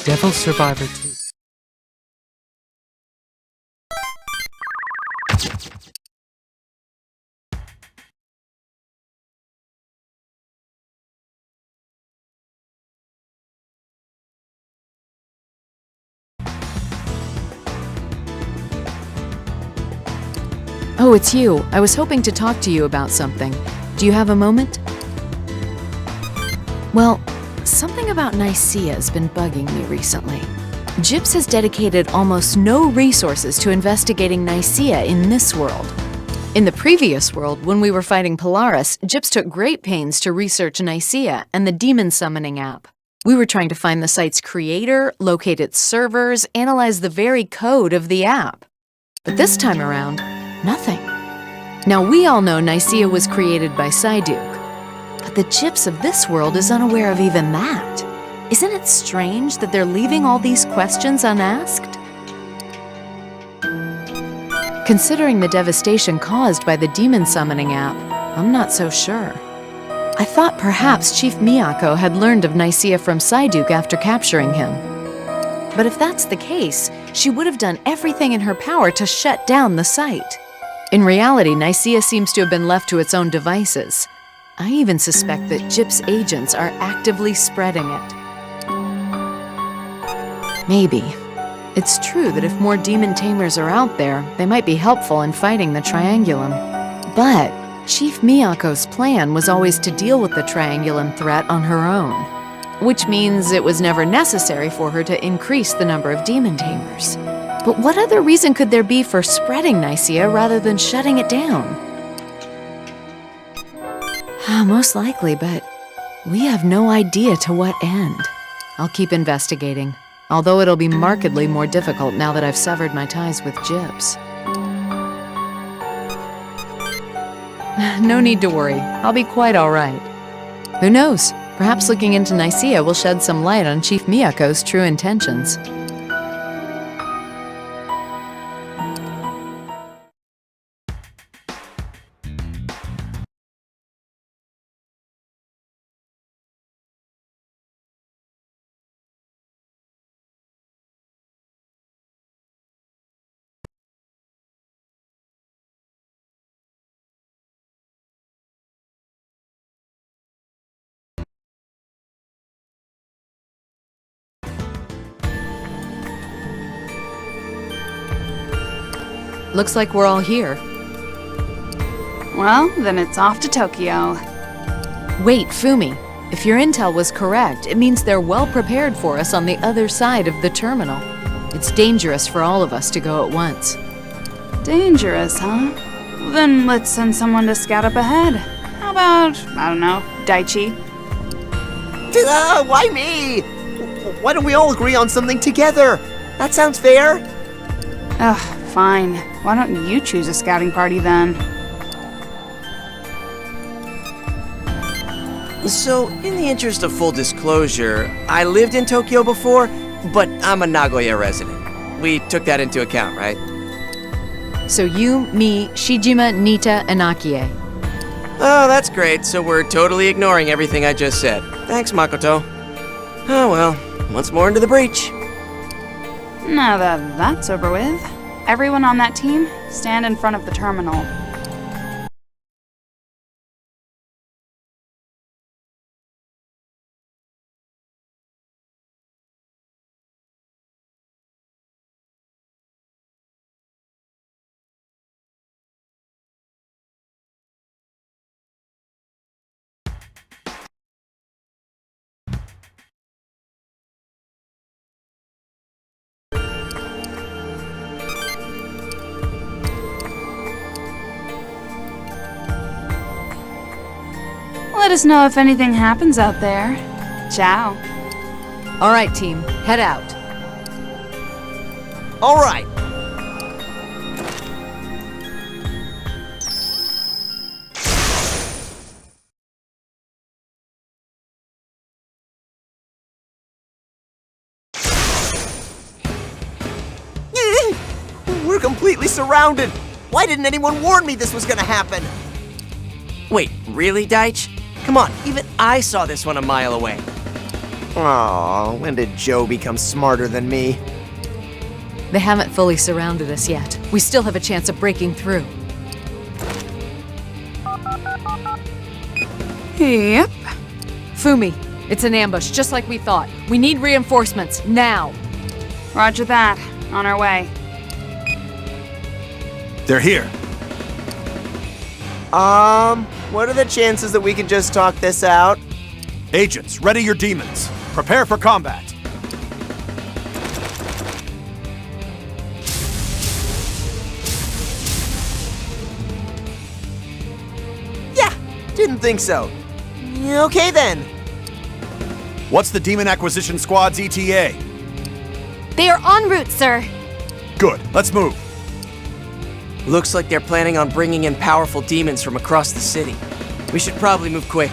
Devil Survivor 2. Oh, it's you. I was hoping to talk to you about something. Do you have a moment? Well, something about Nicaea has been bugging me recently. Gyps has dedicated almost no resources to investigating Nicaea in this world. In the previous world, when we were fighting Polaris, Gyps took great pains to research Nicaea and the demon summoning app. We were trying to find the site's creator, locate its servers, analyze the very code of the app. But this time around, nothing. Now, we all know Nicaea was created by Psyduke, but the Gyps of this world is unaware of even that. Isn't it strange that they're leaving all these questions unasked? Considering the devastation caused by the demon summoning app, I'm not so sure. I thought perhaps Chief Miyako had learned of Nicaea from Psyduke after capturing him. But if that's the case, she would have done everything in her power to shut down the site. In reality, Nicaea seems to have been left to its own devices. I even suspect that Gyps agents are actively spreading it. Maybe. It's true that if more demon tamers are out there, they might be helpful in fighting the Triangulum. But Chief Miyako's plan was always to deal with the Triangulum threat on her own, which means it was never necessary for her to increase the number of demon tamers. But what other reason could there be for spreading Nicaea rather than shutting it down? Most likely, but we have no idea to what end. I'll keep investigating, although it'll be markedly more difficult now that I've severed my ties with Gyps. No need to worry, I'll be quite all right. Who knows, perhaps looking into Nicaea will shed some light on Chief Miyako's true intentions. Looks like we're all here. Well, then it's off to Tokyo. Wait, Fumi. If your intel was correct, it means they're well prepared for us on the other side of the terminal. It's dangerous for all of us to go at once. Dangerous, huh? Then let's send someone to scout up ahead. How about, I don't know, Daichi? Why me? Why don't we all agree on something together? That sounds fair. Ugh, fine. Why don't you choose a scouting party then? So, in the interest of full disclosure, I lived in Tokyo before, but I'm a Nagoya resident. We took that into account, right? So you, me, Shijima, Nita, and Akie. Oh, that's great. So we're totally ignoring everything I just said. Thanks, Makoto. Oh well, once more into the breach. Now that that's over with, everyone on that team, stand in front of the terminal. Let us know if anything happens out there. Ciao. All right, team, head out. All right. We're completely surrounded. Why didn't anyone warn me this was gonna happen? Wait, really, Deitch? Come on, even I saw this one a mile away. Aw, when did Joe become smarter than me? They haven't fully surrounded us yet. We still have a chance of breaking through. Yep. Fumi, it's an ambush, just like we thought. We need reinforcements, now! Roger that. On our way. They're here. What are the chances that we can just talk this out? Agents, ready your demons. Prepare for combat. Yeah, didn't think so. Okay then. What's the Demon Acquisition Squad's ETA? They are en route, sir. Good, let's move. Looks like they're planning on bringing in powerful demons from across the city. We should probably move quick.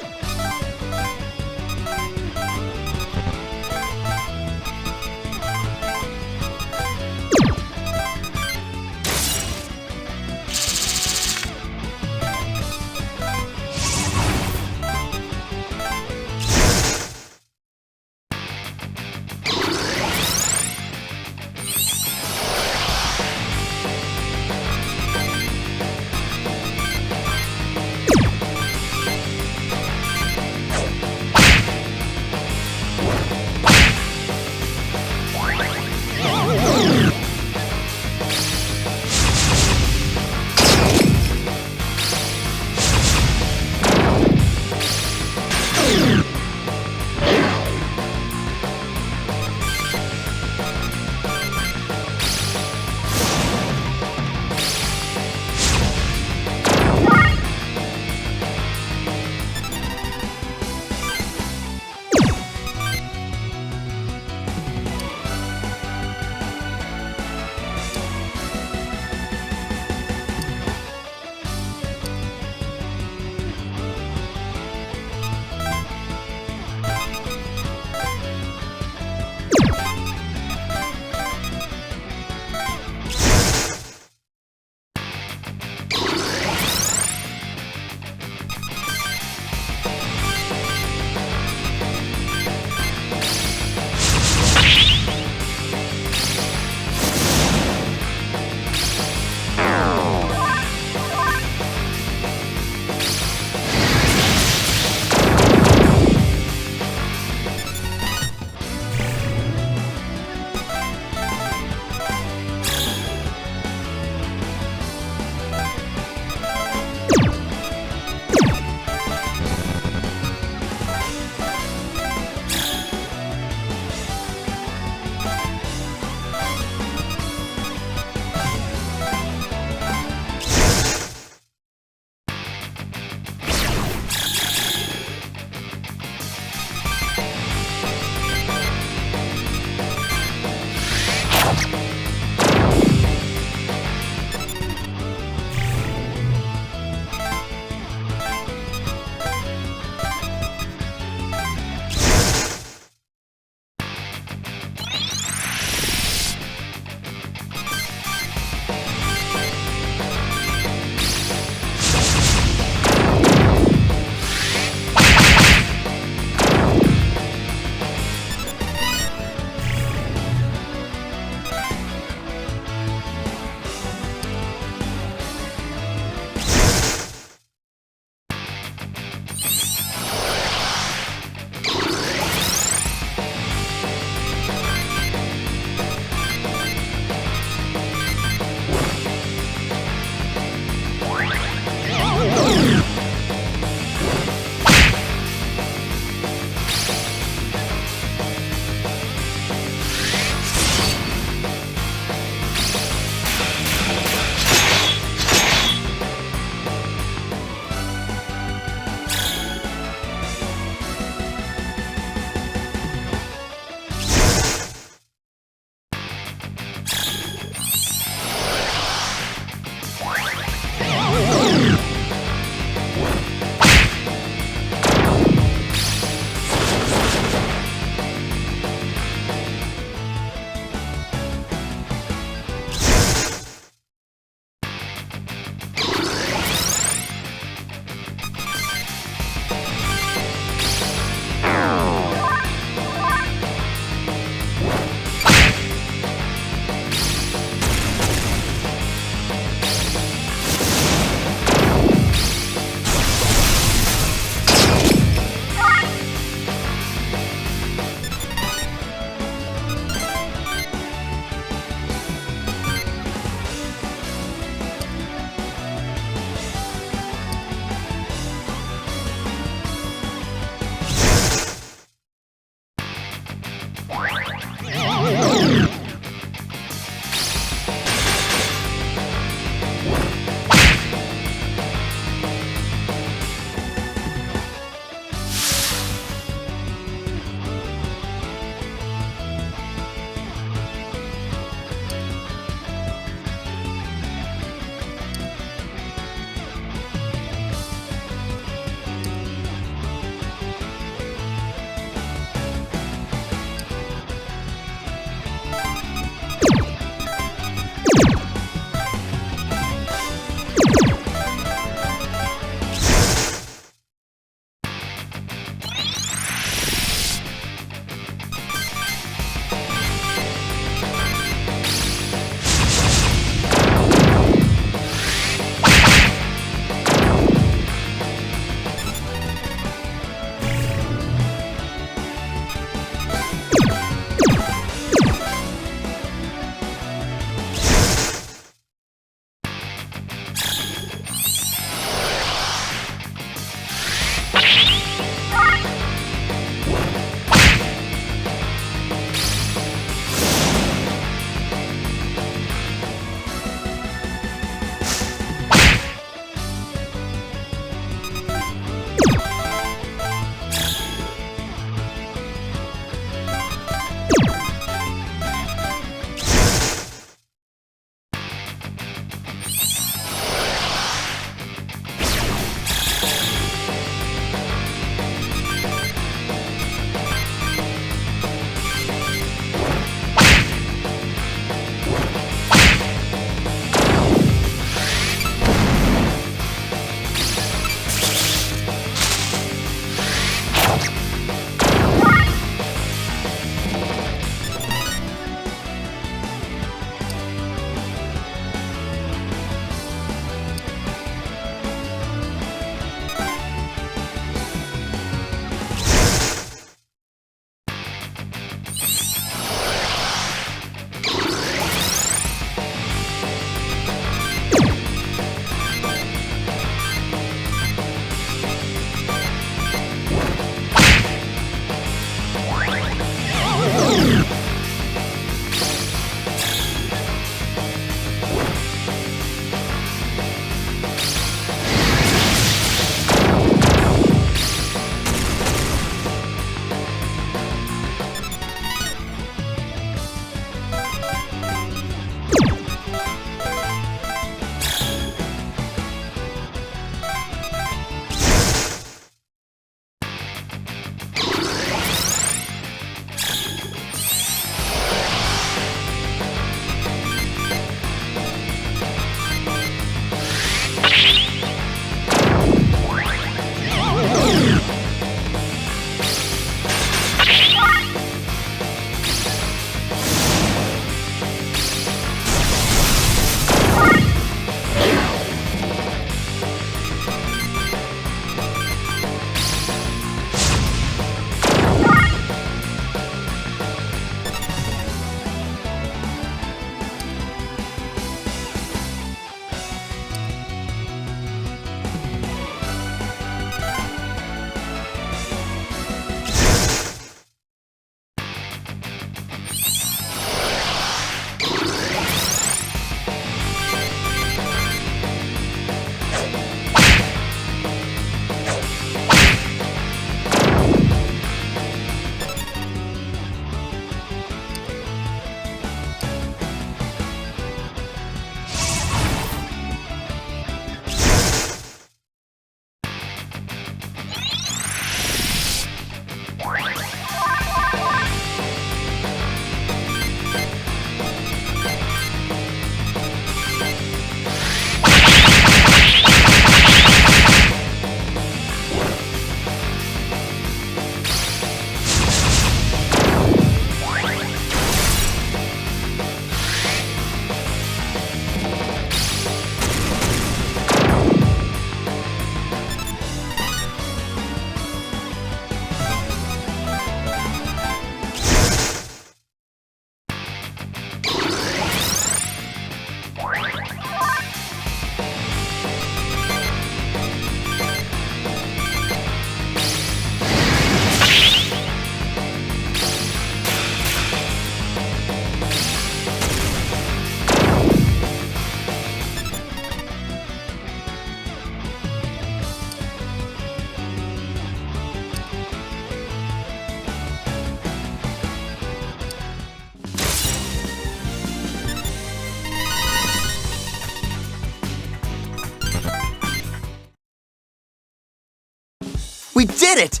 We did it!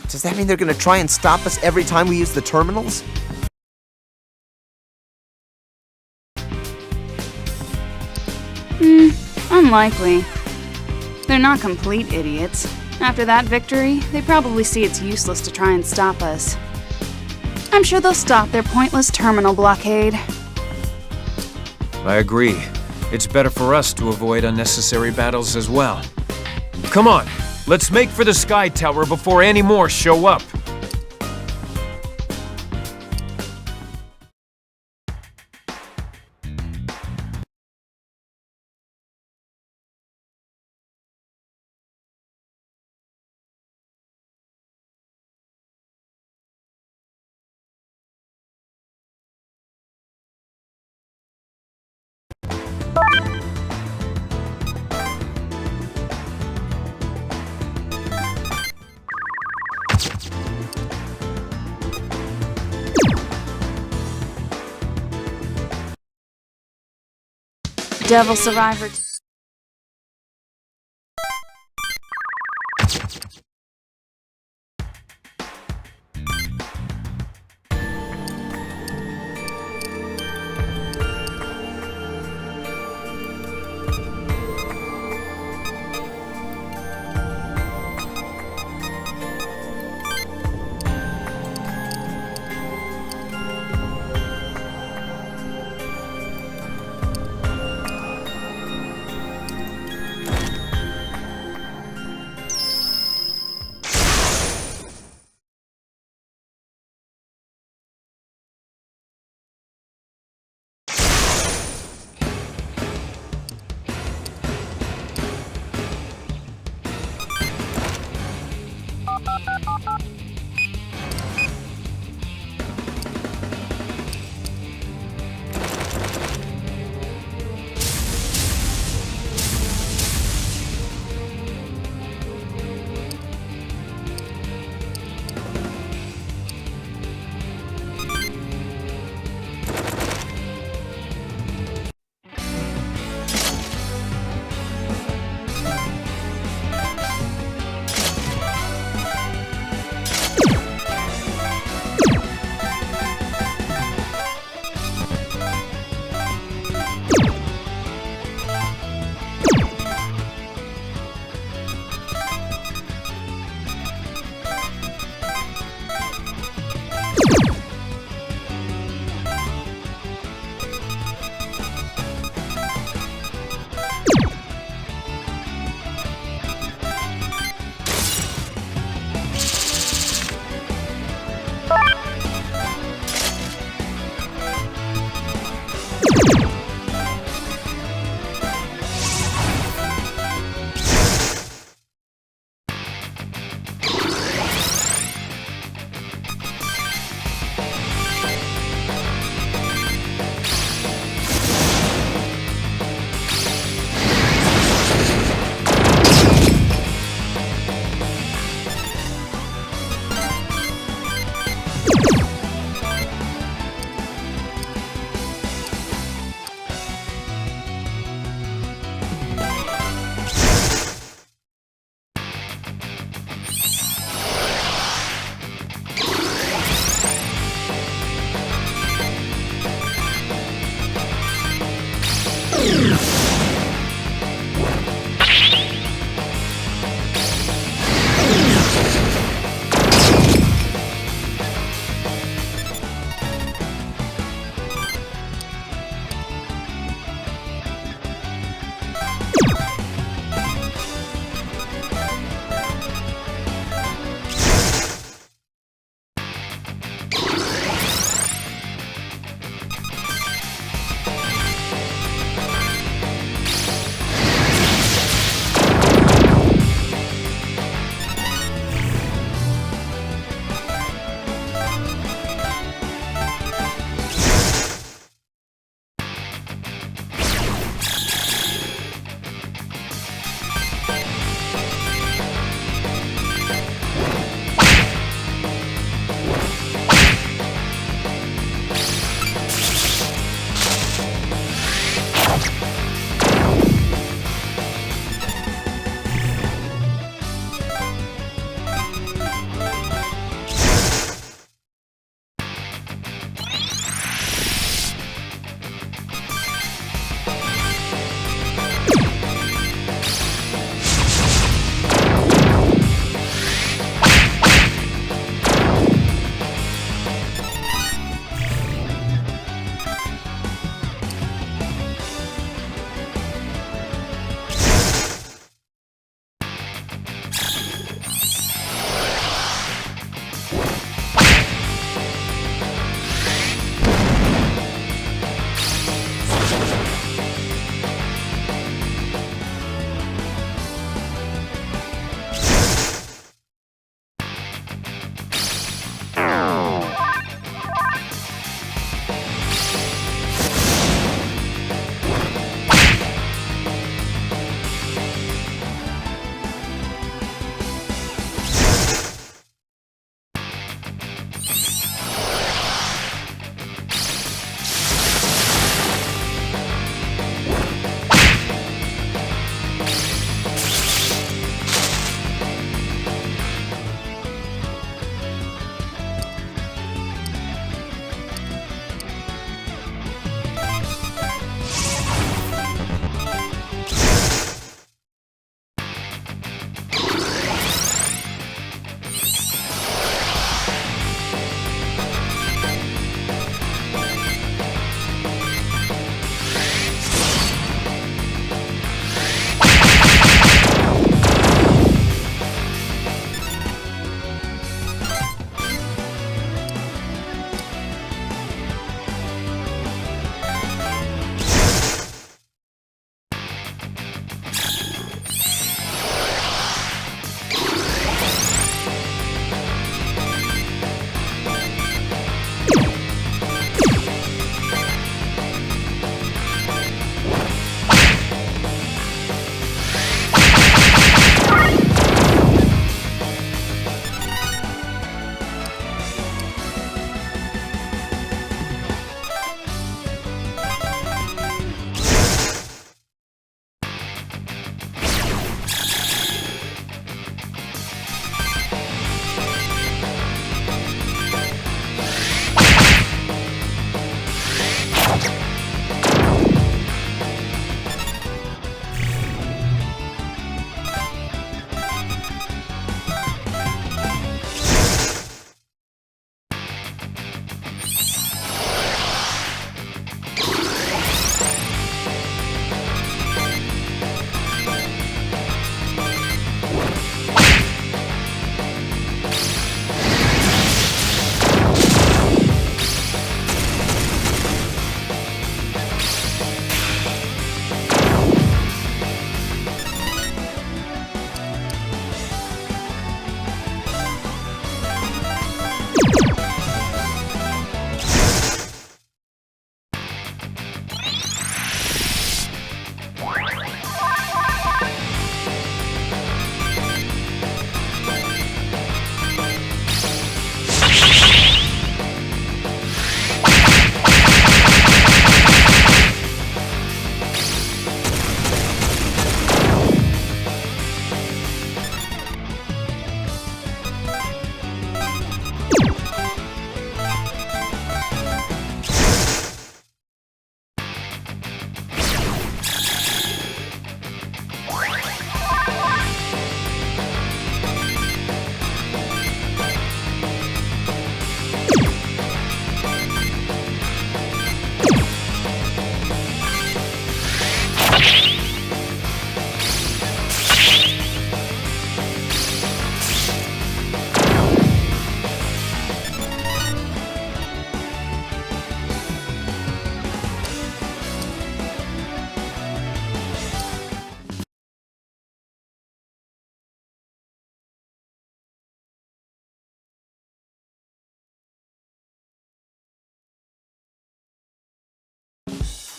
Does that mean they're gonna try and stop us every time we use the terminals? Unlikely. They're not complete idiots. After that victory, they probably see it's useless to try and stop us. I'm sure they'll stop their pointless terminal blockade. I agree. It's better for us to avoid unnecessary battles as well. Come on, let's make for the Sky Tower before any more show up. Devil Survivor.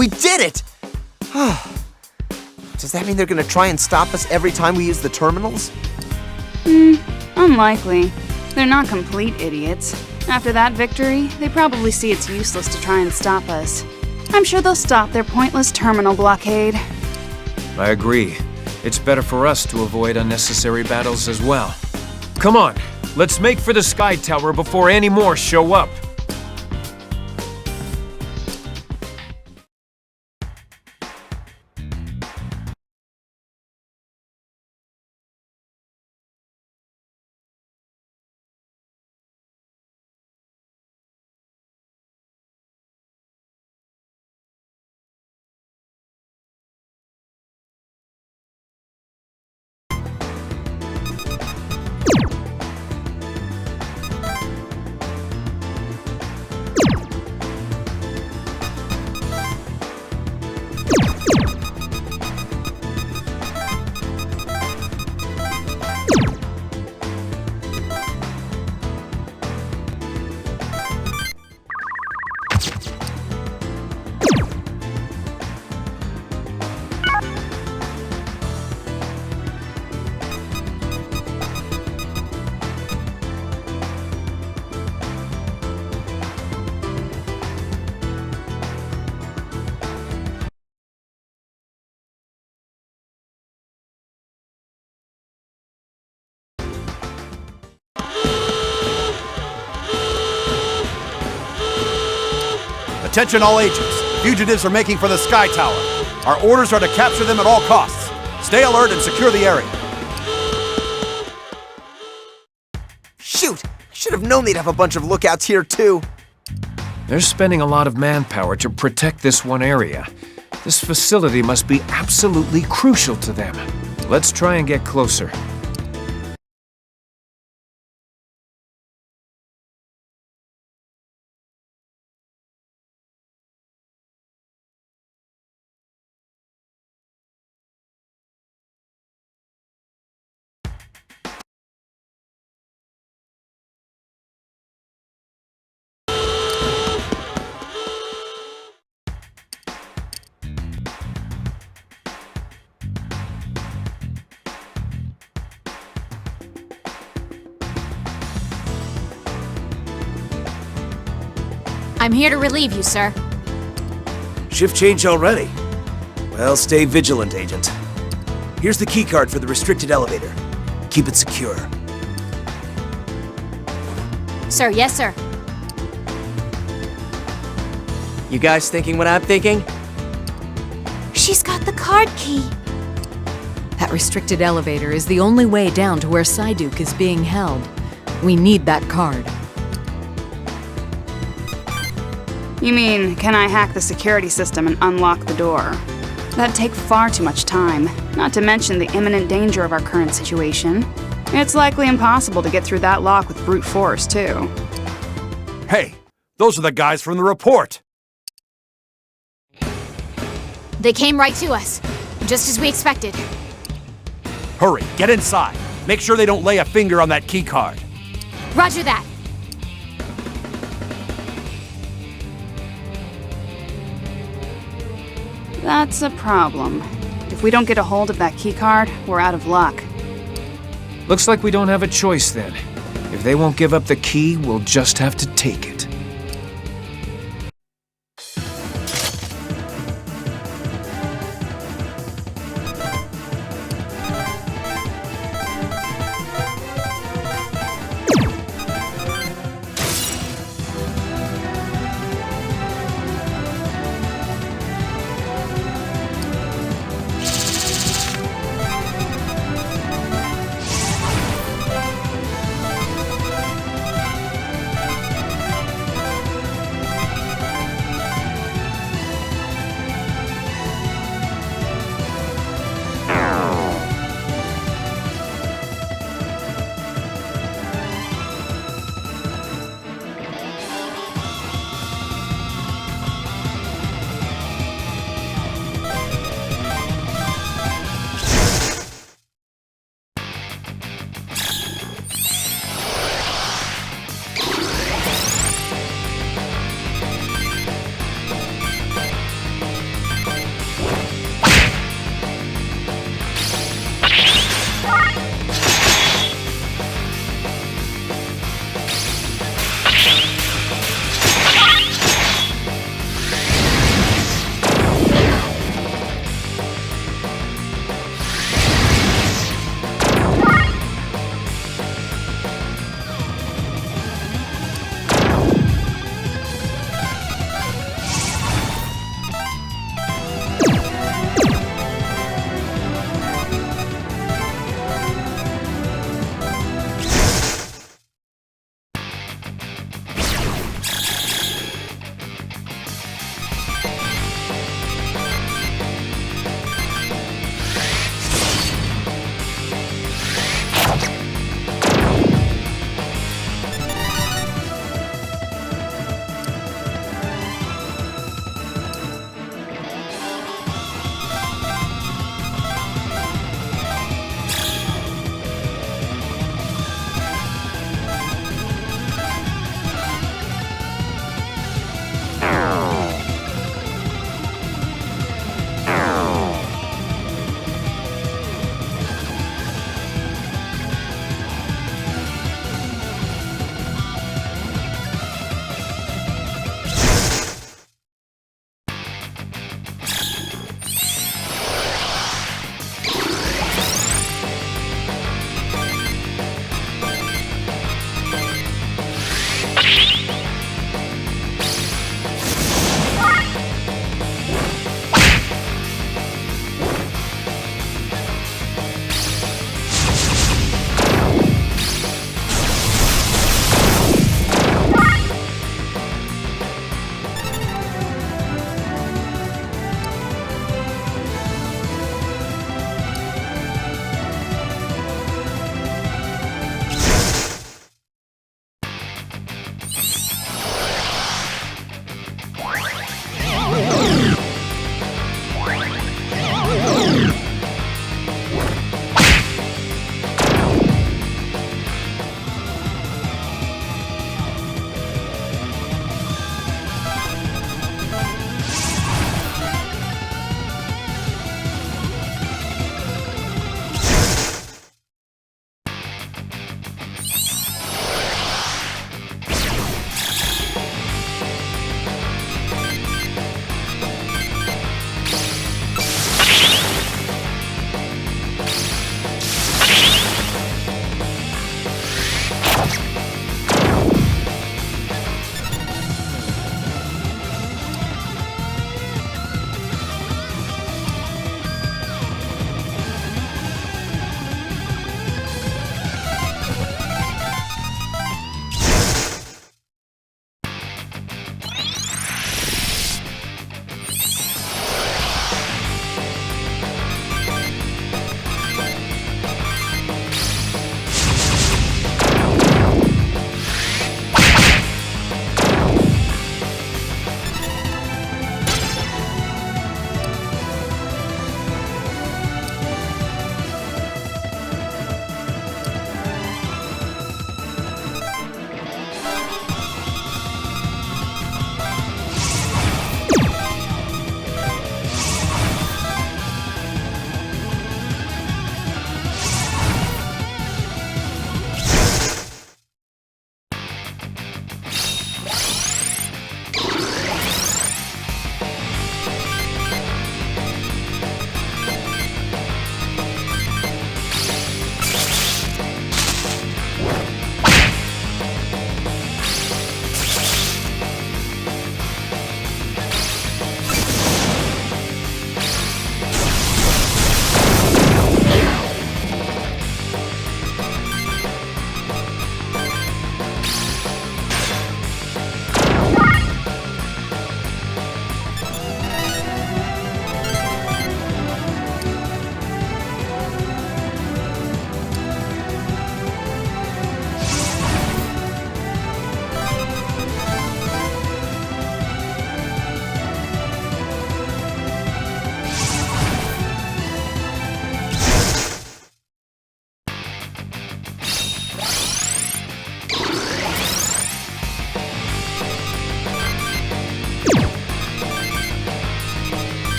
We did it! Does that mean they're gonna try and stop us every time we use the terminals? Unlikely. They're not complete idiots. After that victory, they probably see it's useless to try and stop us. I'm sure they'll stop their pointless terminal blockade. I agree. It's better for us to avoid unnecessary battles as well. Come on, let's make for the Sky Tower before any more show up. Attention all agents. Fugitives are making for the Sky Tower. Our orders are to capture them at all costs. Stay alert and secure the area. Shoot! I should have known they'd have a bunch of lookouts here, too. They're spending a lot of manpower to protect this one area. This facility must be absolutely crucial to them. Let's try and get closer. I'm here to relieve you, sir. Shift change already? Well, stay vigilant, Agent. Here's the keycard for the restricted elevator. Keep it secure. Sir, yes, sir. You guys thinking what I'm thinking? She's got the card key. That restricted elevator is the only way down to where Psyduke is being held. We need that card. You mean, can I hack the security system and unlock the door? That'd take far too much time, not to mention the imminent danger of our current situation. It's likely impossible to get through that lock with brute force, too. Hey, those are the guys from the report. They came right to us, just as we expected. Hurry, get inside. Make sure they don't lay a finger on that key card. Roger that. That's a problem. If we don't get a hold of that keycard, we're out of luck. Looks like we don't have a choice then. If they won't give up the key, we'll just have to take it.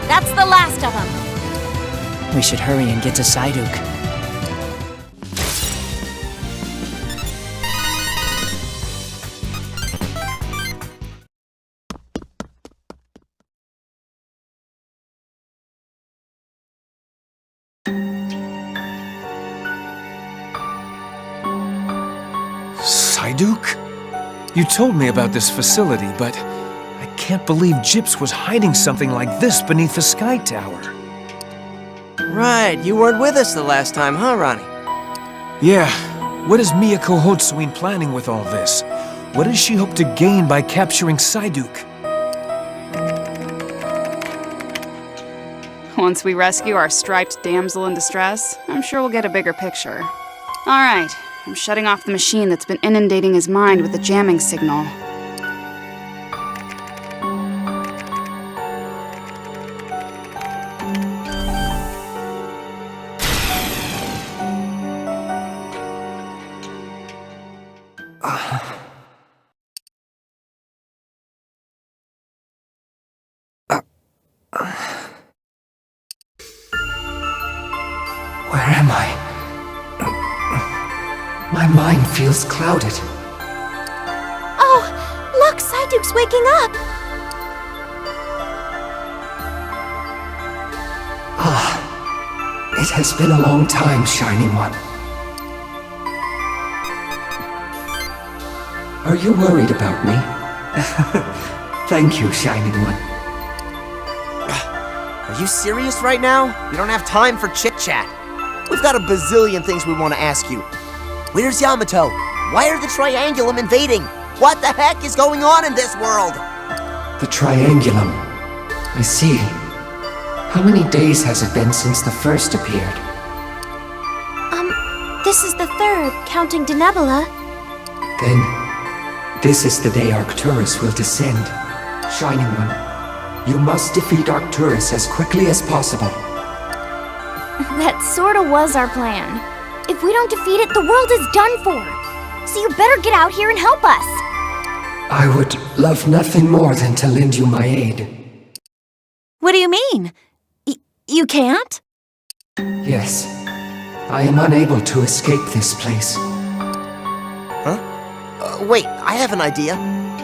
That's the last of them. We should hurry and get to Psyduke. Psyduke? You told me about this facility, but I can't believe Gyps was hiding something like this beneath the Sky Tower. Right, you weren't with us the last time, huh, Ronnie? Yeah. What is Miyako Hotsuin planning with all this? What does she hope to gain by capturing Psyduke? Once we rescue our striped damsel in distress, I'm sure we'll get a bigger picture. Alright, I'm shutting off the machine that's been inundating his mind with a jamming signal. Where am I? My mind feels clouded. Oh, look, Psyduke's waking up! It has been a long time, Shining One. Are you worried about me? Thank you, Shining One. Are you serious right now? We don't have time for chit-chat. We've got a bazillion things we want to ask you. Where's Yamato? Why are the Triangulum invading? What the heck is going on in this world? The Triangulum. I see. How many days has it been since the first appeared? This is the third, counting Denebula. Then, this is the day Arcturus will descend. Shining One, you must defeat Arcturus as quickly as possible. That sorta was our plan. If we don't defeat it, the world is done for. So you better get out here and help us. I would love nothing more than to lend you my aid. What do you mean? You can't? Yes. I am unable to escape this place. Huh? Wait, I have an idea.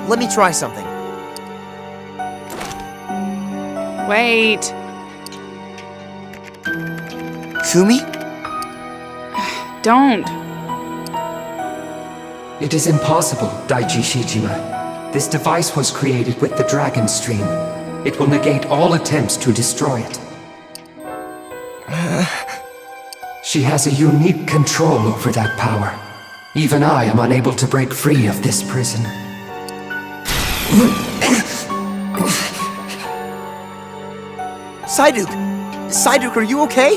Let me try something. Wait. Kumi? Don't. It is impossible, Daichi Shijima. This device was created with the Dragon Stream. It will negate all attempts to destroy it. She has a unique control over that power. Even I am unable to break free of this prison. Psyduke! Psyduke, are you okay?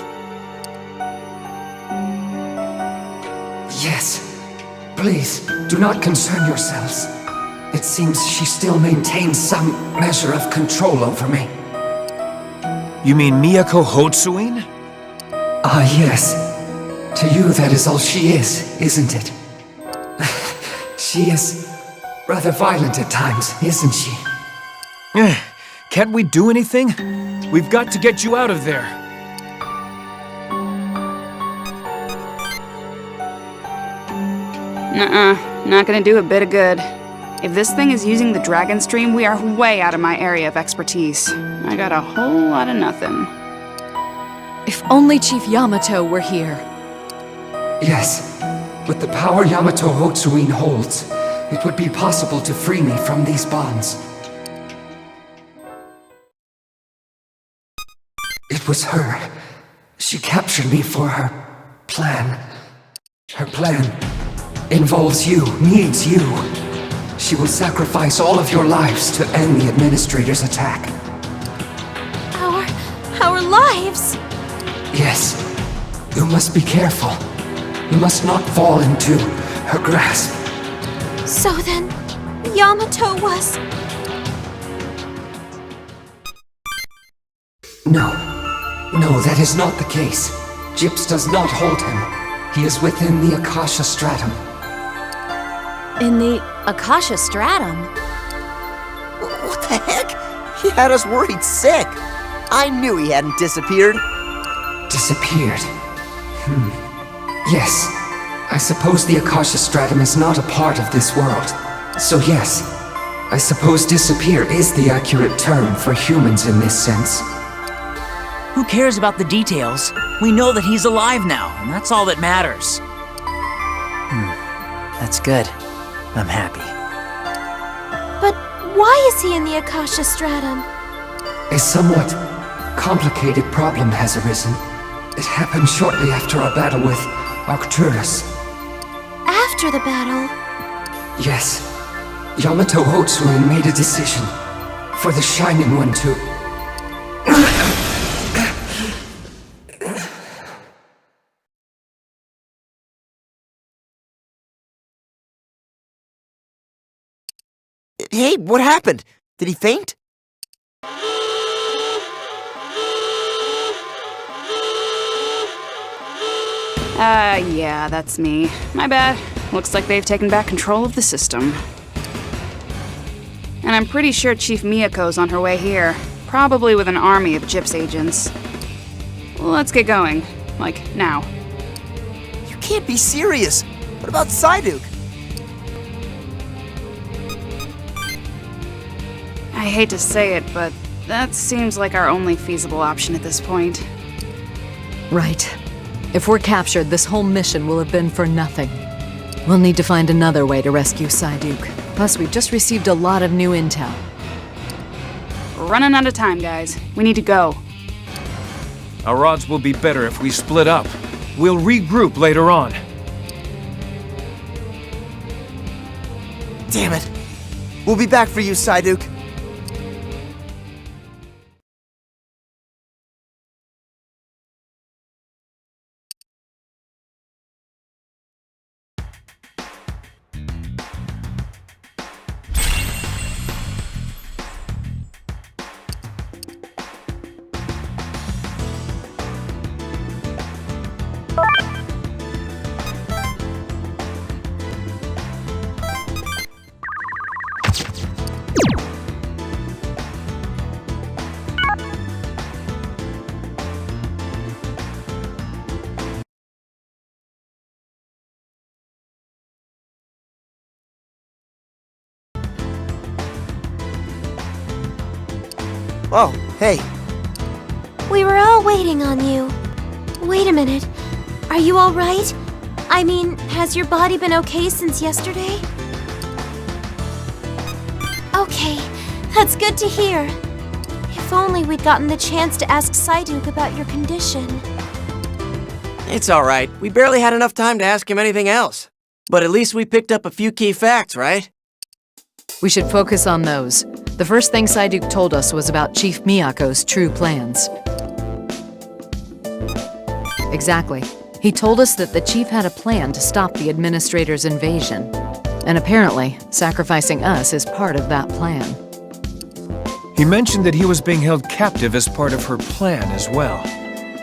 Yes. Please, do not concern yourselves. It seems she still maintains some measure of control over me. You mean Miyako Hotsuin? Ah, yes. To you, that is all she is, isn't it? She is rather violent at times, isn't she? Can't we do anything? We've got to get you out of there. Nuh-uh. Not gonna do a bit of good. If this thing is using the Dragon Stream, we are way out of my area of expertise. I got a whole lot of nothing. If only Chief Yamato were here. Yes. With the power Yamato Hotsuin holds, it would be possible to free me from these bonds. It was her. She captured me for her plan. Her plan involves you, needs you. She will sacrifice all of your lives to end the Administrator's attack. Our lives? Yes. You must be careful. You must not fall into her grasp. So then, Yamato was... No, that is not the case. Gyps does not hold him. He is within the Akasha Stratum. In the Akasha Stratum? What the heck? He had us worried sick. I knew he hadn't disappeared. Disappeared. Yes. I suppose the Akasha Stratum is not a part of this world. So yes, I suppose disappear is the accurate term for humans in this sense. Who cares about the details? We know that he's alive now, and that's all that matters. That's good. I'm happy. But why is he in the Akasha Stratum? A somewhat complicated problem has arisen. It happened shortly after our battle with Arcturus. After the battle? Yes. Yamato Hotsui made a decision for the Shining One to... Hey, what happened? Did he faint? Yeah, that's me. My bad. Looks like they've taken back control of the system. And I'm pretty sure Chief Miyako's on her way here. Probably with an army of Gyps agents. Let's get going. Like, now. You can't be serious. What about Psyduke? I hate to say it, but that seems like our only feasible option at this point. Right. If we're captured, this whole mission will have been for nothing. We'll need to find another way to rescue Psyduke. Plus, we've just received a lot of new intel. We're running out of time, guys. We need to go. Our odds will be better if we split up. We'll regroup later on. Damn it. We'll be back for you, Psyduke. Oh, hey. We were all waiting on you. Wait a minute. Are you all right? I mean, has your body been okay since yesterday? Okay, that's good to hear. If only we'd gotten the chance to ask Psyduke about your condition. It's alright. We barely had enough time to ask him anything else. But at least we picked up a few key facts, right? We should focus on those. The first thing Psyduke told us was about Chief Miyako's true plans. Exactly. He told us that the Chief had a plan to stop the Administrator's invasion. And apparently, sacrificing us is part of that plan. He mentioned that he was being held captive as part of her plan as well.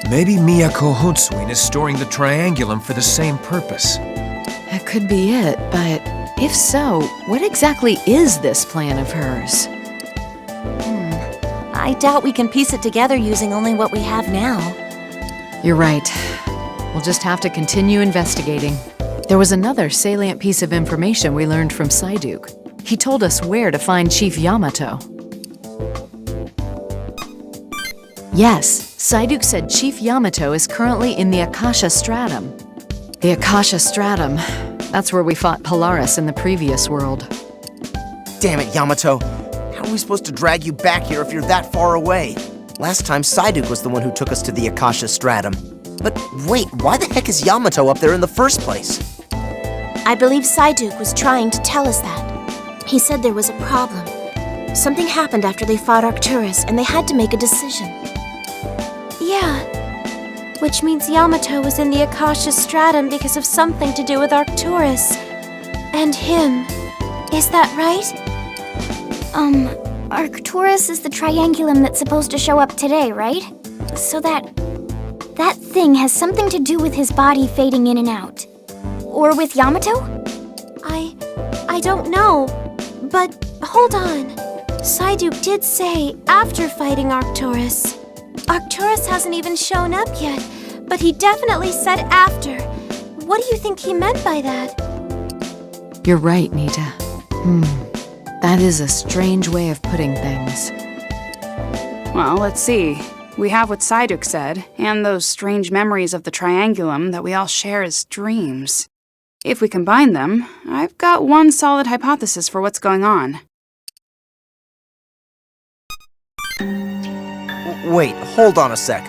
Maybe Miyako Hotsui is storing the Triangulum for the same purpose. That could be it, but if so, what exactly is this plan of hers? I doubt we can piece it together using only what we have now. You're right. We'll just have to continue investigating. There was another salient piece of information we learned from Psyduke. He told us where to find Chief Yamato. Yes, Psyduke said Chief Yamato is currently in the Akasha Stratum. The Akasha Stratum. That's where we fought Polaris in the previous world. Damn it, Yamato. How are we supposed to drag you back here if you're that far away? Last time, Psyduke was the one who took us to the Akasha Stratum. But wait, why the heck is Yamato up there in the first place? I believe Psyduke was trying to tell us that. He said there was a problem. Something happened after they fought Arcturus, and they had to make a decision. Yeah. Which means Yamato was in the Akasha Stratum because of something to do with Arcturus. And him. Is that right? Arcturus is the triangulum that's supposed to show up today, right? So that thing has something to do with his body fading in and out. Or with Yamato? I don't know. But hold on. Psyduke did say after fighting Arcturus. Arcturus hasn't even shown up yet, but he definitely said after. What do you think he meant by that? You're right, Nita. That is a strange way of putting things. Well, let's see. We have what Psyduck said, and those strange memories of the Triangulum that we all share as dreams. If we combine them, I've got one solid hypothesis for what's going on. Wait, hold on a sec.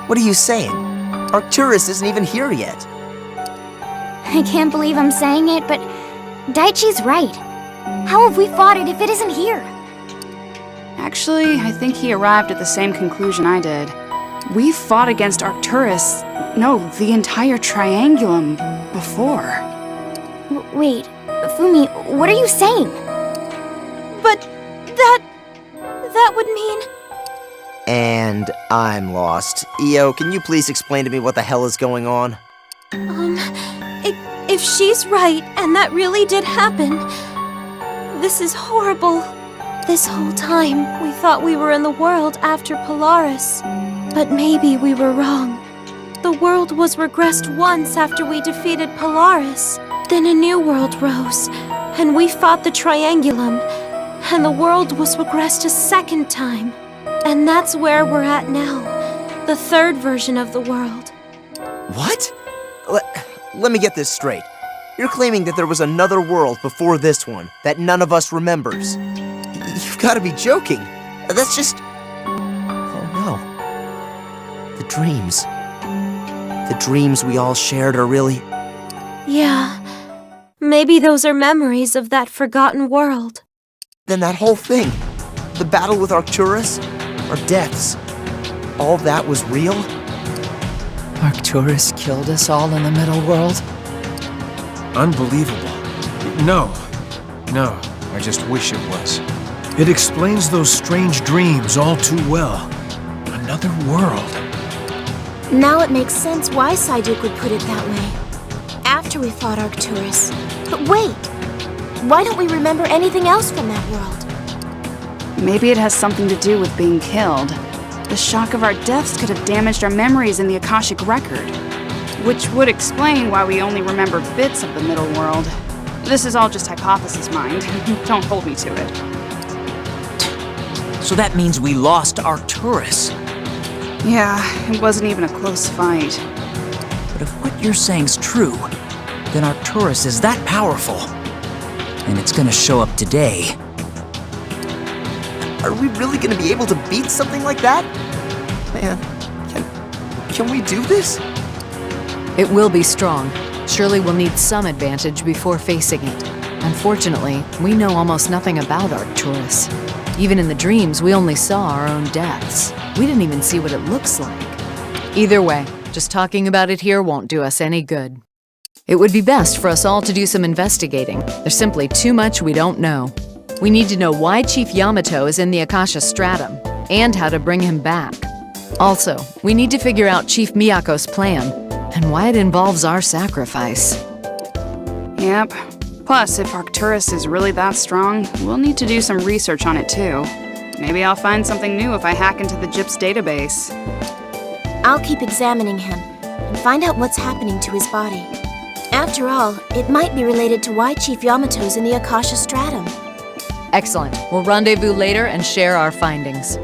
What are you saying? Arcturus isn't even here yet. I can't believe I'm saying it, but Daichi's right. How have we fought it if it isn't here? Actually, I think he arrived at the same conclusion I did. We fought against Arcturus, no, the entire Triangulum, before. Wait, Fumi, what are you saying? But that would mean... And I'm lost. Io, can you please explain to me what the hell is going on? If she's right, and that really did happen, this is horrible. This whole time, we thought we were in the world after Polaris. But maybe we were wrong. The world was regressed once after we defeated Polaris. Then a new world rose, and we fought the Triangulum, and the world was regressed a second time. And that's where we're at now. The third version of the world. What? Let me get this straight. You're claiming that there was another world before this one that none of us remembers. You've got to be joking. That's just... Oh no. The dreams. The dreams we all shared are really... Yeah. Maybe those are memories of that forgotten world. Then that whole thing, the battle with Arcturus, our deaths, all that was real? Arcturus killed us all in the middle world? Unbelievable. No, I just wish it was. It explains those strange dreams all too well. Another world. Now it makes sense why Psyduck would put it that way. After we fought Arcturus. But wait! Why don't we remember anything else from that world? Maybe it has something to do with being killed. The shock of our deaths could have damaged our memories in the Akashic Record, which would explain why we only remember bits of the middle world. This is all just hypothesis, mind. Don't hold me to it. So that means we lost Arcturus. Yeah, it wasn't even a close fight. But if what you're saying's true, then Arcturus is that powerful. And it's gonna show up today. Are we really gonna be able to beat something like that? Man, can we do this? It will be strong. Surely we'll need some advantage before facing it. Unfortunately, we know almost nothing about Arcturus. Even in the dreams, we only saw our own deaths. We didn't even see what it looks like. Either way, just talking about it here won't do us any good. It would be best for us all to do some investigating. There's simply too much we don't know. We need to know why Chief Yamato is in the Akasha Stratum, and how to bring him back. Also, we need to figure out Chief Miyako's plan, and why it involves our sacrifice. Yep. Plus, if Arcturus is really that strong, we'll need to do some research on it too. Maybe I'll find something new if I hack into the GIPS database. I'll keep examining him and find out what's happening to his body. After all, it might be related to why Chief Yamato's in the Akasha Stratum. Excellent. We'll rendezvous later and share our findings.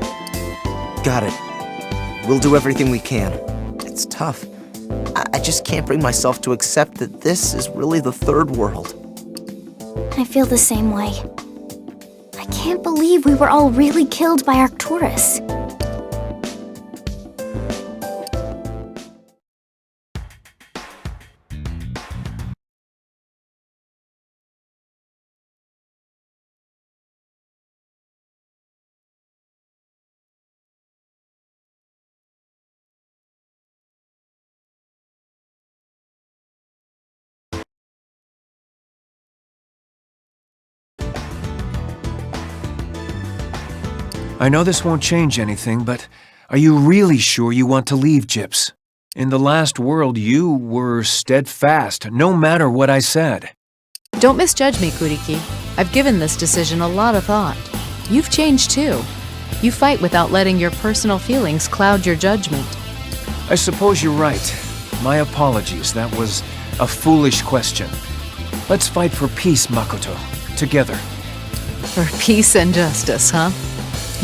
Got it. We'll do everything we can. It's tough. I just can't bring myself to accept that this is really the third world. I feel the same way. I can't believe we were all really killed by Arcturus. I know this won't change anything, but are you really sure you want to leave, Gyps? In the last world, you were steadfast, no matter what I said. Don't misjudge me, Kuriki. I've given this decision a lot of thought. You've changed too. You fight without letting your personal feelings cloud your judgment. I suppose you're right. My apologies, that was a foolish question. Let's fight for peace, Makoto. Together. For peace and justice, huh?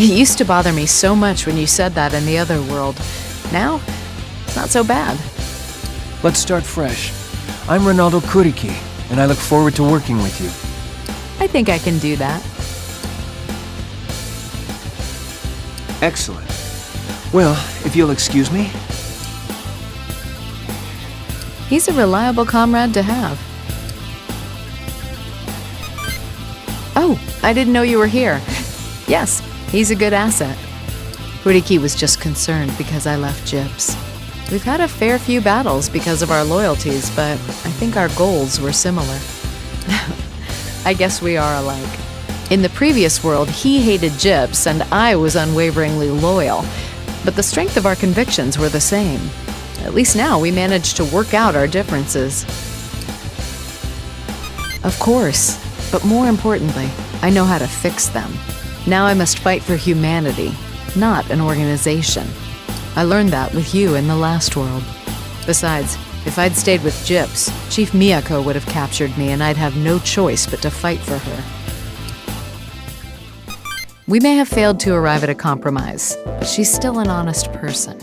It used to bother me so much when you said that in the other world. Now, it's not so bad. Let's start fresh. I'm Ronaldo Kuriki, and I look forward to working with you. I think I can do that. Excellent. Well, if you'll excuse me. He's a reliable comrade to have. Oh, I didn't know you were here. Yes, he's a good asset. Kuriki was just concerned because I left Gyps. We've had a fair few battles because of our loyalties, but I think our goals were similar. I guess we are alike. In the previous world, he hated Gyps and I was unwaveringly loyal, but the strength of our convictions were the same. At least now we managed to work out our differences. Of course, but more importantly, I know how to fix them. Now I must fight for humanity, not an organization. I learned that with you in the last world. Besides, if I'd stayed with Gyps, Chief Miyako would have captured me and I'd have no choice but to fight for her. We may have failed to arrive at a compromise, but she's still an honest person.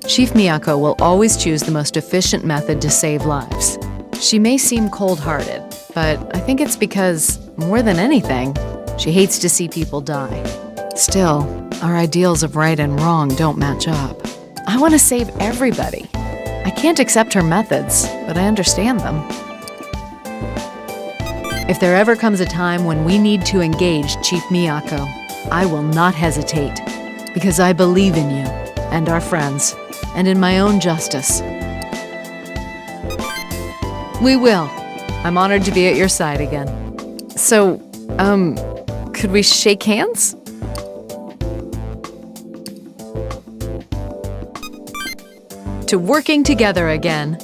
Chief Miyako will always choose the most efficient method to save lives. She may seem cold-hearted, but I think it's because, more than anything, she hates to see people die. Still, our ideals of right and wrong don't match up. I want to save everybody. I can't accept her methods, but I understand them. If there ever comes a time when we need to engage Chief Miyako, I will not hesitate, because I believe in you, and our friends, and in my own justice. We will. I'm honored to be at your side again. So, could we shake hands? To working together again.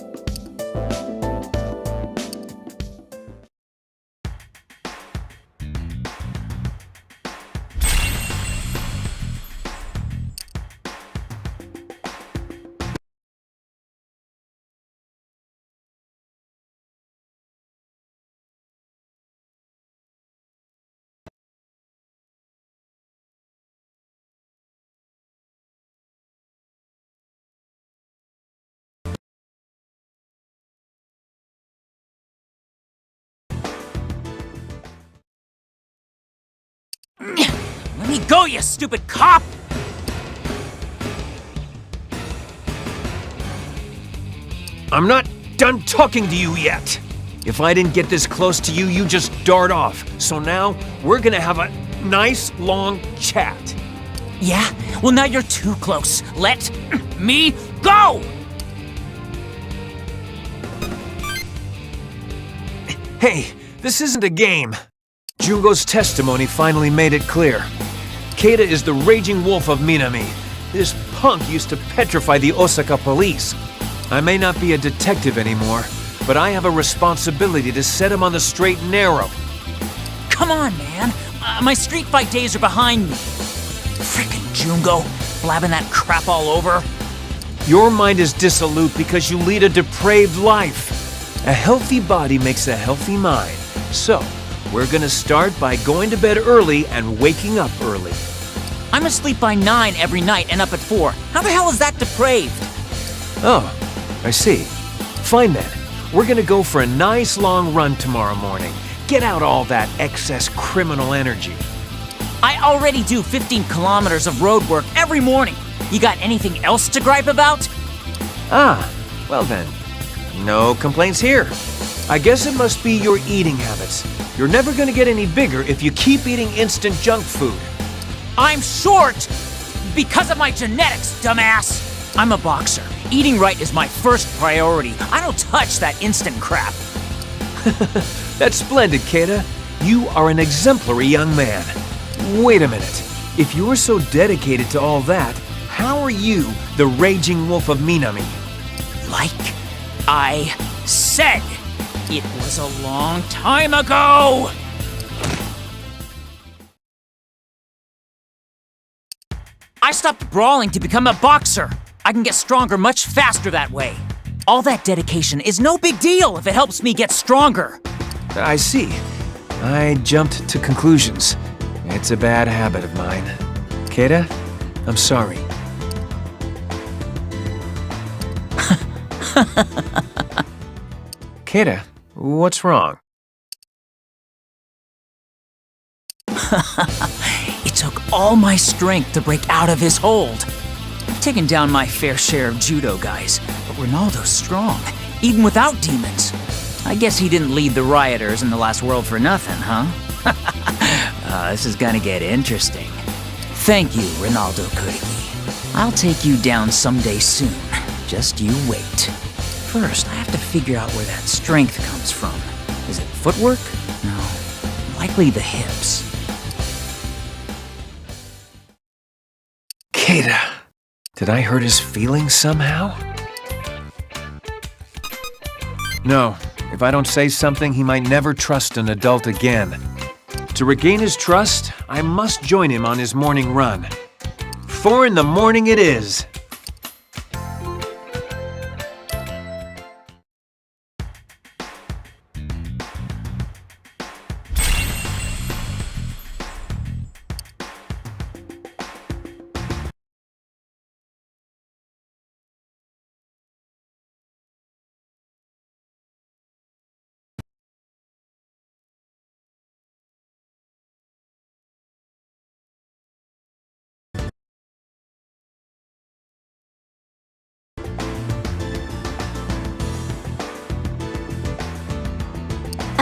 Let me go, you stupid cop! I'm not done talking to you yet. If I didn't get this close to you, you just dart off. So now, we're gonna have a nice, long chat. Yeah? Well, now you're too close. Let me go! Hey, this isn't a game. Jungo's testimony finally made it clear. Keita is the raging wolf of Minami. This punk used to petrify the Osaka police. I may not be a detective anymore, but I have a responsibility to set him on the straight and narrow. Come on, man. My street fight days are behind me. Frickin' Jungo, blabbing that crap all over. Your mind is dissolute because you lead a depraved life. A healthy body makes a healthy mind. So, we're gonna start by going to bed early and waking up early. I'm asleep by 9 every night and up at 4. How the hell is that depraved? Oh, I see. Fine then. We're gonna go for a nice long run tomorrow morning. Get out all that excess criminal energy. I already do 15 kilometers of road work every morning. You got anything else to gripe about? Ah, well then. No complaints here. I guess it must be your eating habits. You're never gonna get any bigger if you keep eating instant junk food. I'm short! Because of my genetics, dumbass! I'm a boxer. Eating right is my first priority. I don't touch that instant crap. That's splendid, Keita. You are an exemplary young man. Wait a minute. If you're so dedicated to all that, how are you the raging wolf of Minami? Like I said, it was a long time ago! I stopped brawling to become a boxer. I can get stronger much faster that way. All that dedication is no big deal if it helps me get stronger. I see. I jumped to conclusions. It's a bad habit of mine. Keita, I'm sorry. Keita, what's wrong? It took all my strength to break out of his hold. I've taken down my fair share of judo guys, but Ronaldo's strong, even without demons. I guess he didn't lead the rioters in the last world for nothing, huh? This is gonna get interesting. Thank you, Ronaldo Kuriki. I'll take you down someday soon. Just you wait. First, I have to figure out where that strength comes from. Is it footwork? No, likely the hips. Keita, did I hurt his feelings somehow? No, if I don't say something, he might never trust an adult again. To regain his trust, I must join him on his morning run. 4 in the morning it is.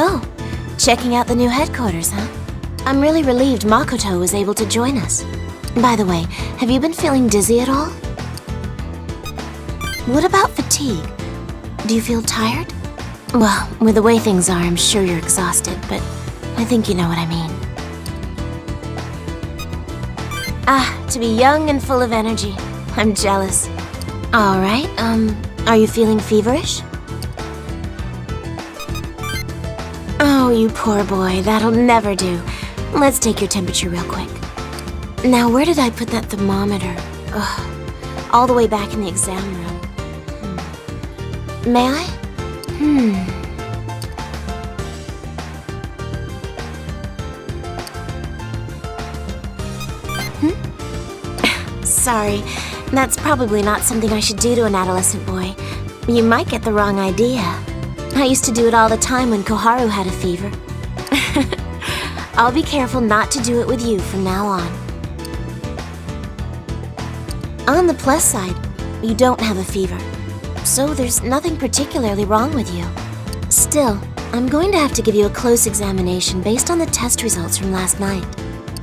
Oh, checking out the new headquarters, huh? I'm really relieved Makoto was able to join us. By the way, have you been feeling dizzy at all? What about fatigue? Do you feel tired? Well, with the way things are, I'm sure you're exhausted, but I think you know what I mean. Ah, to be young and full of energy. I'm jealous. All right, are you feeling feverish? Oh, you poor boy, that'll never do. Let's take your temperature real quick. Now, where did I put that thermometer? Ugh, all the way back in the exam room. May I? Sorry, that's probably not something I should do to an adolescent boy. You might get the wrong idea. I used to do it all the time when Koharu had a fever. I'll be careful not to do it with you from now on. On the plus side, you don't have a fever, so there's nothing particularly wrong with you. Still, I'm going to have to give you a close examination based on the test results from last night.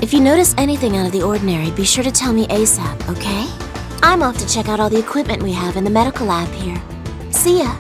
If you notice anything out of the ordinary, be sure to tell me ASAP, okay? I'm off to check out all the equipment we have in the medical lab here. See ya!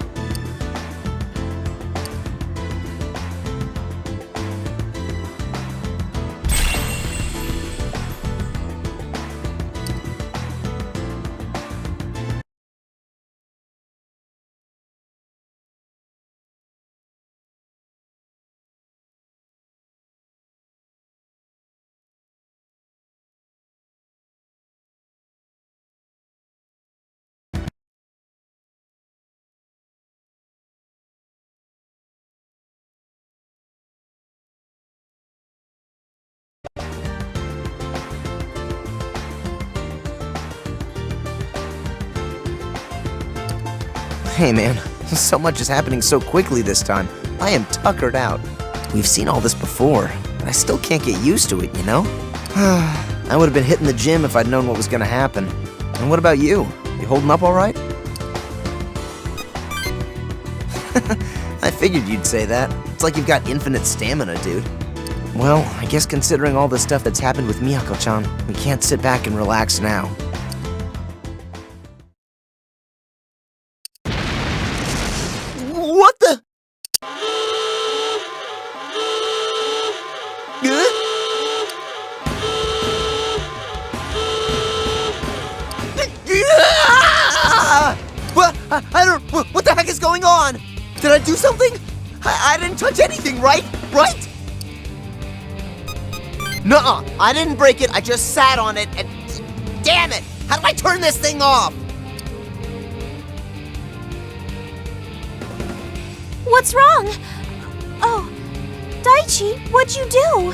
Hey man, so much is happening so quickly this time. I am tuckered out. We've seen all this before, but I still can't get used to it, you know? I would have been hitting the gym if I'd known what was gonna happen. And what about you? You holding up all right? I figured you'd say that. It's like you've got infinite stamina, dude. Well, I guess considering all the stuff that's happened with Miyako-chan, we can't sit back and relax now. What the? What the heck is going on? Did I do something? I didn't touch anything, right? Right? Nuh-uh, I didn't break it, I just sat on it and... Damn it! How do I turn this thing off? What's wrong? Oh, Daichi, what'd you do?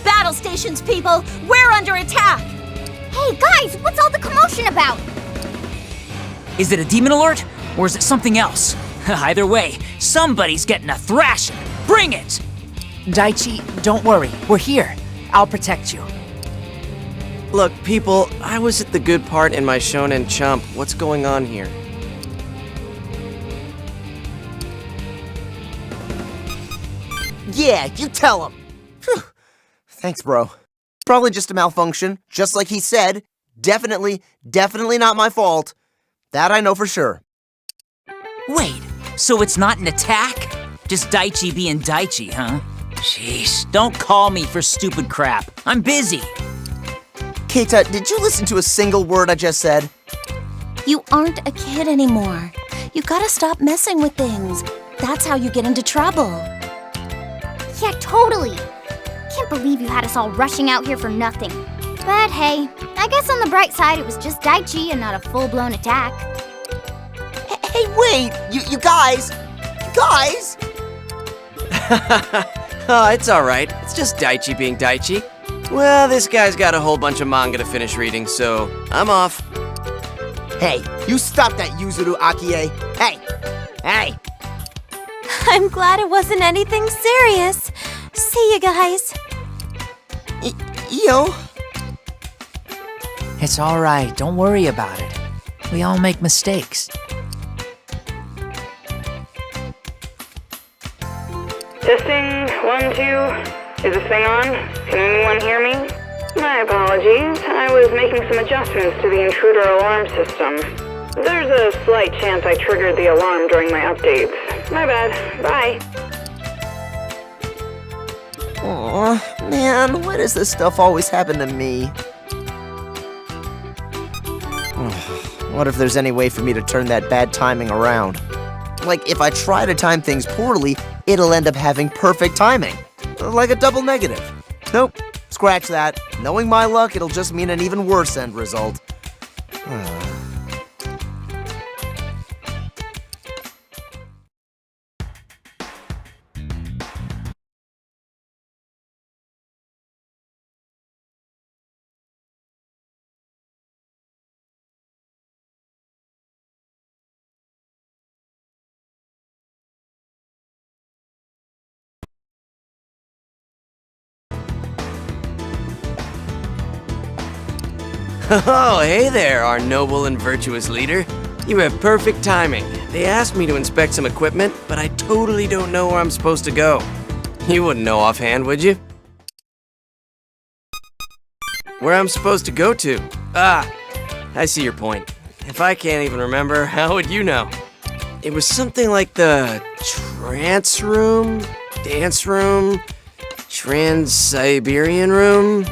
Battle stations, people! We're under attack! Hey guys, what's all the commotion about? Is it a demon alert, or is it something else? Either way, somebody's getting a thrashing. Bring it! Daichi, don't worry. We're here. I'll protect you. Look, people, I was at the good part in my shonen chump. What's going on here? Yeah, you tell him. Phew. Thanks, bro. Probably just a malfunction, just like he said. Definitely not my fault. That I know for sure. Wait, so it's not an attack? Just Daichi being Daichi, huh? Jeez, don't call me for stupid crap. I'm busy. Keita, did you listen to a single word I just said? You aren't a kid anymore. You gotta stop messing with things. That's how you get into trouble. Yeah, totally. Can't believe you had us all rushing out here for nothing. But hey, I guess on the bright side it was just Daichi and not a full-blown attack. Hey, wait! You guys! You guys! Oh, it's alright. It's just Daichi being Daichi. Well, this guy's got a whole bunch of manga to finish reading, so I'm off. Hey, you stop that, Yuzuru Akie. Hey! Hey! I'm glad it wasn't anything serious. See you guys. Yo. It's all right. Don't worry about it. We all make mistakes. Testing, 1, 2. Is this thing on? Can anyone hear me? My apologies. I was making some adjustments to the intruder alarm system. There's a slight chance I triggered the alarm during my updates. My bad. Bye. Aw, man, why does this stuff always happen to me? What if there's any way for me to turn that bad timing around? Like, if I try to time things poorly, it'll end up having perfect timing. Like a double negative. Nope, scratch that. Knowing my luck, it'll just mean an even worse end result. Oh, hey there, our noble and virtuous leader. You have perfect timing. They asked me to inspect some equipment, but I totally don't know where I'm supposed to go. You wouldn't know offhand, would you? Where I'm supposed to go to? Ah, I see your point. If I can't even remember, how would you know? It was something like the trance room, dance room, Trans-Siberian room.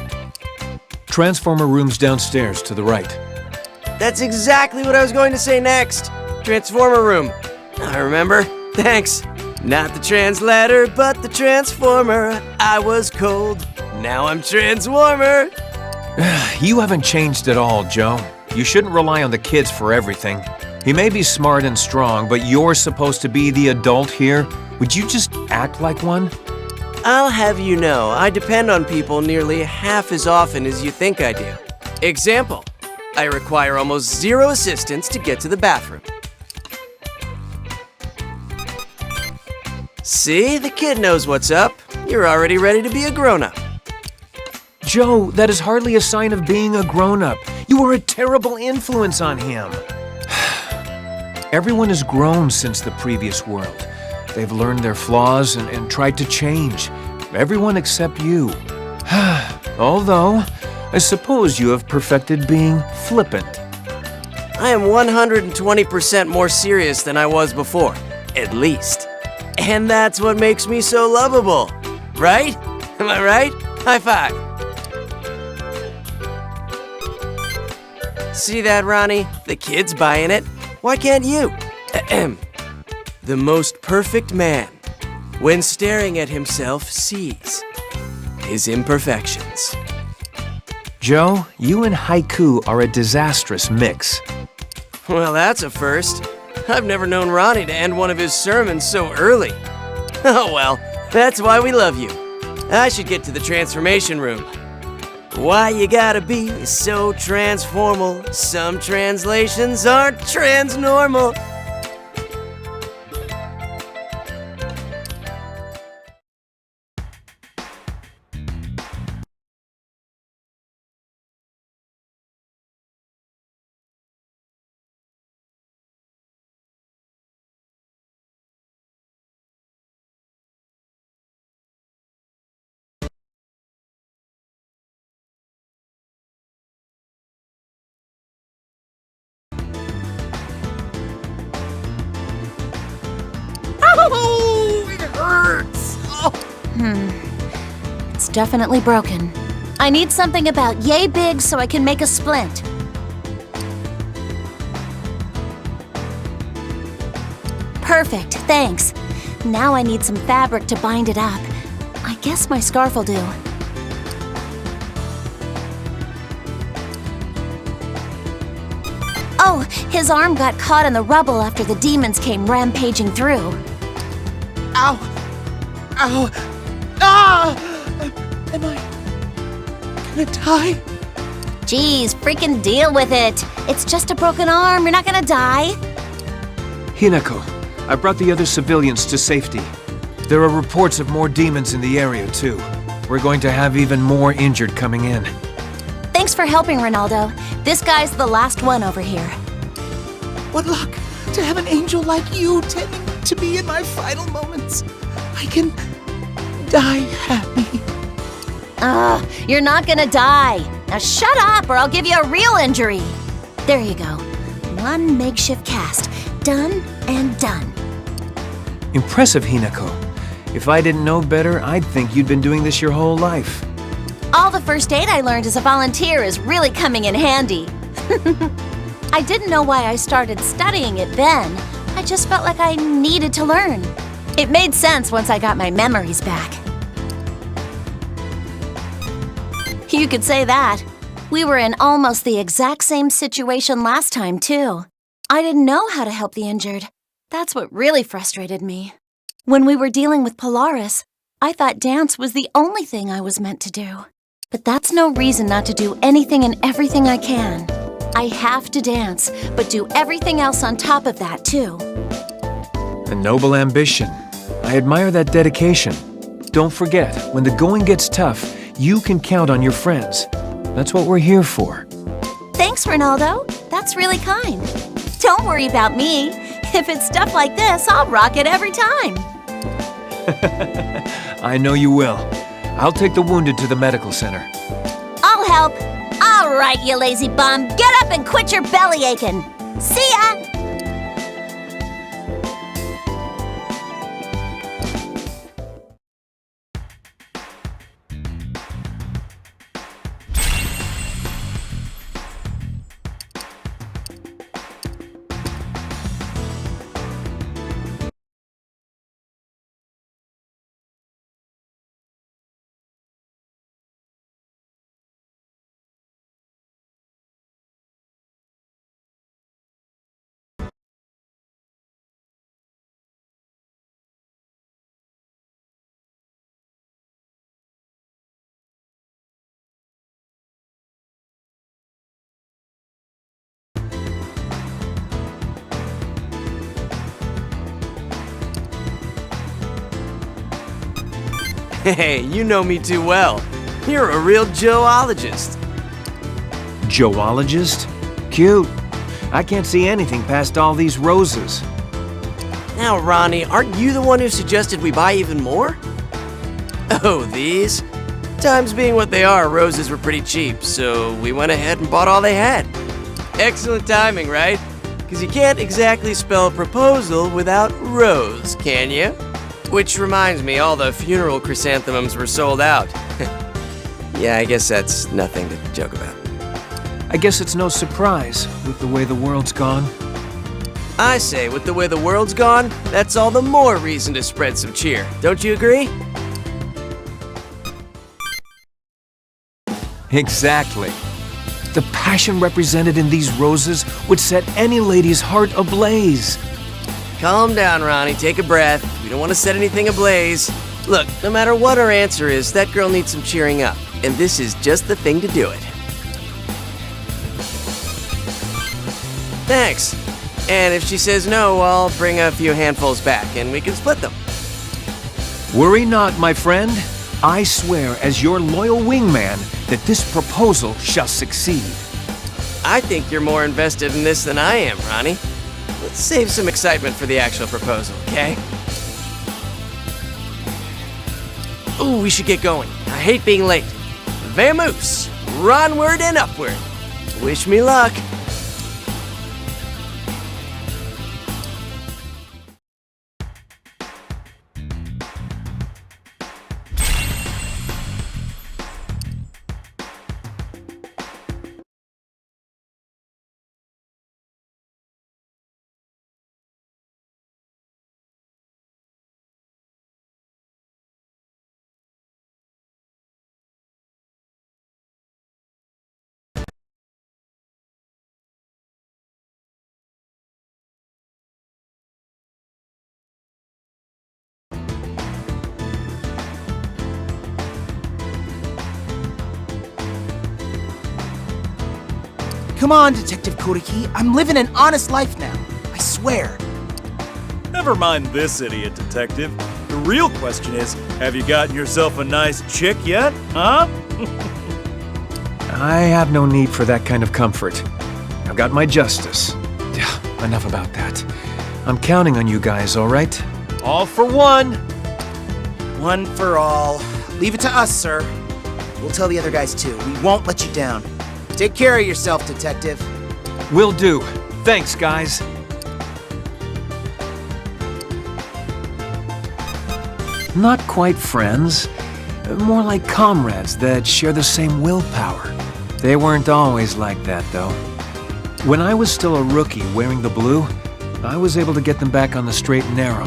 Transformer room's downstairs to the right. That's exactly what I was going to say next. Transformer room. I remember. Thanks. Not the translator, but the transformer. I was cold. Now I'm transwarmer. You haven't changed at all, Joe. You shouldn't rely on the kids for everything. He may be smart and strong, but you're supposed to be the adult here. Would you just act like one? I'll have you know, I depend on people nearly half as often as you think I do. Example, I require almost zero assistance to get to the bathroom. See, the kid knows what's up. You're already ready to be a grown-up. Joe, that is hardly a sign of being a grown-up. You were a terrible influence on him. Everyone has grown since the previous world. They've learned their flaws and tried to change. Everyone except you. Although, I suppose you have perfected being flippant. I am 120% more serious than I was before, at least. And that's what makes me so lovable, right? Am I right? High five. See that, Ronnie? The kid's buying it. Why can't you? Ahem. The most perfect man, when staring at himself, sees his imperfections. Joe, you and Haiku are a disastrous mix. Well, that's a first. I've never known Ronnie to end one of his sermons so early. Oh well, that's why we love you. I should get to the transformation room. Why you gotta be so transformal? Some translations aren't transnormal. It's definitely broken. I need something about yay big so I can make a splint. Perfect, thanks. Now I need some fabric to bind it up. I guess my scarf will do. Oh, his arm got caught in the rubble after the demons came rampaging through. Ow! Ow! Ah! Am I gonna die? Geez, freaking deal with it. It's just a broken arm, you're not gonna die. Hinako, I brought the other civilians to safety. There are reports of more demons in the area, too. We're going to have even more injured coming in. Thanks for helping, Ronaldo. This guy's the last one over here. What luck to have an angel like you tending to me in my final moments. I can die happy. You're not gonna die. Now shut up or I'll give you a real injury. There you go. One makeshift cast. Done and done. Impressive, Hinako. If I didn't know better, I'd think you'd been doing this your whole life. All the first aid I learned as a volunteer is really coming in handy. I didn't know why I started studying it then. I just felt like I needed to learn. It made sense once I got my memories back. You could say that. We were in almost the exact same situation last time, too. I didn't know how to help the injured. That's what really frustrated me. When we were dealing with Polaris, I thought dance was the only thing I was meant to do. But that's no reason not to do anything and everything I can. I have to dance, but do everything else on top of that, too. A noble ambition. I admire that dedication. Don't forget, when the going gets tough, you can count on your friends. That's what we're here for. Thanks, Ronaldo. That's really kind. Don't worry about me. If it's stuff like this, I'll rock it every time. I know you will. I'll take the wounded to the medical center. I'll help. All right, you lazy bum. Get up and quit your belly aching. See ya! Hey, you know me too well. You're a real Joeologist. Joeologist? Cute. I can't see anything past all these roses. Now, Ronnie, aren't you the one who suggested we buy even more? Oh, these? Times being what they are, roses were pretty cheap, so we went ahead and bought all they had. Excellent timing, right? Because you can't exactly spell proposal without rose, can you? Which reminds me, all the funeral chrysanthemums were sold out. Yeah, I guess that's nothing to joke about. I guess it's no surprise with the way the world's gone. I say, with the way the world's gone, that's all the more reason to spread some cheer. Don't you agree? Exactly. The passion represented in these roses would set any lady's heart ablaze. Calm down, Ronnie. Take a breath. We don't want to set anything ablaze. Look, no matter what her answer is, that girl needs some cheering up. And this is just the thing to do it. Thanks. And if she says no, I'll bring a few handfuls back and we can split them. Worry not, my friend. I swear as your loyal wingman that this proposal shall succeed. I think you're more invested in this than I am, Ronnie. Let's save some excitement for the actual proposal, okay? Ooh, we should get going. I hate being late. Vamoose! Onward and upward! Wish me luck! Come on, Detective Kodaki. I'm living an honest life now. I swear. Never mind this idiot, Detective. The real question is, have you gotten yourself a nice chick yet, huh? I have no need for that kind of comfort. I've got my justice. Enough about that. I'm counting on you guys, all right? All for one. One for all. Leave it to us, sir. We'll tell the other guys too. We won't let you down. Take care of yourself, Detective. Will do. Thanks, guys. Not quite friends. More like comrades that share the same willpower. They weren't always like that, though. When I was still a rookie wearing the blue, I was able to get them back on the straight and narrow.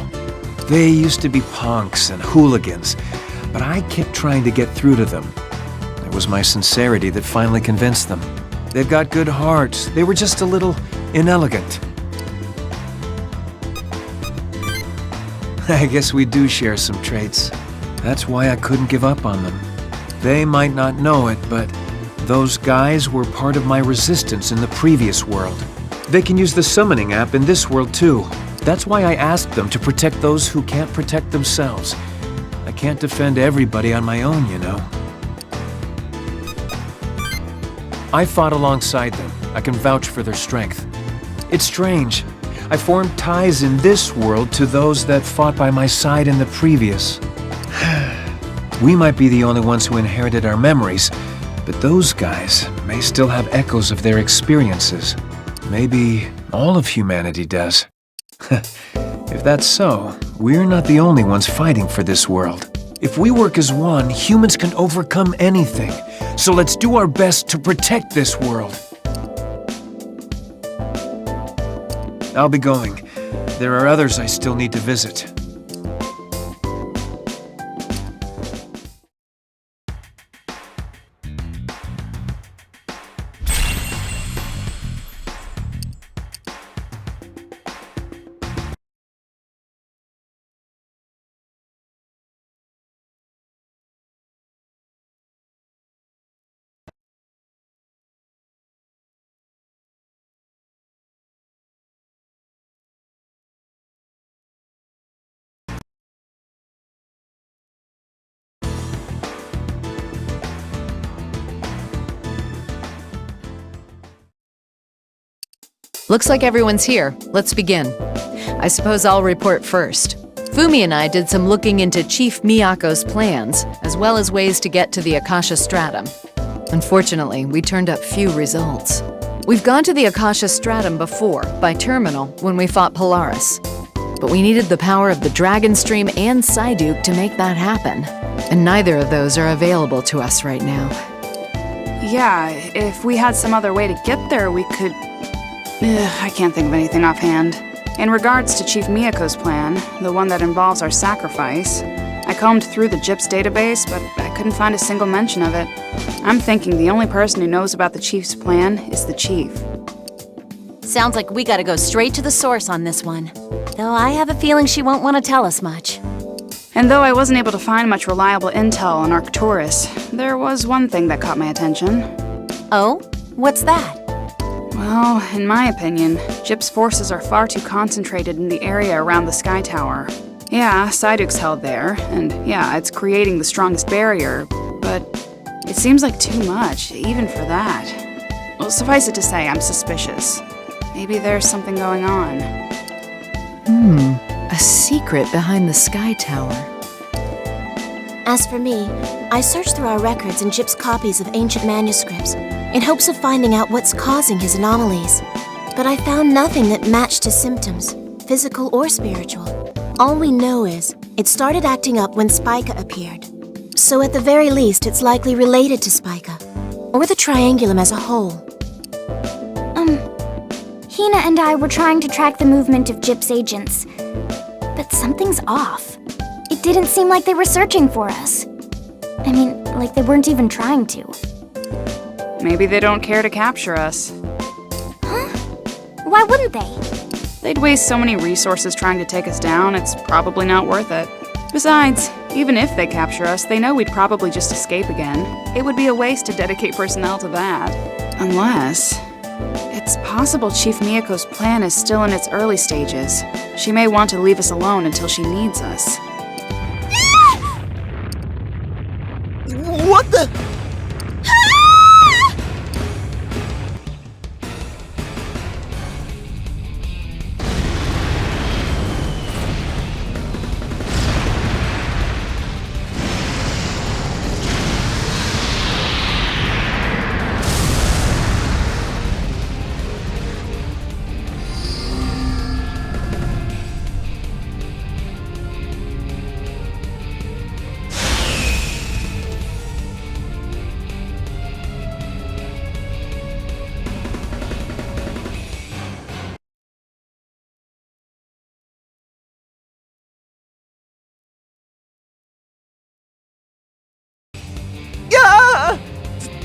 They used to be punks and hooligans, but I kept trying to get through to them. It was my sincerity that finally convinced them. They've got good hearts. They were just a little inelegant. I guess we do share some traits. That's why I couldn't give up on them. They might not know it, but those guys were part of my resistance in the previous world. They can use the summoning app in this world too. That's why I asked them to protect those who can't protect themselves. I can't defend everybody on my own, you know. I fought alongside them. I can vouch for their strength. It's strange. I formed ties in this world to those that fought by my side in the previous. We might be the only ones who inherited our memories, but those guys may still have echoes of their experiences. Maybe all of humanity does. If that's so, we're not the only ones fighting for this world. If we work as one, humans can overcome anything. So let's do our best to protect this world. I'll be going. There are others I still need to visit. Looks like everyone's here. Let's begin. I suppose I'll report first. Fumi and I did some looking into Chief Miyako's plans, as well as ways to get to the Akasha Stratum. Unfortunately, we turned up few results. We've gone to the Akasha Stratum before, by terminal, when we fought Polaris. But we needed the power of the Dragon Stream and Psyduke to make that happen. And neither of those are available to us right now. Yeah, if we had some other way to get there, we could... I can't think of anything offhand. In regards to Chief Miyako's plan, the one that involves our sacrifice, I combed through the Gyps database, but I couldn't find a single mention of it. I'm thinking the only person who knows about the Chief's plan is the Chief. Sounds like we gotta go straight to the source on this one. Though I have a feeling she won't want to tell us much. And though I wasn't able to find much reliable intel on Arcturus, there was one thing that caught my attention. Oh? What's that? Well, in my opinion, Gyps' forces are far too concentrated in the area around the Sky Tower. Yeah, Psyduke's held there, and yeah, it's creating the strongest barrier, but it seems like too much, even for that. Well, suffice it to say, I'm suspicious. Maybe there's something going on. A secret behind the Sky Tower. As for me, I searched through our records and Gyps' copies of ancient manuscripts in hopes of finding out what's causing his anomalies. But I found nothing that matched his symptoms, physical or spiritual. All we know is it started acting up when Spica appeared. So at the very least, it's likely related to Spica, or the Triangulum as a whole. Hina and I were trying to track the movement of Gyps agents, but something's off. It didn't seem like they were searching for us. I mean, like they weren't even trying to. Maybe they don't care to capture us. Huh? Why wouldn't they? They'd waste so many resources trying to take us down, it's probably not worth it. Besides, even if they capture us, they know we'd probably just escape again. It would be a waste to dedicate personnel to that. Unless... it's possible Chief Miyako's plan is still in its early stages. She may want to leave us alone until she needs us. What the?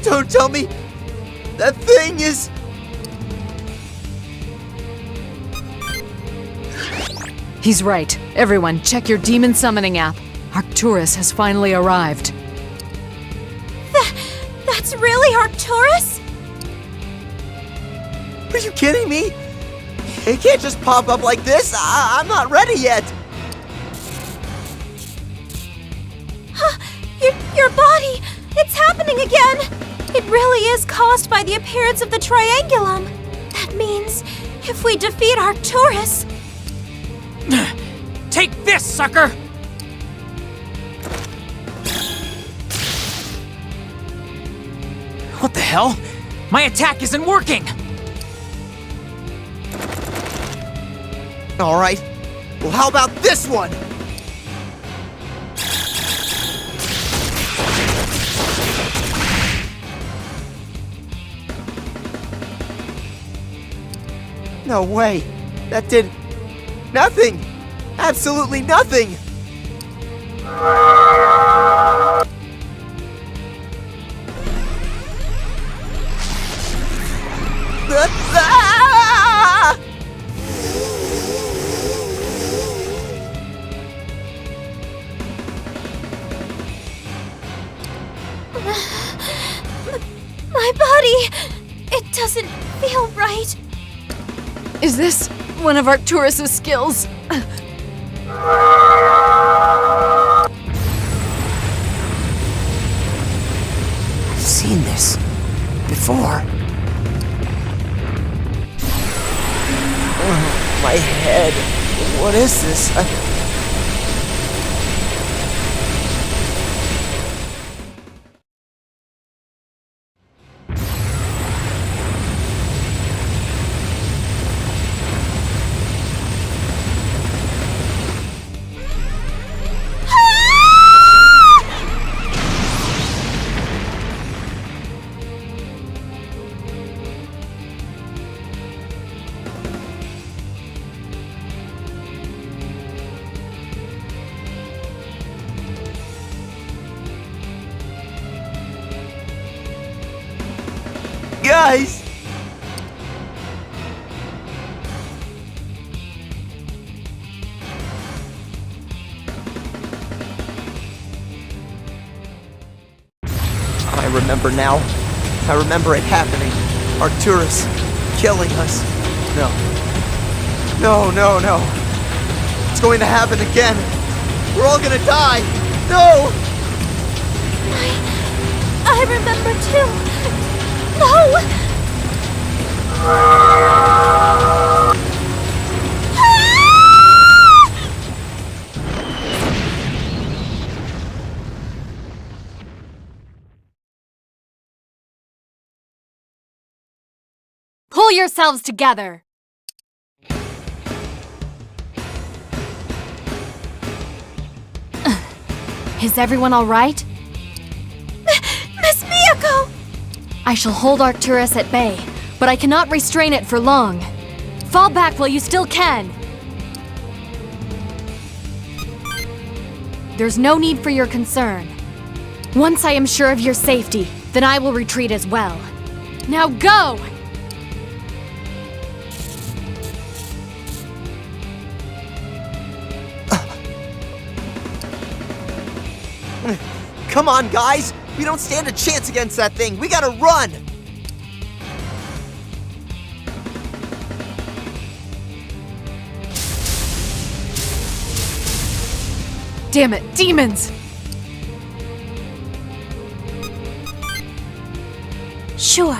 Don't tell me that thing is... He's right. Everyone, check your demon summoning app. Arcturus has finally arrived. That's really Arcturus? Are you kidding me? It can't just pop up like this. I'm not ready yet. Your body! It's happening again! It really is caused by the appearance of the Triangulum. That means if we defeat Arcturus... Take this, sucker! What the hell? My attack isn't working! All right. Well, how about this one? No way. That did nothing. Absolutely nothing. My body! It doesn't feel right. Is this one of Arcturus' skills? I've seen this before. Oh, my head. What is this? guys! I remember now. I remember it happening. Arcturus killing us. No. No, no, no. It's going to happen again. We're all gonna die. No! I remember too. No! Pull yourselves together! Is everyone all right? Miss Miyako! I shall hold Arcturus at bay, but I cannot restrain it for long. Fall back while you still can! There's no need for your concern. Once I am sure of your safety, then I will retreat as well. Now go! Come on, guys! We don't stand a chance against that thing! We gotta run! Damn it, demons! Sure.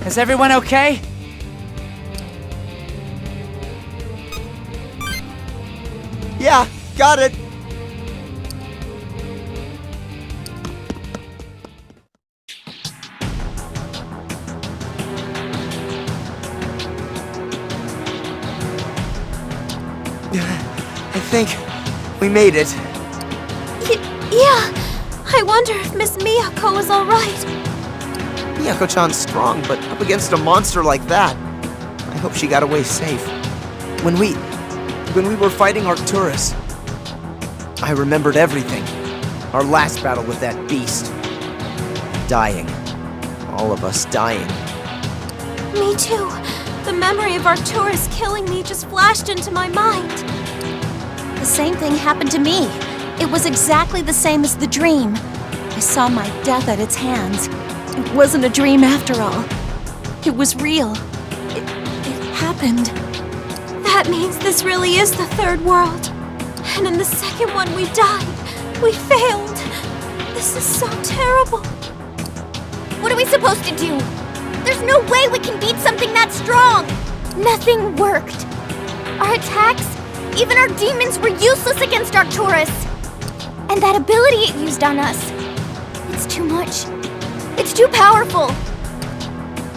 Is everyone okay? Yeah, got it. I think we made it. Yeah. I wonder if Miss Miyako is alright. Miyako-chan's strong, but up against a monster like that, I hope she got away safe. When we were fighting Arcturus, I remembered everything. Our last battle with that beast. Dying. All of us dying. Me too. The memory of Arcturus killing me just flashed into my mind. The same thing happened to me. It was exactly the same as the dream. I saw my death at its hands. It wasn't a dream after all. It was real. It happened. That means this really is the third world. And in the second one we died. We failed. This is so terrible. What are we supposed to do? There's no way we can beat something that strong! Nothing worked. Our attacks, even our demons were useless against Arcturus! And that ability it used on us, it's too much. It's too powerful!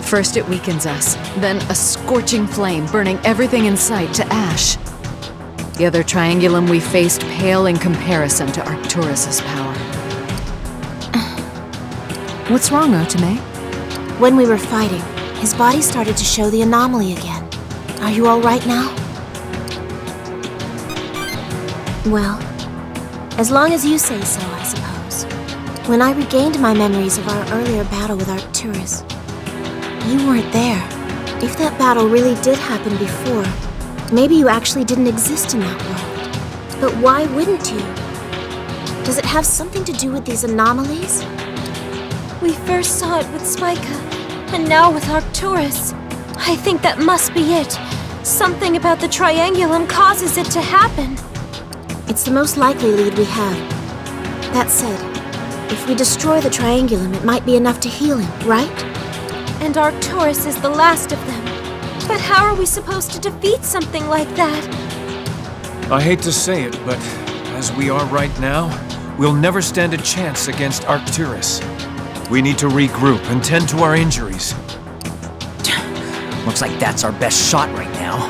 First it weakens us, then a scorching flame burning everything in sight to ash. The other triangulum we faced pale in comparison to Arcturus's power. What's wrong, Otome? When we were fighting, his body started to show the anomaly again. Are you all right now? Well, as long as you say so, I suppose. When I regained my memories of our earlier battle with Arcturus, you weren't there. If that battle really did happen before, maybe you actually didn't exist in that world. But why wouldn't you? Does it have something to do with these anomalies? We first saw it with Spica, and now with Arcturus. I think that must be it. Something about the Triangulum causes it to happen. It's the most likely lead we have. That said, if we destroy the Triangulum, it might be enough to heal him, right? And Arcturus is the last of them. But how are we supposed to defeat something like that? I hate to say it, but as we are right now, we'll never stand a chance against Arcturus. We need to regroup and tend to our injuries. Looks like that's our best shot right now.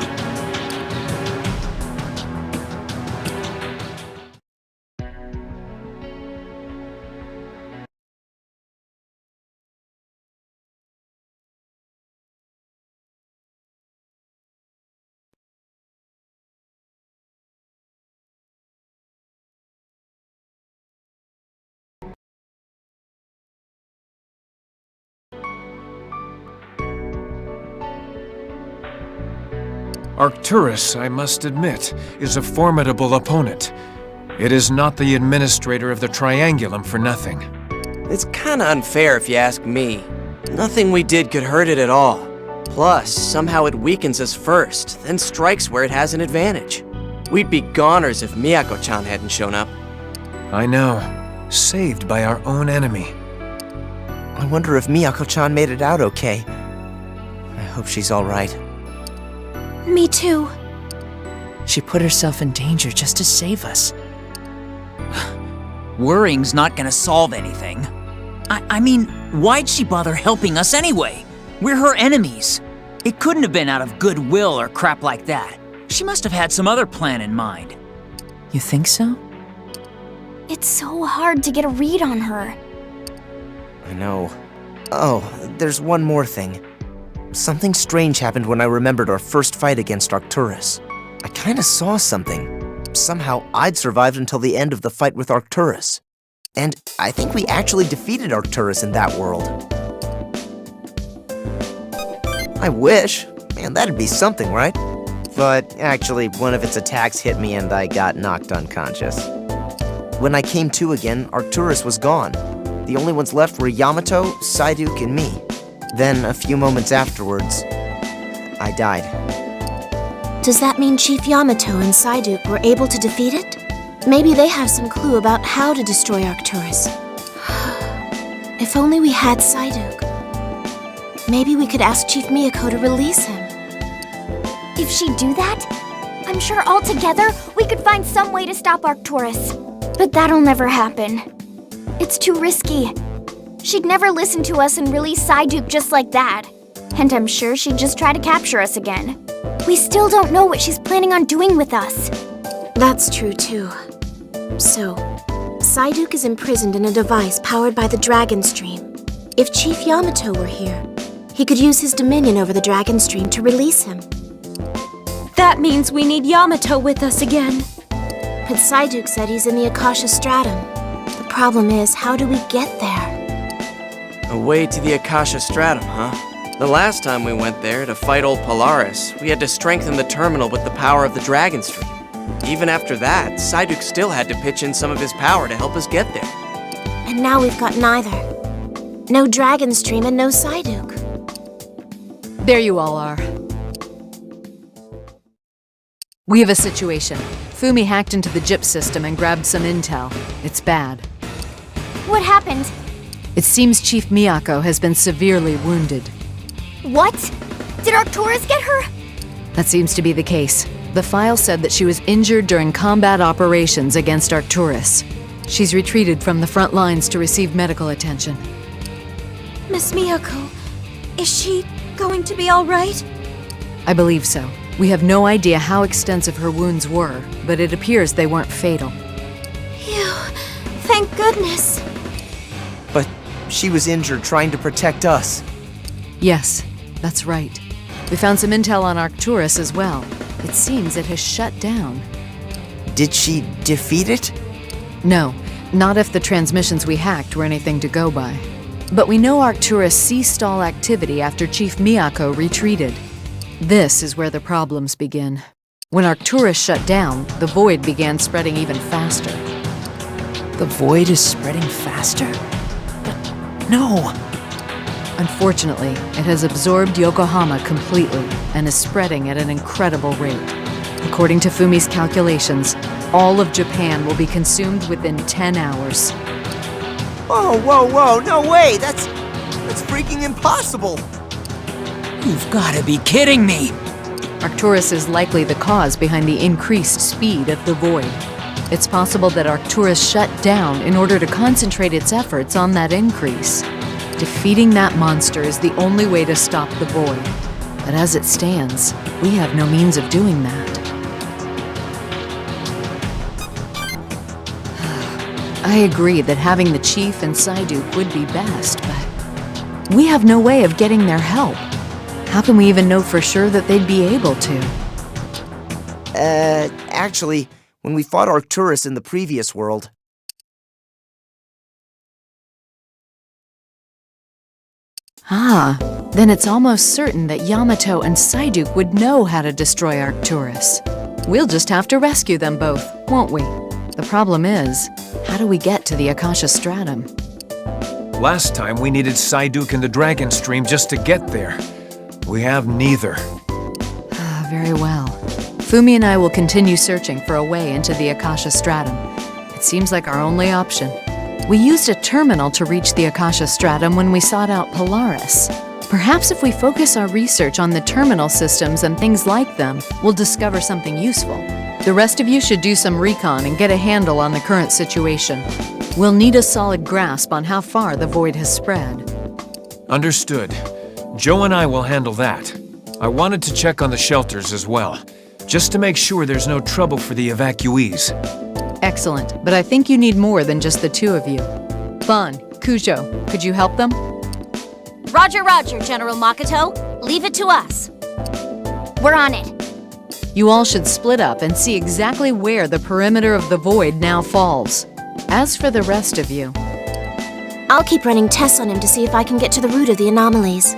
Arcturus, I must admit, is a formidable opponent. It is not the administrator of the Triangulum for nothing. It's kinda unfair if you ask me. Nothing we did could hurt it at all. Plus, somehow it weakens us first, then strikes where it has an advantage. We'd be goners if Miyako-chan hadn't shown up. I know. Saved by our own enemy. I wonder if Miyako-chan made it out okay. I hope she's alright. Me too. She put herself in danger just to save us. Worrying's not gonna solve anything. I mean, why'd she bother helping us anyway? We're her enemies. It couldn't have been out of goodwill or crap like that. She must have had some other plan in mind. You think so? It's so hard to get a read on her. I know. Oh, there's one more thing. Something strange happened when I remembered our first fight against Arcturus. I kinda saw something. Somehow I'd survived until the end of the fight with Arcturus. And I think we actually defeated Arcturus in that world. I wish. Man, that'd be something, right? But actually, one of its attacks hit me and I got knocked unconscious. When I came to again, Arcturus was gone. The only ones left were Yamato, Psyduke, and me. Then, a few moments afterwards, I died. Does that mean Chief Yamato and Psyduke were able to defeat it? Maybe they have some clue about how to destroy Arcturus. If only we had Psyduke. Maybe we could ask Chief Miyako to release him. If she'd do that, I'm sure all together we could find some way to stop Arcturus. But that'll never happen. It's too risky. She'd never listen to us and release Psyduke just like that. And I'm sure she'd just try to capture us again. We still don't know what she's planning on doing with us. That's true, too. So, Psyduke is imprisoned in a device powered by the Dragon Stream. If Chief Yamato were here, he could use his dominion over the Dragon Stream to release him. That means we need Yamato with us again. But Psyduke said he's in the Akasha Stratum. The problem is, how do we get there? A way to the Akasha Stratum, huh? The last time we went there to fight old Polaris, we had to strengthen the terminal with the power of the Dragon Stream. Even after that, Psyduke still had to pitch in some of his power to help us get there. And now we've got neither. No Dragon Stream and no Psyduke. There you all are. We have a situation. Fumi hacked into the JIP system and grabbed some intel. It's bad. What happened? It seems Chief Miyako has been severely wounded. What? Did Arcturus get her? That seems to be the case. The file said that she was injured during combat operations against Arcturus. She's retreated from the front lines to receive medical attention. Miss Miyako, is she going to be all right? I believe so. We have no idea how extensive her wounds were, but it appears they weren't fatal. Phew, thank goodness. But she was injured trying to protect us. Yes, that's right. We found some intel on Arcturus as well. It seems it has shut down. Did she defeat it? No, not if the transmissions we hacked were anything to go by. But we know Arcturus ceased all activity after Chief Miyako retreated. This is where the problems begin. When Arcturus shut down, the void began spreading even faster. The void is spreading faster? But no! Unfortunately, it has absorbed Yokohama completely and is spreading at an incredible rate. According to Fumi's calculations, all of Japan will be consumed within 10 hours. Whoa, no way! That's freaking impossible! You've gotta be kidding me! Arcturus is likely the cause behind the increased speed of the void. It's possible that Arcturus shut down in order to concentrate its efforts on that increase. Defeating that monster is the only way to stop the void. But as it stands, we have no means of doing that. I agree that having the Chief and Psyduke would be best, but we have no way of getting their help. How can we even know for sure that they'd be able to? Actually, when we fought Arcturus in the previous world... Ah, then it's almost certain that Yamato and Psyduke would know how to destroy Arcturus. We'll just have to rescue them both, won't we? The problem is, how do we get to the Akasha Stratum? Last time we needed Psyduke and the Dragon Stream just to get there. We have neither. Very well. Fumi and I will continue searching for a way into the Akasha Stratum. It seems like our only option. We used a terminal to reach the Akasha Stratum when we sought out Polaris. Perhaps if we focus our research on the terminal systems and things like them, we'll discover something useful. The rest of you should do some recon and get a handle on the current situation. We'll need a solid grasp on how far the void has spread. Understood. Joe and I will handle that. I wanted to check on the shelters as well, just to make sure there's no trouble for the evacuees. Excellent, but I think you need more than just the two of you. Bon, Kujo, could you help them? Roger, General Makoto. Leave it to us. We're on it. You all should split up and see exactly where the perimeter of the void now falls. As for the rest of you... I'll keep running tests on him to see if I can get to the root of the anomalies.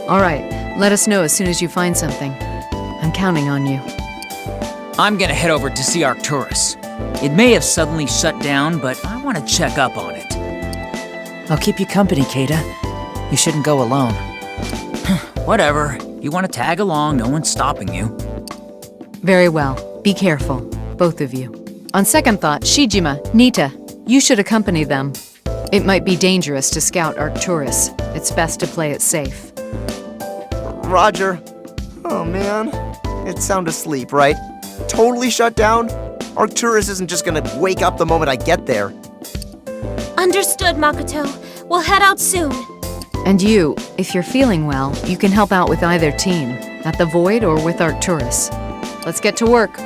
All right, let us know as soon as you find something. I'm counting on you. I'm gonna head over to see Arcturus. It may have suddenly shut down, but I want to check up on it. I'll keep you company, Keita. You shouldn't go alone. Whatever. You want to tag along, no one's stopping you. Very well. Be careful, both of you. On second thought, Shijima, Nita, you should accompany them. It might be dangerous to scout Arcturus. It's best to play it safe. Roger. Oh man, it's sound asleep, right? Totally shut down? Arcturus isn't just gonna wake up the moment I get there. Understood, Makoto. We'll head out soon. And you, if you're feeling well, you can help out with either team, at the Void or with Arcturus. Let's get to work.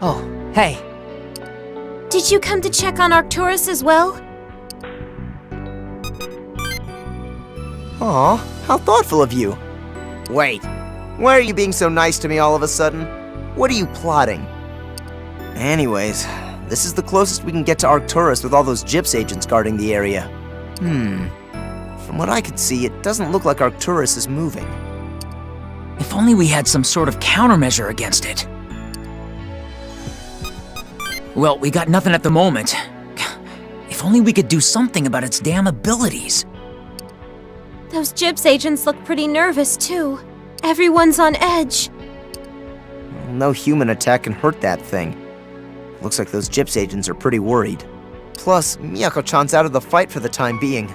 Oh, hey. Did you come to check on Arcturus as well? Aw, how thoughtful of you. Wait, why are you being so nice to me all of a sudden? What are you plotting? Anyways, this is the closest we can get to Arcturus with all those GIPS agents guarding the area. From what I could see, it doesn't look like Arcturus is moving. If only we had some sort of countermeasure against it. Well, we got nothing at the moment. If only we could do something about its damn abilities. Those GIPS agents look pretty nervous, too. Everyone's on edge. No human attack can hurt that thing. Looks like those GIPS agents are pretty worried. Plus, Miyako-chan's out of the fight for the time being.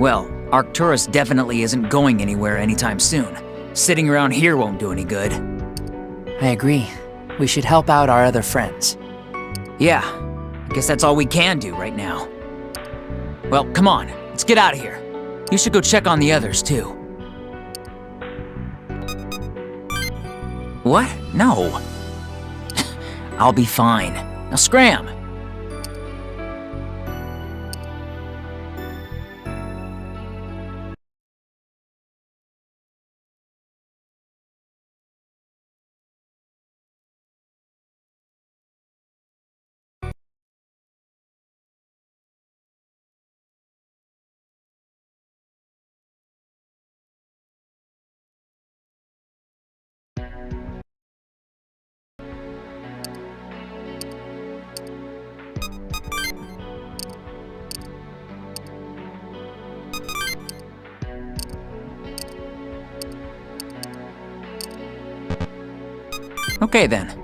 Well, Arcturus definitely isn't going anywhere anytime soon. Sitting around here won't do any good. I agree. We should help out our other friends. Yeah, I guess that's all we can do right now. Well, come on, let's get out of here. You should go check on the others, too. What? No. I'll be fine. Now scram! Okay then.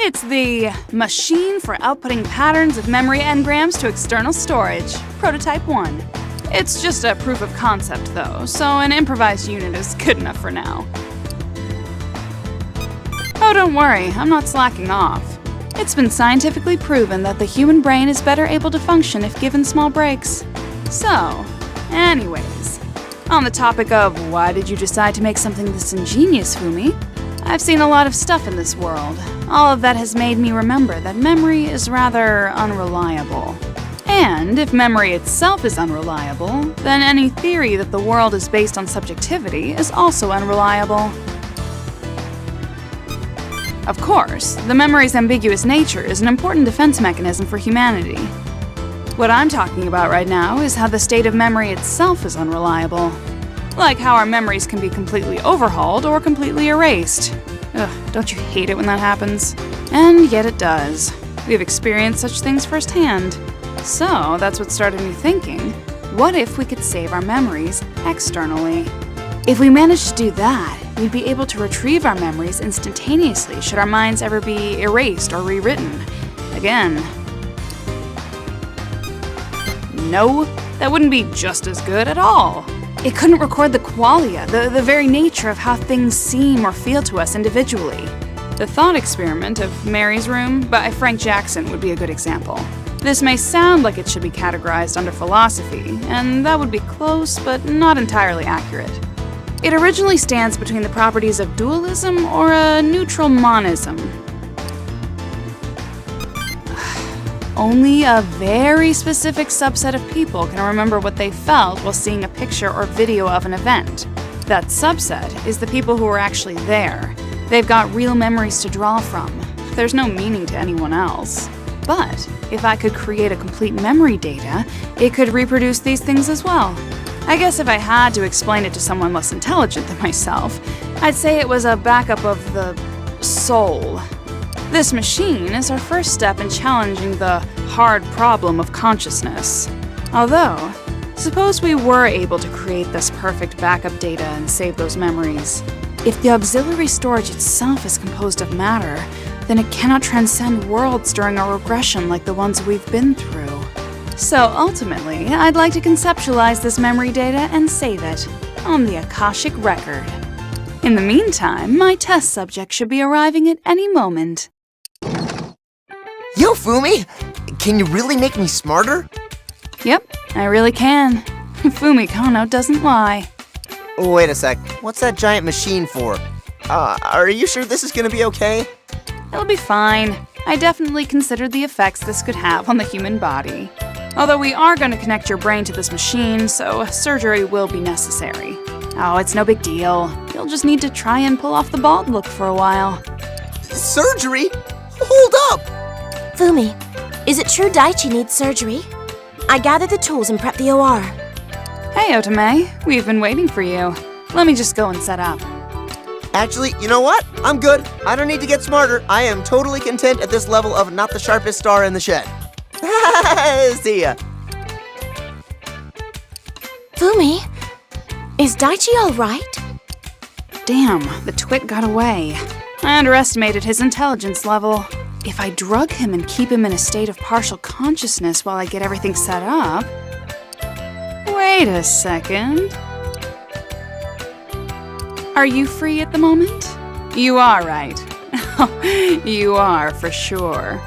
It's the machine for outputting patterns of memory engrams to external storage, Prototype 1. It's just a proof of concept, though, so an improvised unit is good enough for now. Oh, don't worry, I'm not slacking off. It's been scientifically proven that the human brain is better able to function if given small breaks. So, anyways, on the topic of why did you decide to make something this ingenious, Fumi? I've seen a lot of stuff in this world. All of that has made me remember that memory is rather unreliable. And if memory itself is unreliable, then any theory that the world is based on subjectivity is also unreliable. Of course, the memory's ambiguous nature is an important defense mechanism for humanity. What I'm talking about right now is how the state of memory itself is unreliable. Like how our memories can be completely overhauled or completely erased. Ugh, don't you hate it when that happens? And yet it does. We've experienced such things firsthand. So that's what started me thinking, what if we could save our memories externally? If we managed to do that, we'd be able to retrieve our memories instantaneously should our minds ever be erased or rewritten. Again. No, that wouldn't be just as good at all. It couldn't record the qualia, the very nature of how things seem or feel to us individually. The thought experiment of Mary's Room by Frank Jackson would be a good example. This may sound like it should be categorized under philosophy, and that would be close but not entirely accurate. It originally stands between the properties of dualism or a neutral monism. Only a very specific subset of people can remember what they felt while seeing a picture or video of an event. That subset is the people who were actually there. They've got real memories to draw from. There's no meaning to anyone else. But if I could create a complete memory data, it could reproduce these things as well. I guess if I had to explain it to someone less intelligent than myself, I'd say it was a backup of the soul. This machine is our first step in challenging the hard problem of consciousness. Although, suppose we were able to create this perfect backup data and save those memories. If the auxiliary storage itself is composed of matter, then it cannot transcend worlds during a regression like the ones we've been through. So ultimately, I'd like to conceptualize this memory data and save it on the Akashic record. In the meantime, my test subject should be arriving at any moment. Yo, Fumi! Can you really make me smarter? Yep, I really can. Fumi Kano doesn't lie. Wait a sec, what's that giant machine for? Are you sure this is gonna be okay? It'll be fine. I definitely considered the effects this could have on the human body. Although we are going to connect your brain to this machine, so surgery will be necessary. Oh, it's no big deal. You'll just need to try and pull off the bald look for a while. Surgery? Hold up! Fumi, is it true Daichi needs surgery? I gathered the tools and prepped the OR. Hey, Otome. We've been waiting for you. Let me just go and set up. Actually, you know what? I'm good. I don't need to get smarter. I am totally content at this level of not the sharpest star in the shed. See ya. Fumi, is Daichi all right? Damn, the twit got away. I underestimated his intelligence level. If I drug him and keep him in a state of partial consciousness while I get everything set up... Wait a second. Are you free at the moment? You are, right? You are, for sure.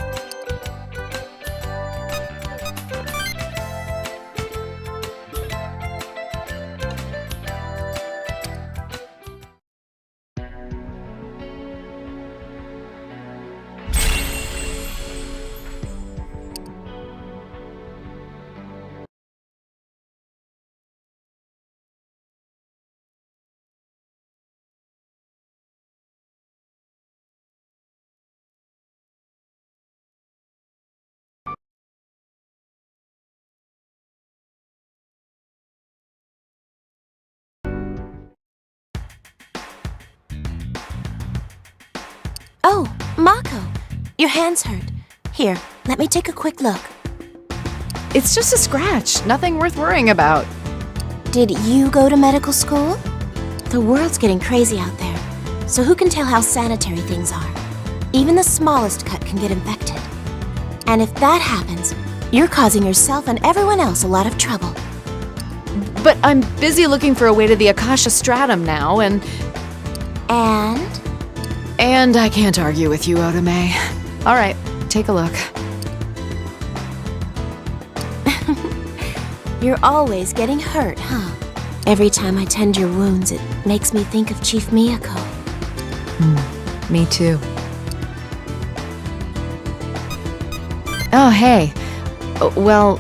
Oh, Mako, your hand's hurt. Here, let me take a quick look. It's just a scratch, nothing worth worrying about. Did you go to medical school? The world's getting crazy out there, so who can tell how sanitary things are? Even the smallest cut can get infected. And if that happens, you're causing yourself and everyone else a lot of trouble. But I'm busy looking for a way to the Akasha Stratum now, and I can't argue with you, Otome. All right, take a look. You're always getting hurt, huh? Every time I tend your wounds, it makes me think of Chief Miyako. Me too. Oh, hey. Well,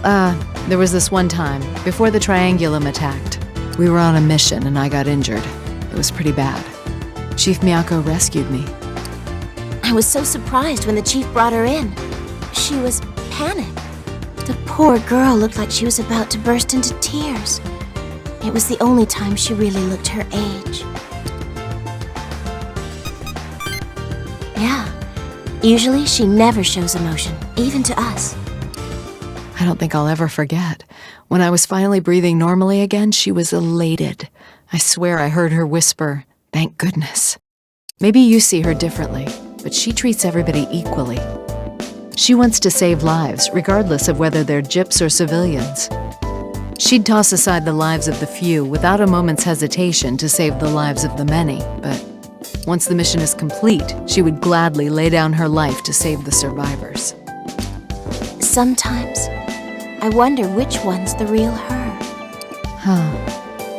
there was this one time, before the Triangulum attacked. We were on a mission and I got injured. It was pretty bad. Chief Miyako rescued me. I was so surprised when the chief brought her in. She was panicked. The poor girl looked like she was about to burst into tears. It was the only time she really looked her age. Yeah. Usually she never shows emotion, even to us. I don't think I'll ever forget. When I was finally breathing normally again, she was elated. I swear I heard her whisper, "Thank goodness." Maybe you see her differently, but she treats everybody equally. She wants to save lives, regardless of whether they're gyps or civilians. She'd toss aside the lives of the few without a moment's hesitation to save the lives of the many, but once the mission is complete, she would gladly lay down her life to save the survivors. Sometimes, I wonder which one's the real her.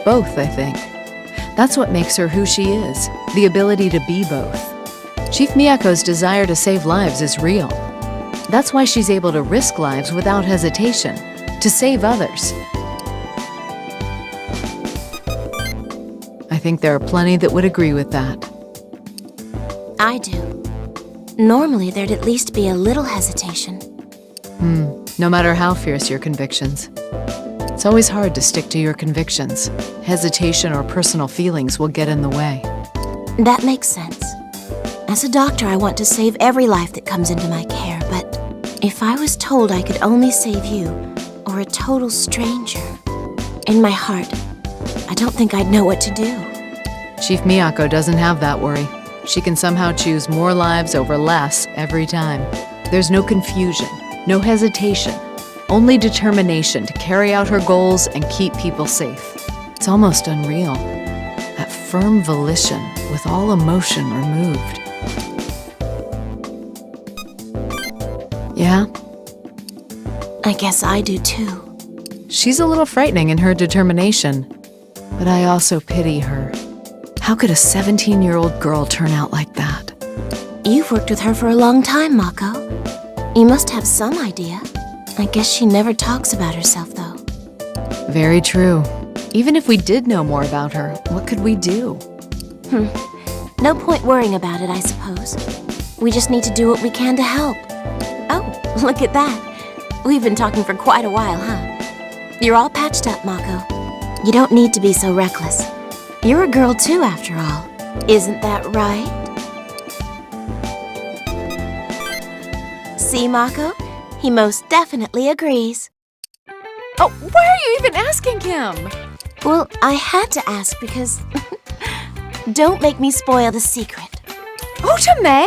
Both, I think. That's what makes her who she is, the ability to be both. Chief Miyako's desire to save lives is real. That's why she's able to risk lives without hesitation, to save others. I think there are plenty that would agree with that. I do. Normally, there'd at least be a little hesitation. No matter how fierce your convictions. It's always hard to stick to your convictions. Hesitation or personal feelings will get in the way. That makes sense. As a doctor, I want to save every life that comes into my care, but if I was told I could only save you, or a total stranger, in my heart, I don't think I'd know what to do. Chief Miyako doesn't have that worry. She can somehow choose more lives over less every time. There's no confusion, no hesitation, only determination to carry out her goals and keep people safe. It's almost unreal. That firm volition with all emotion removed. Yeah? I guess I do too. She's a little frightening in her determination, but I also pity her. How could a 17-year-old girl turn out like that? You've worked with her for a long time, Mako. You must have some idea. I guess she never talks about herself, though. Very true. Even if we did know more about her, what could we do? No point worrying about it, I suppose. We just need to do what we can to help. Oh, look at that. We've been talking for quite a while, huh? You're all patched up, Mako. You don't need to be so reckless. You're a girl too, after all. Isn't that right? See, Mako? He most definitely agrees. Oh, why are you even asking him? Well, I had to ask because... Don't make me spoil the secret. Otome?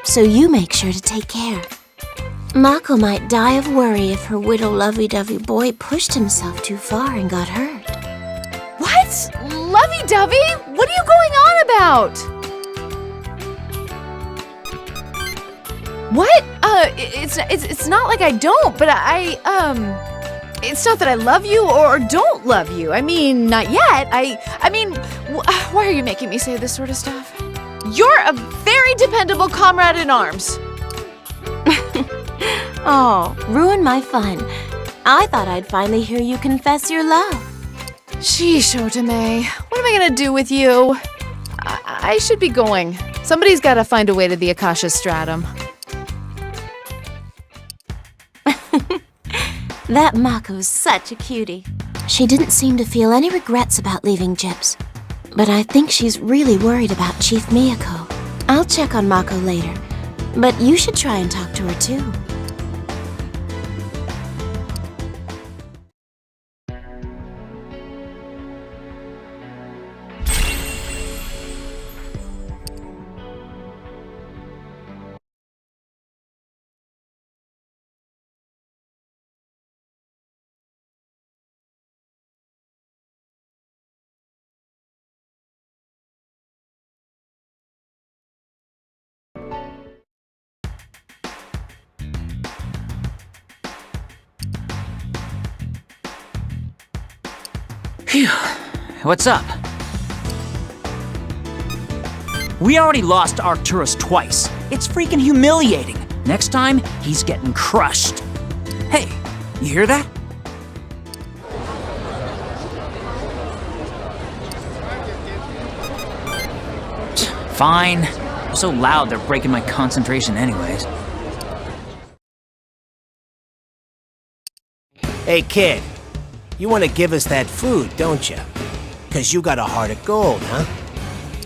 So you make sure to take care. Mako might die of worry if her widow lovey-dovey boy pushed himself too far and got hurt. What? Lovey-dovey? What are you going on about? What? It's not like I don't, but it's not that I love you or don't love you. I mean, not yet. I mean, why are you making me say this sort of stuff? You're a very dependable comrade in arms. Oh, ruin my fun. I thought I'd finally hear you confess your love. Sheesh, Otome. What am I gonna do with you? I should be going. Somebody's gotta find a way to the Akasha Stratum. That Mako's such a cutie. She didn't seem to feel any regrets about leaving Gyps. But I think she's really worried about Chief Miyako. I'll check on Mako later. But you should try and talk to her too. Phew. What's up? We already lost Arcturus twice. It's freaking humiliating. Next time, he's getting crushed. Hey, you hear that? Fine. They're so loud they're breaking my concentration anyways. Hey, kid. You want to give us that food, don't you? 'Cause you got a heart of gold, huh?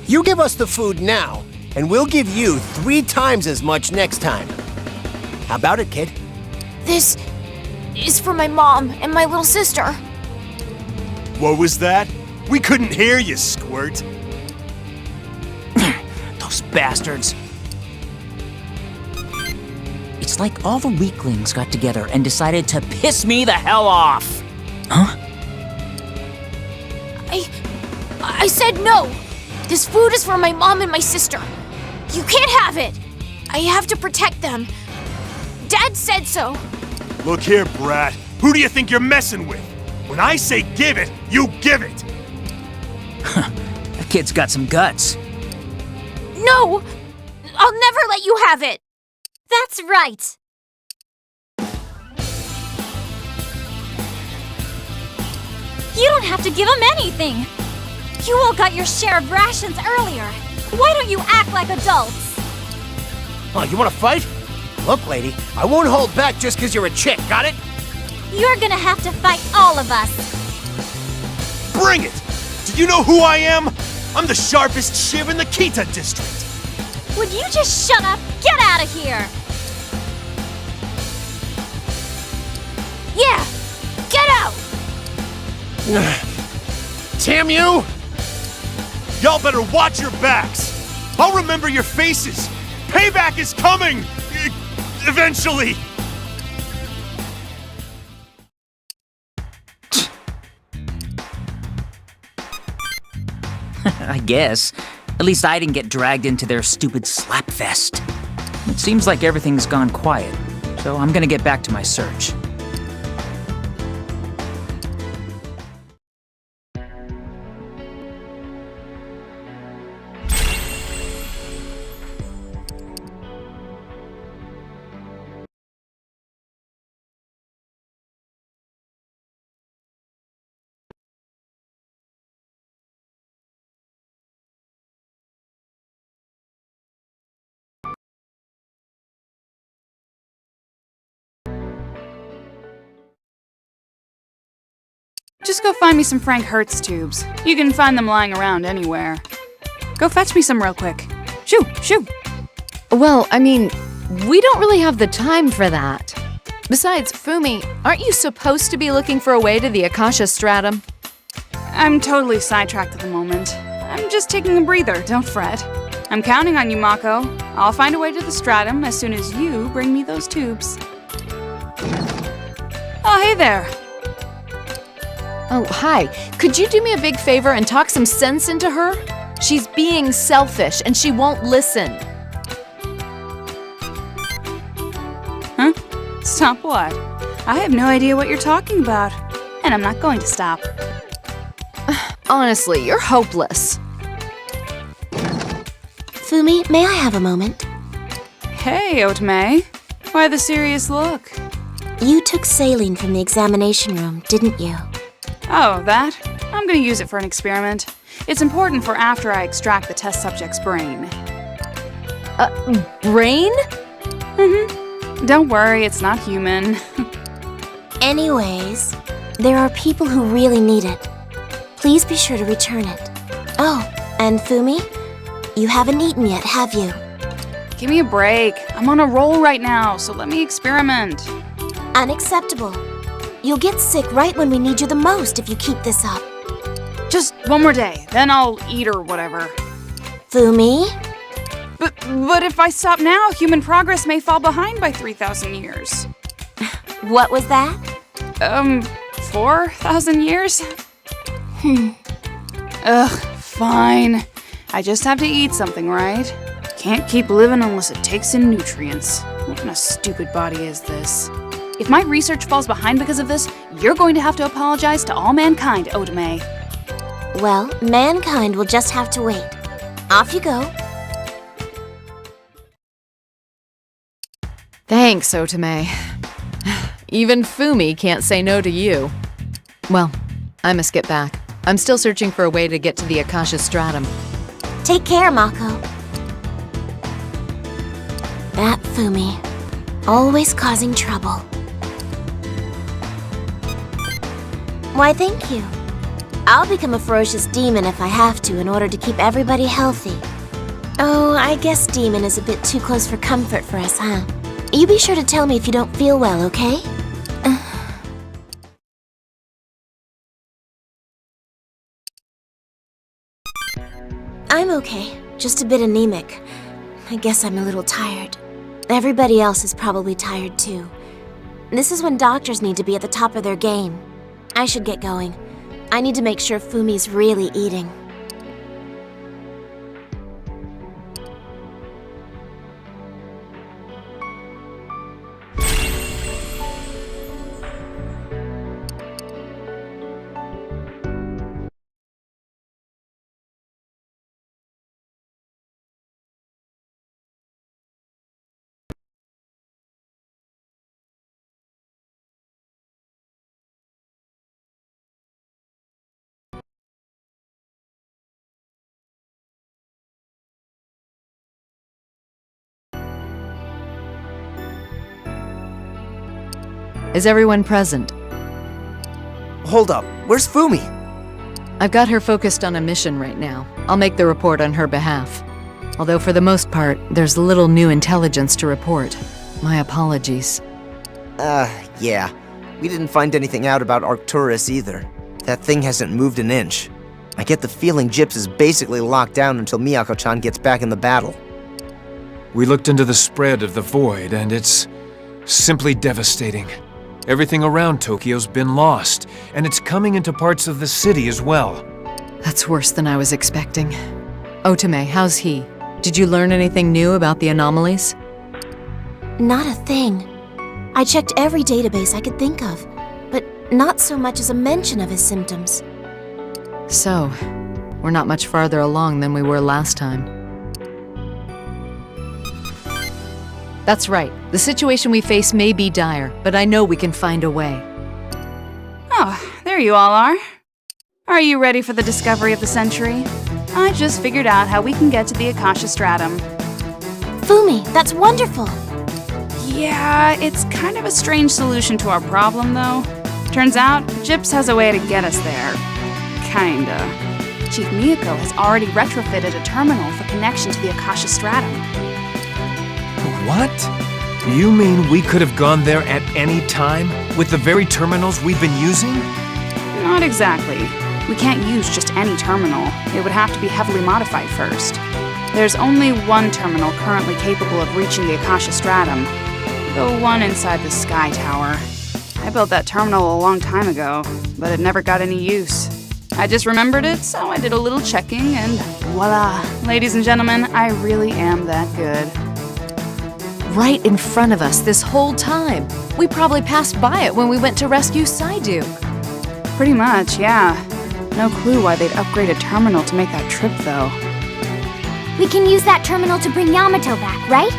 You give us the food now, and we'll give you 3 times as much next time. How about it, kid? This is for my mom and my little sister. What was that? We couldn't hear you, Squirt. Those bastards. It's like all the weaklings got together and decided to piss me the hell off. Huh? I said no. This food is for my mom and my sister. You can't have it. I have to protect them. Dad said so. Look here, brat. Who do you think you're messing with? When I say give it, you give it. That kid's got some guts. No! I'll never let you have it. That's right. You don't have to give them anything. You all got your share of rations earlier. Why don't you act like adults? Oh, you want to fight? Look, lady, I won't hold back just 'cause you're a chick, got it? You're gonna have to fight all of us. Bring it! Do you know who I am? I'm the sharpest shiv in the Keita district. Would you just shut up? Get out of here! Yeah! Get out! Damn you! Y'all better watch your backs. I'll remember your faces. Payback is coming! Eventually! I guess. At least I didn't get dragged into their stupid slapfest. It seems like everything's gone quiet, so I'm gonna get back to my search. Just go find me some Frank Hertz tubes. You can find them lying around anywhere. Go fetch me some real quick. Shoo, shoo. Well, I mean, we don't really have the time for that. Besides, Fumi, aren't you supposed to be looking for a way to the Akasha Stratum? I'm totally sidetracked at the moment. I'm just taking a breather, don't fret. I'm counting on you, Mako. I'll find a way to the stratum as soon as you bring me those tubes. Oh, hey there. Oh, hi. Could you do me a big favor and talk some sense into her? She's being selfish and she won't listen. Huh? Stop what? I have no idea what you're talking about. And I'm not going to stop. Honestly, you're hopeless. Fumi, may I have a moment? Hey, Otome. Why the serious look? You took saline from the examination room, didn't you? Oh, that? I'm gonna use it for an experiment. It's important for after I extract the test subject's brain. Brain? Mm-hmm. Don't worry, it's not human. Anyways, there are people who really need it. Please be sure to return it. Oh, and Fumi, you haven't eaten yet, have you? Give me a break. I'm on a roll right now, so let me experiment. Unacceptable. You'll get sick right when we need you the most if you keep this up. Just one more day, then I'll eat or whatever. Fumi? But if I stop now, human progress may fall behind by 3,000 years. What was that? 4,000 years? Ugh, fine. I just have to eat something, right? Can't keep living unless it takes in nutrients. What kind of stupid body is this? If my research falls behind because of this, you're going to have to apologize to all mankind, Otome. Well, mankind will just have to wait. Off you go. Thanks, Otome. Even Fumi can't say no to you. Well, I must get back. I'm still searching for a way to get to the Akasha Stratum. Take care, Mako. That Fumi. Always causing trouble. Why, thank you. I'll become a ferocious demon if I have to in order to keep everybody healthy. Oh, I guess demon is a bit too close for comfort for us, huh? You be sure to tell me if you don't feel well, okay? I'm okay. Just a bit anemic. I guess I'm a little tired. Everybody else is probably tired too. This is when doctors need to be at the top of their game. I should get going. I need to make sure Fumi's really eating. Is everyone present? Hold up, where's Fumi? I've got her focused on a mission right now. I'll make the report on her behalf. Although for the most part, there's little new intelligence to report. My apologies. Yeah. We didn't find anything out about Arcturus either. That thing hasn't moved an inch. I get the feeling Gyps is basically locked down until Miyako-chan gets back in the battle. We looked into the spread of the void, and it's simply devastating. Everything around Tokyo's been lost, and it's coming into parts of the city as well. That's worse than I was expecting. Otome, how's he? Did you learn anything new about the anomalies? Not a thing. I checked every database I could think of, but not so much as a mention of his symptoms. So, we're not much farther along than we were last time. That's right. The situation we face may be dire, but I know we can find a way. Oh, there you all are. Are you ready for the discovery of the century? I just figured out how we can get to the Akasha Stratum. Fumi, that's wonderful! Yeah, it's kind of a strange solution to our problem, though. Turns out, Gyps has a way to get us there. Kinda. Chief Miyako has already retrofitted a terminal for connection to the Akasha Stratum. What? You mean we could have gone there at any time, with the very terminals we've been using? Not exactly. We can't use just any terminal. It would have to be heavily modified first. There's only one terminal currently capable of reaching the Akasha Stratum. The one inside the Sky Tower. I built that terminal a long time ago, but it never got any use. I just remembered it, so I did a little checking, and voila! Ladies and gentlemen, I really am that good. Right in front of us this whole time. We probably passed by it when we went to rescue Psyduke. Pretty much, yeah. No clue why they'd upgrade a terminal to make that trip, though. We can use that terminal to bring Yamato back, right?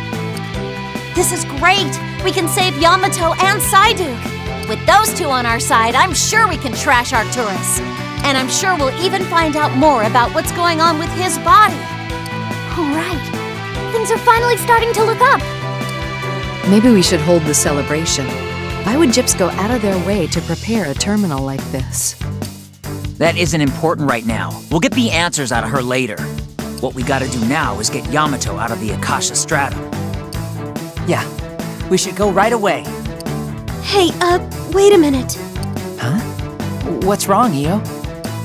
This is great! We can save Yamato and Psyduke! With those two on our side, I'm sure we can trash Arcturus. And I'm sure we'll even find out more about what's going on with his body. All right. Things are finally starting to look up. Maybe we should hold the celebration. Why would Gyps go out of their way to prepare a terminal like this? That isn't important right now. We'll get the answers out of her later. What we gotta do now is get Yamato out of the Akasha Stratum. Yeah, we should go right away. Hey, wait a minute. Huh? What's wrong, Io?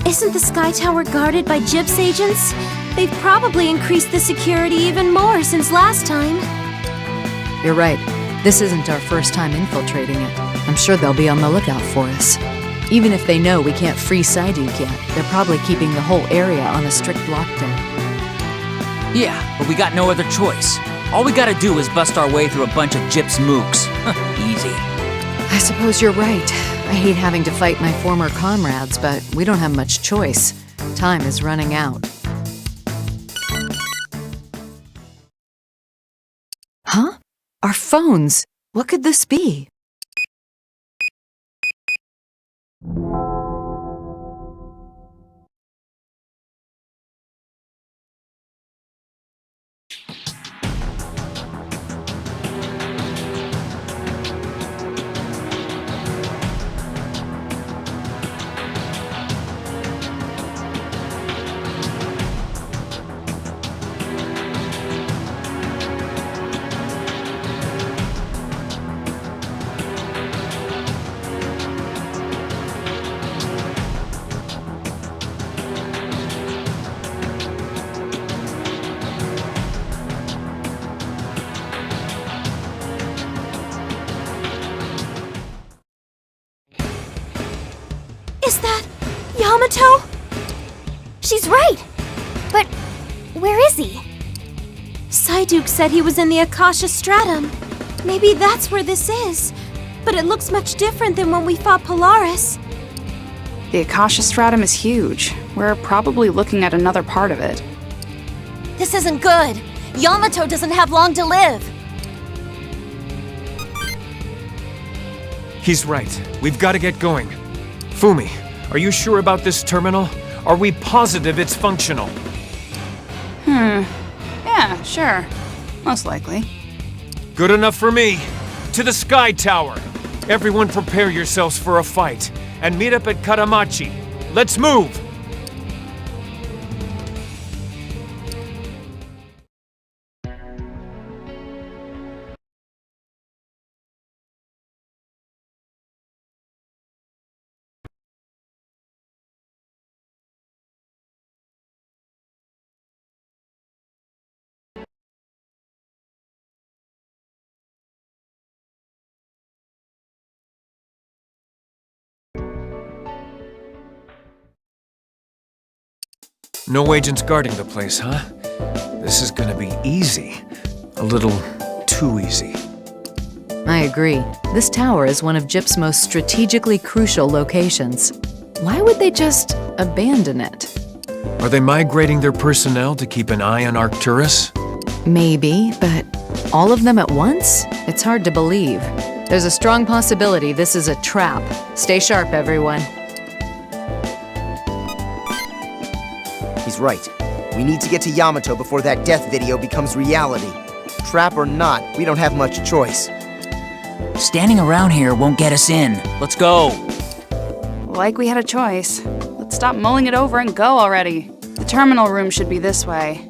Isn't the Sky Tower guarded by Gyps agents? They've probably increased the security even more since last time. You're right. This isn't our first time infiltrating it. I'm sure they'll be on the lookout for us. Even if they know we can't free Psyduke yet, they're probably keeping the whole area on a strict lockdown. Yeah, but we got no other choice. All we gotta do is bust our way through a bunch of Gyps mooks. Easy. I suppose you're right. I hate having to fight my former comrades, but we don't have much choice. Time is running out. Huh? Our phones! What could this be? Is that Yamato? She's right! But where is he? Psyduke said he was in the Akasha Stratum. Maybe that's where this is. But it looks much different than when we fought Polaris. The Akasha Stratum is huge. We're probably looking at another part of it. This isn't good. Yamato doesn't have long to live. He's right. We've got to get going. Fumi, are you sure about this terminal? Are we positive it's functional? Yeah, sure. Most likely. Good enough for me. To the Sky Tower. Everyone prepare yourselves for a fight. And meet up at Karamachi. Let's move! No agents guarding the place, huh? This is gonna be easy. A little too easy. I agree. This tower is one of JIP's most strategically crucial locations. Why would they just abandon it? Are they migrating their personnel to keep an eye on Arcturus? Maybe, but all of them at once? It's hard to believe. There's a strong possibility this is a trap. Stay sharp, everyone. He's right. We need to get to Yamato before that death video becomes reality. Trap or not, we don't have much choice. Standing around here won't get us in. Let's go. Like we had a choice. Let's stop mulling it over and go already. The terminal room should be this way.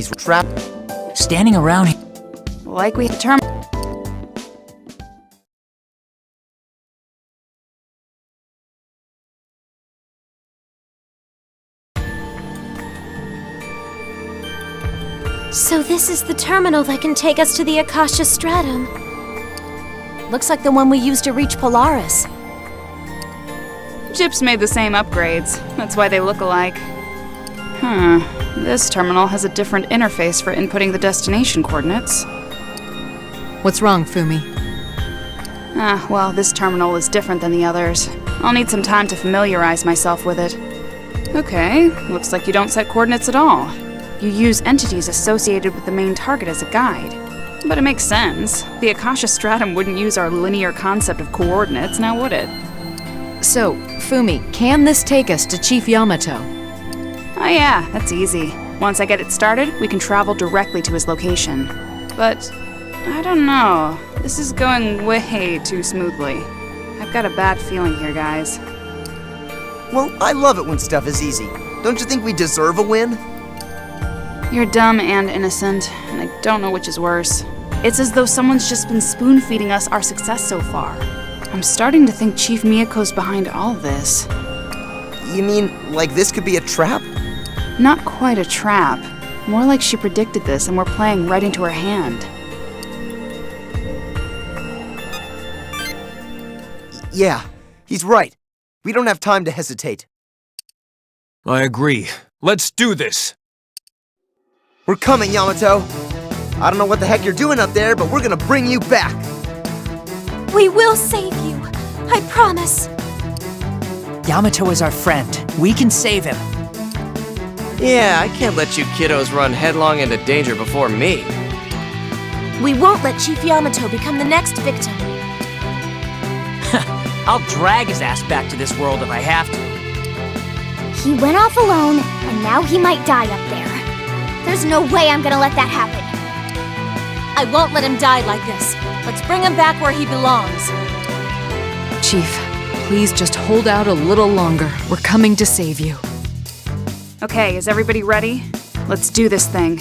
He's trapped. Standing around here. Like we determined. So this is the terminal that can take us to the Akasha Stratum. Looks like the one we used to reach Polaris. Gyps made the same upgrades. That's why they look alike. This terminal has a different interface for inputting the destination coordinates. What's wrong, Fumi? Well, this terminal is different than the others. I'll need some time to familiarize myself with it. Okay, looks like you don't set coordinates at all. You use entities associated with the main target as a guide. But it makes sense. The Akasha Stratum wouldn't use our linear concept of coordinates, now would it? So, Fumi, can this take us to Chief Yamato? Oh yeah, that's easy. Once I get it started, we can travel directly to his location. But, I don't know. This is going way too smoothly. I've got a bad feeling here, guys. Well, I love it when stuff is easy. Don't you think we deserve a win? You're dumb and innocent, and I don't know which is worse. It's as though someone's just been spoon-feeding us our success so far. I'm starting to think Chief Miyako's behind all this. You mean, like this could be a trap? Not quite a trap. More like she predicted this and we're playing right into her hand. Yeah, he's right. We don't have time to hesitate. I agree. Let's do this! We're coming, Yamato. I don't know what the heck you're doing up there, but we're gonna bring you back. We will save you. I promise. Yamato is our friend. We can save him. Yeah, I can't let you kiddos run headlong into danger before me. We won't let Chief Yamato become the next victim. I'll drag his ass back to this world if I have to. He went off alone, and now he might die up there. There's no way I'm gonna let that happen. I won't let him die like this. Let's bring him back where he belongs. Chief, please just hold out a little longer. We're coming to save you. Okay, is everybody ready? Let's do this thing.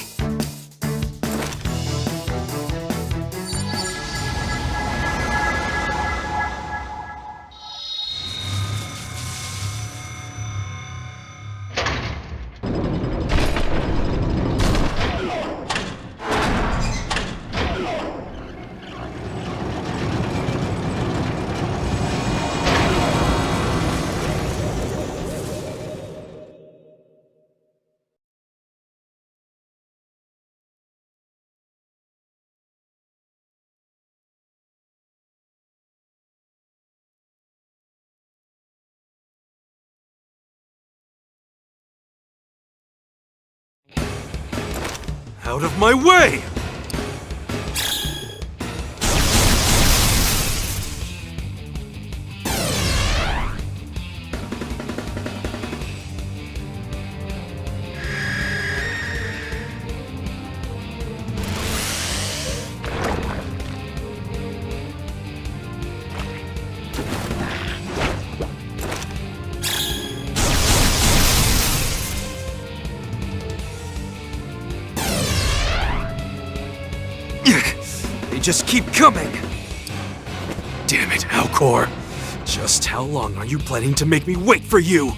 Out of my way! Just keep coming! Damn it, Alcor. Just how long are you planning to make me wait for you?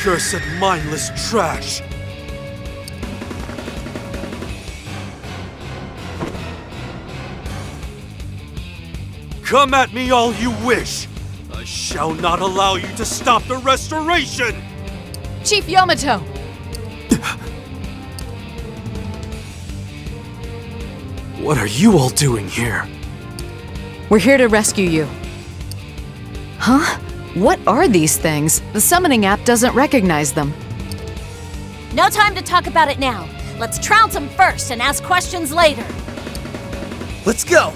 Cursed mindless trash! Come at me all you wish! I shall not allow you to stop the restoration! Chief Yamato! What are you all doing here? We're here to rescue you. Huh? What are these things? The summoning app doesn't recognize them. No time to talk about it now. Let's trounce him first and ask questions later. Let's go!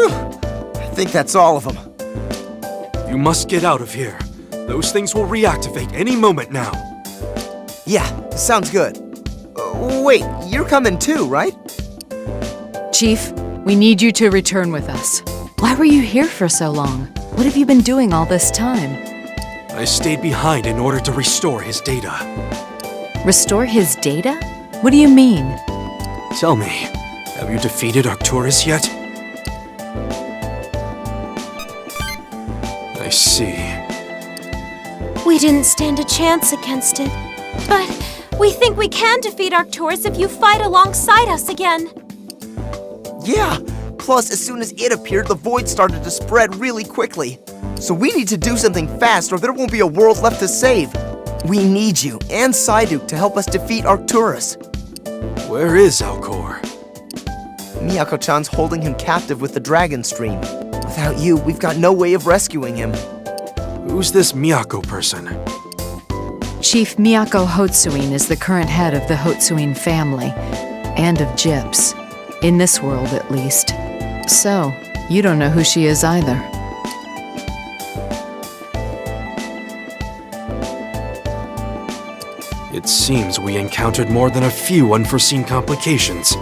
I think that's all of them. You must get out of here. Those things will reactivate any moment now. Yeah, sounds good. Wait, you're coming too, right? Chief, we need you to return with us. Why were you here for so long? What have you been doing all this time? I stayed behind in order to restore his data. Restore his data? What do you mean? Tell me, have you defeated Arcturus yet? I see. We didn't stand a chance against it. But we think we can defeat Arcturus if you fight alongside us again. Yeah, plus as soon as it appeared, the void started to spread really quickly. So we need to do something fast or there won't be a world left to save. We need you and Psyduke to help us defeat Arcturus. Where is Alcor? Miyako-chan's holding him captive with the Dragon Stream. Without you, we've got no way of rescuing him. Who's this Miyako person? Chief Miyako Hotsuin is the current head of the Hotsuin family, and of Gyps. In this world, at least. So, you don't know who she is either. It seems we encountered more than a few unforeseen complications.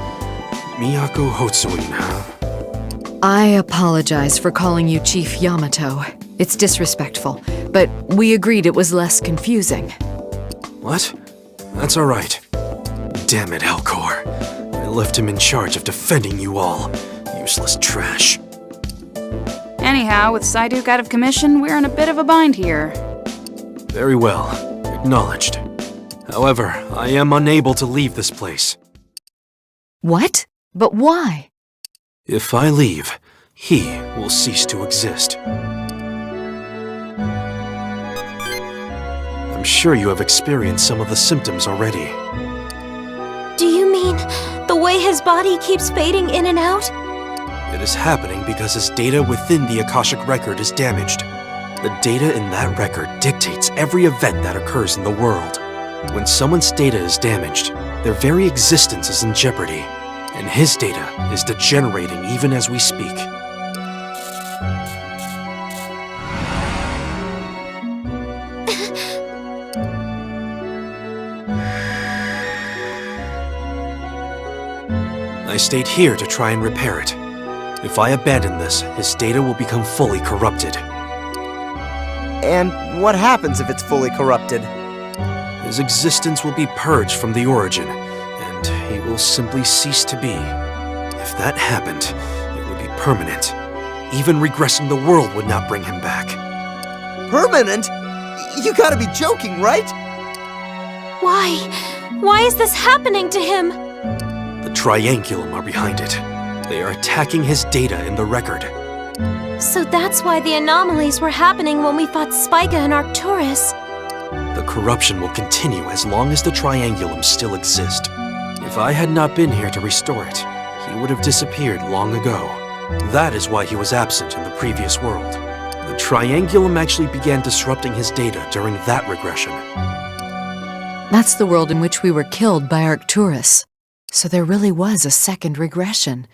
Miyako Hotsuin, huh? I apologize for calling you Chief Yamato. It's disrespectful, but we agreed it was less confusing. What? That's alright. Damn it, Alcor. I left him in charge of defending you all. Useless trash. Anyhow, with Psyduke out of commission, we're in a bit of a bind here. Very well. Acknowledged. However, I am unable to leave this place. What? But why? If I leave, he will cease to exist. I'm sure you have experienced some of the symptoms already. Do you mean the way his body keeps fading in and out? It is happening because his data within the Akashic record is damaged. The data in that record dictates every event that occurs in the world. When someone's data is damaged, their very existence is in jeopardy, and his data is degenerating even as we speak. I stayed here to try and repair it. If I abandon this, his data will become fully corrupted. And what happens if it's fully corrupted? His existence will be purged from the origin, and he will simply cease to be. If that happened, it would be permanent. Even regressing the world would not bring him back. Permanent? You gotta be joking, right? Why? Why is this happening to him? The Triangulum are behind it. They are attacking his data in the record. So that's why the anomalies were happening when we fought Spica and Arcturus. The corruption will continue as long as the Triangulum still exist. If I had not been here to restore it, he would have disappeared long ago. That is why he was absent in the previous world. The Triangulum actually began disrupting his data during that regression. That's the world in which we were killed by Arcturus. So there really was a second regression.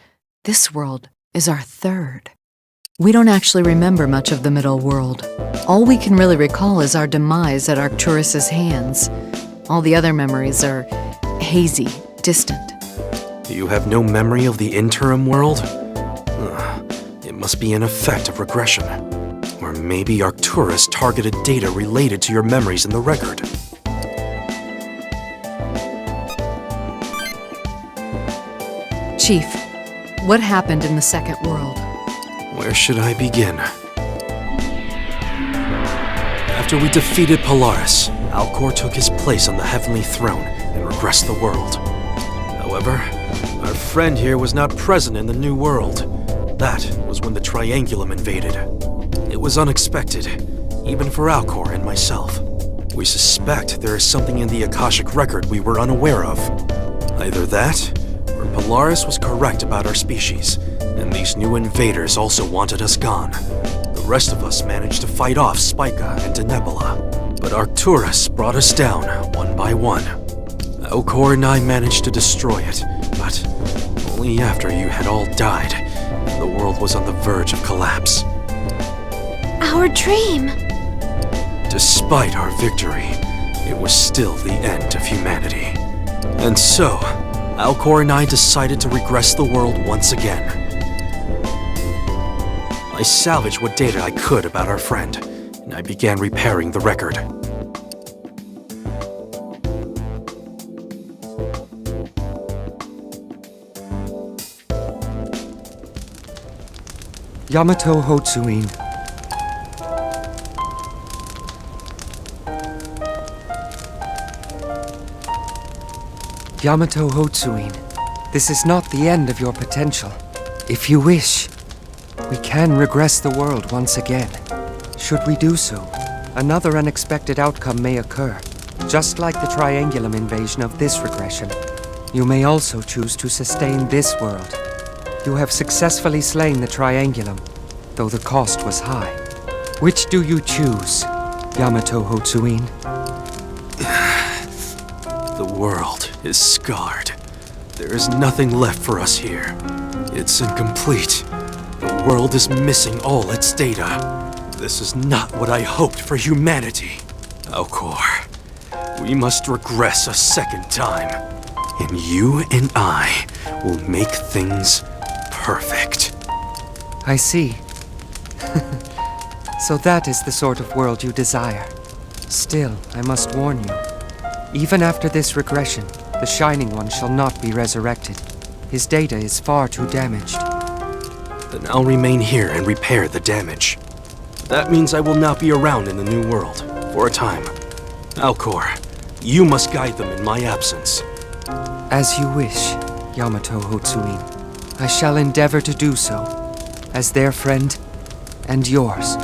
This world is our third. We don't actually remember much of the middle world. All we can really recall is our demise at Arcturus's hands. All the other memories are hazy, distant. You have no memory of the interim world? It must be an effect of regression. Or maybe Arcturus targeted data related to your memories in the record. Chief, what happened in the second world? Where should I begin? After we defeated Polaris, Alcor took his place on the Heavenly Throne and regressed the world. However, our friend here was not present in the new world. That was when the Triangulum invaded. It was unexpected, even for Alcor and myself. We suspect there is something in the Akashic record we were unaware of. Either that, or Polaris was correct about our species, and these new invaders also wanted us gone. The rest of us managed to fight off Spica and Denebola, but Arcturus brought us down one by one. Alcor and I managed to destroy it, but only after you had all died, and the world was on the verge of collapse. Our dream. Despite our victory, it was still the end of humanity. And so, Alcor and I decided to regress the world once again. I salvaged what data I could about our friend, and I began repairing the record. Yamato Hotsuin. Yamato Hotsuin, this is not the end of your potential. If you wish, we can regress the world once again. Should we do so, another unexpected outcome may occur, just like the Triangulum invasion of this regression. You may also choose to sustain this world. You have successfully slain the Triangulum, though the cost was high. Which do you choose, Yamato Hotsuin? The world is scarred. There is nothing left for us here. It's incomplete. The world is missing all its data. This is not what I hoped for humanity. Alcor, we must regress a second time. And you and I will make things perfect. I see. So that is the sort of world you desire. Still, I must warn you. Even after this regression, the Shining One shall not be resurrected. His data is far too damaged. Then I'll remain here and repair the damage. That means I will not be around in the new world, for a time. Alcor, you must guide them in my absence. As you wish, Yamato Hotsuin. I shall endeavor to do so, as their friend and yours.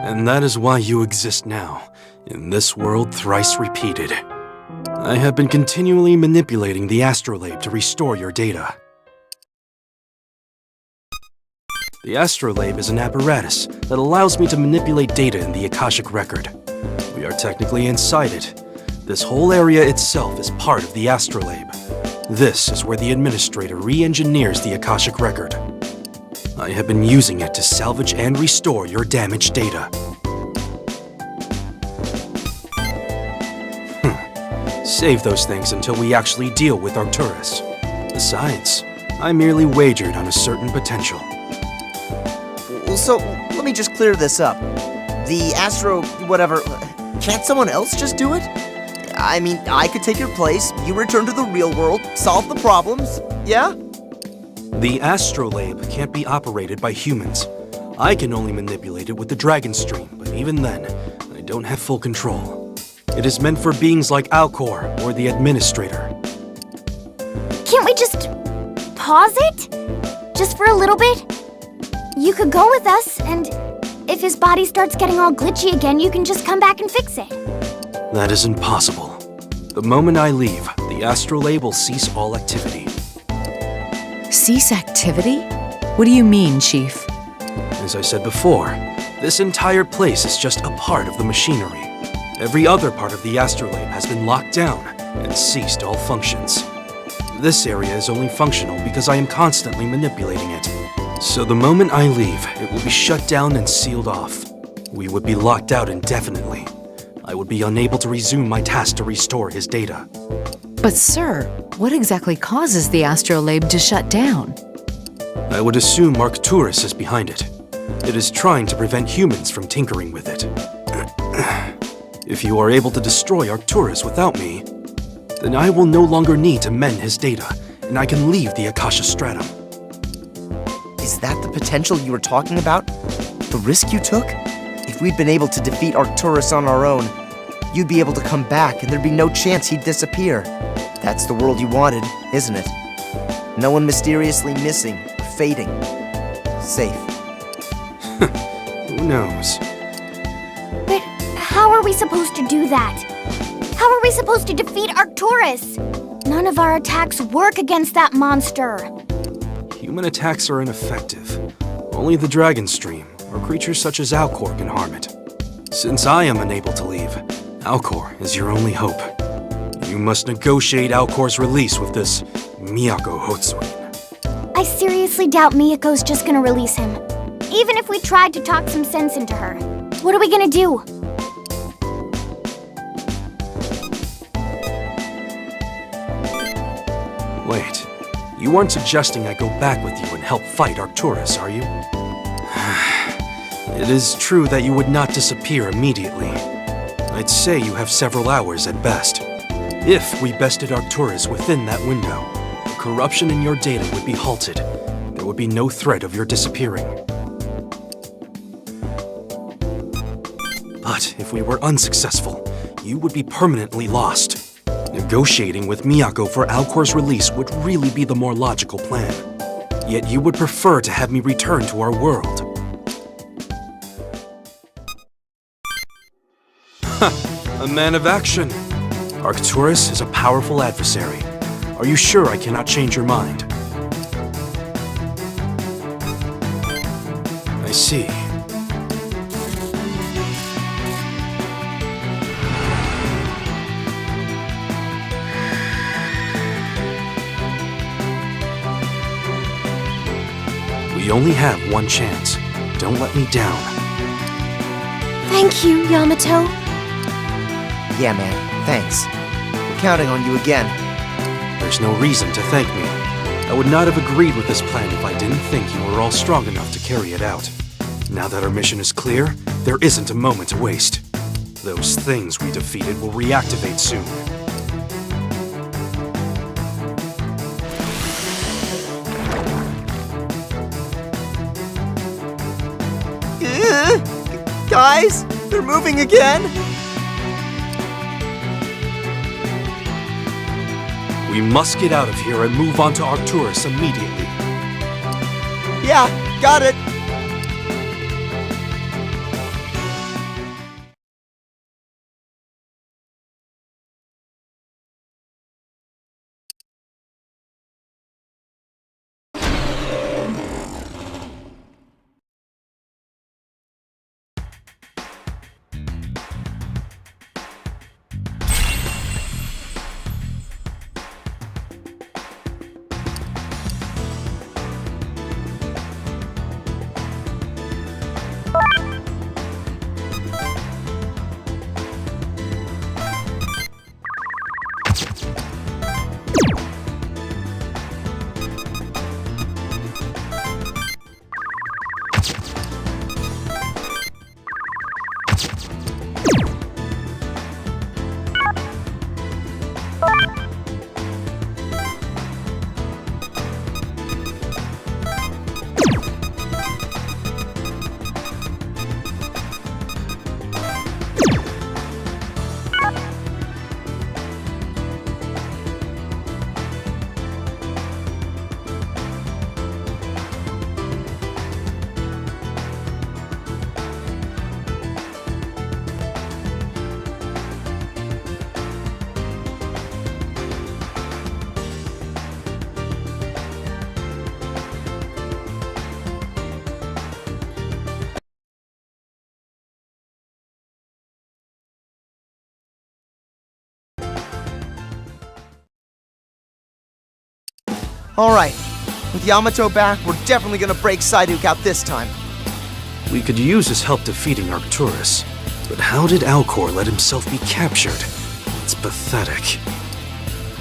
And that is why you exist now, in this world thrice repeated. I have been continually manipulating the astrolabe to restore your data. The astrolabe is an apparatus that allows me to manipulate data in the Akashic record. We are technically inside it. This whole area itself is part of the astrolabe. This is where the administrator re-engineers the Akashic record. I have been using it to salvage and restore your damaged data. Save those things until we actually deal with Arcturus. Besides, I merely wagered on a certain potential. So, let me just clear this up. The Astro... whatever... can't someone else just do it? I mean, I could take your place, you return to the real world, solve the problems, yeah? The astrolabe can't be operated by humans. I can only manipulate it with the Dragon Stream, but even then, I don't have full control. It is meant for beings like Alcor or the Administrator. Can't we just pause it? Just for a little bit? You could go with us, and if his body starts getting all glitchy again, you can just come back and fix it. That is impossible. The moment I leave, the astrolabe will cease all activity. Cease activity? What do you mean, Chief? As I said before, this entire place is just a part of the machinery. Every other part of the astrolabe has been locked down and ceased all functions. This area is only functional because I am constantly manipulating it. So the moment I leave, it will be shut down and sealed off. We would be locked out indefinitely. I would be unable to resume my task to restore his data. But sir, what exactly causes the astrolabe to shut down? I would assume Arcturus is behind it. It is trying to prevent humans from tinkering with it. If you are able to destroy Arcturus without me, then I will no longer need to mend his data, and I can leave the Akasha Stratum. Is that the potential you were talking about? The risk you took? If we'd been able to defeat Arcturus on our own, you'd be able to come back and there'd be no chance he'd disappear. That's the world you wanted, isn't it? No one mysteriously missing or fading. Safe. Who knows? But how are we supposed to do that? How are we supposed to defeat Arcturus? None of our attacks work against that monster. Human attacks are ineffective. Only the Dragon Stream, or creatures such as Alcor, can harm it. Since I am unable to leave, Alcor is your only hope. You must negotiate Alcor's release with this Miyako Hotsuin. I seriously doubt Miyako's just gonna release him. Even if we tried to talk some sense into her. What are we gonna do? Wait, you aren't suggesting I go back with you and help fight Arcturus, are you? It is true that you would not disappear immediately. I'd say you have several hours at best. If we bested Arcturus within that window, the corruption in your data would be halted. There would be no threat of your disappearing. But if we were unsuccessful, you would be permanently lost. Negotiating with Miyako for Alcor's release would really be the more logical plan. Yet you would prefer to have me return to our world. A man of action. Arcturus is a powerful adversary. Are you sure I cannot change your mind? I see. We only have one chance. Don't let me down. Thank you, Yamato. Yeah, man. Thanks. We're counting on you again. There's no reason to thank me. I would not have agreed with this plan if I didn't think you were all strong enough to carry it out. Now that our mission is clear, there isn't a moment to waste. Those things we defeated will reactivate soon. Guys, they're moving again? We must get out of here and move on to Arcturus immediately. Yeah, got it. Alright, with Yamato back, we're definitely gonna break Psyduke out this time. We could use his help defeating Arcturus, but how did Alcor let himself be captured? It's pathetic.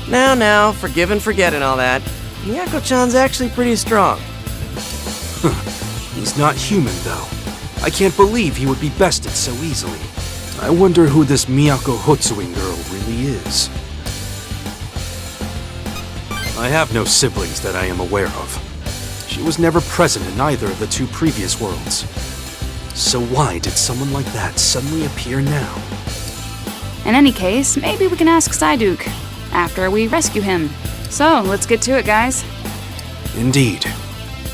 Now, forgive and forget and all that. Miyako-chan's actually pretty strong. He's not human, though. I can't believe he would be bested so easily. I wonder who this Miyako Hotsuin girl really is. I have no siblings that I am aware of. She was never present in either of the two previous worlds. So why did someone like that suddenly appear now? In any case, maybe we can ask Psyduke after we rescue him. So, let's get to it, guys. Indeed.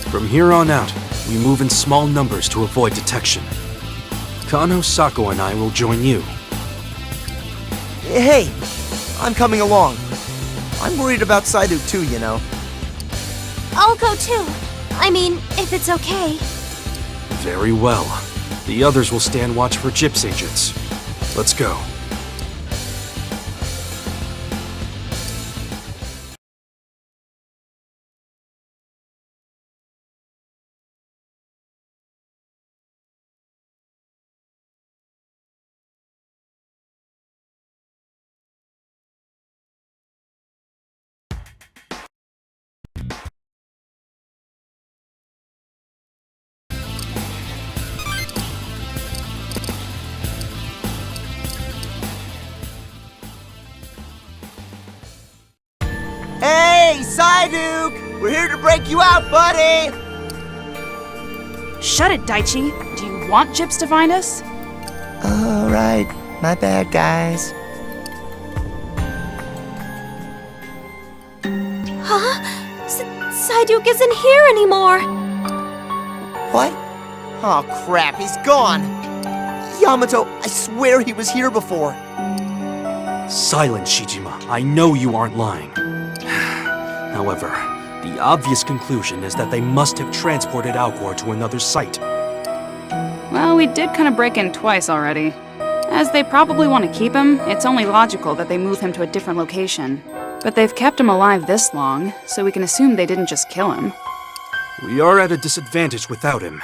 From here on out, We move in small numbers to avoid detection. Kano, Sako, and I will join you. Hey, I'm coming along. I'm worried about Psyduke too, you know. I'll go too. I mean, if it's okay. Very well. The others will stand watch for Gyps agents. Let's go. Hey, Psyduke! We're here to break you out, buddy! Shut it, Daichi. Do you want Gyps to find us? All right, my bad, guys. Huh? Psyduke isn't here anymore. What? Oh crap, he's gone! Yamato, I swear he was here before. Silence, Shijima. I know you aren't lying. However, the obvious conclusion is that they must have transported Alcor to another site. Well, we did kind of break in twice already. As they probably want to keep him, it's only logical that they move him to a different location. But they've kept him alive this long, so we can assume they didn't just kill him. We are at a disadvantage without him.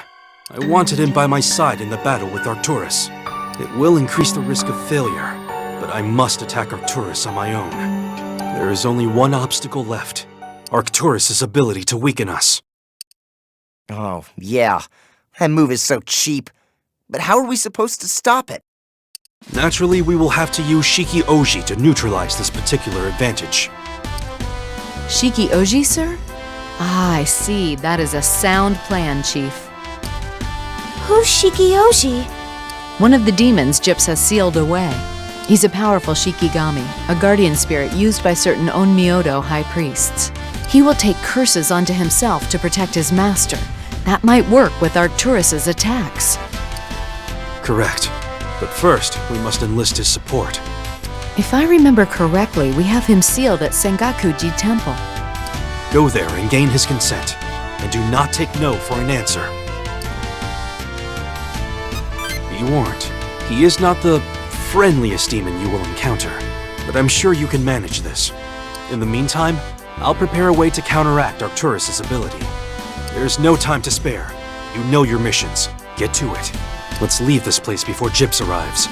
I wanted him by my side in the battle with Arcturus. It will increase the risk of failure, but I must attack Arcturus on my own. There is only one obstacle left. Arcturus' ability to weaken us. Oh, yeah. That move is so cheap. But how are we supposed to stop it? Naturally, we will have to use Shiki Oji to neutralize this particular advantage. Shiki Oji, sir? Ah, I see. That is a sound plan, Chief. Who's Shikioji? One of the demons Gyps has sealed away. He's a powerful Shikigami, a guardian spirit used by certain Onmyodo high priests. He will take curses onto himself to protect his master. That might work with Arcturus' attacks. Correct. But first, we must enlist his support. If I remember correctly, we have him sealed at Sengakuji Temple. Go there and gain his consent. And do not take no for an answer. Be warned, he is not the friendliest demon you will encounter, but I'm sure you can manage this. In the meantime, I'll prepare a way to counteract Arcturus' ability. There's no time to spare. You know your missions. Get to it. Let's leave this place before Gyps arrives.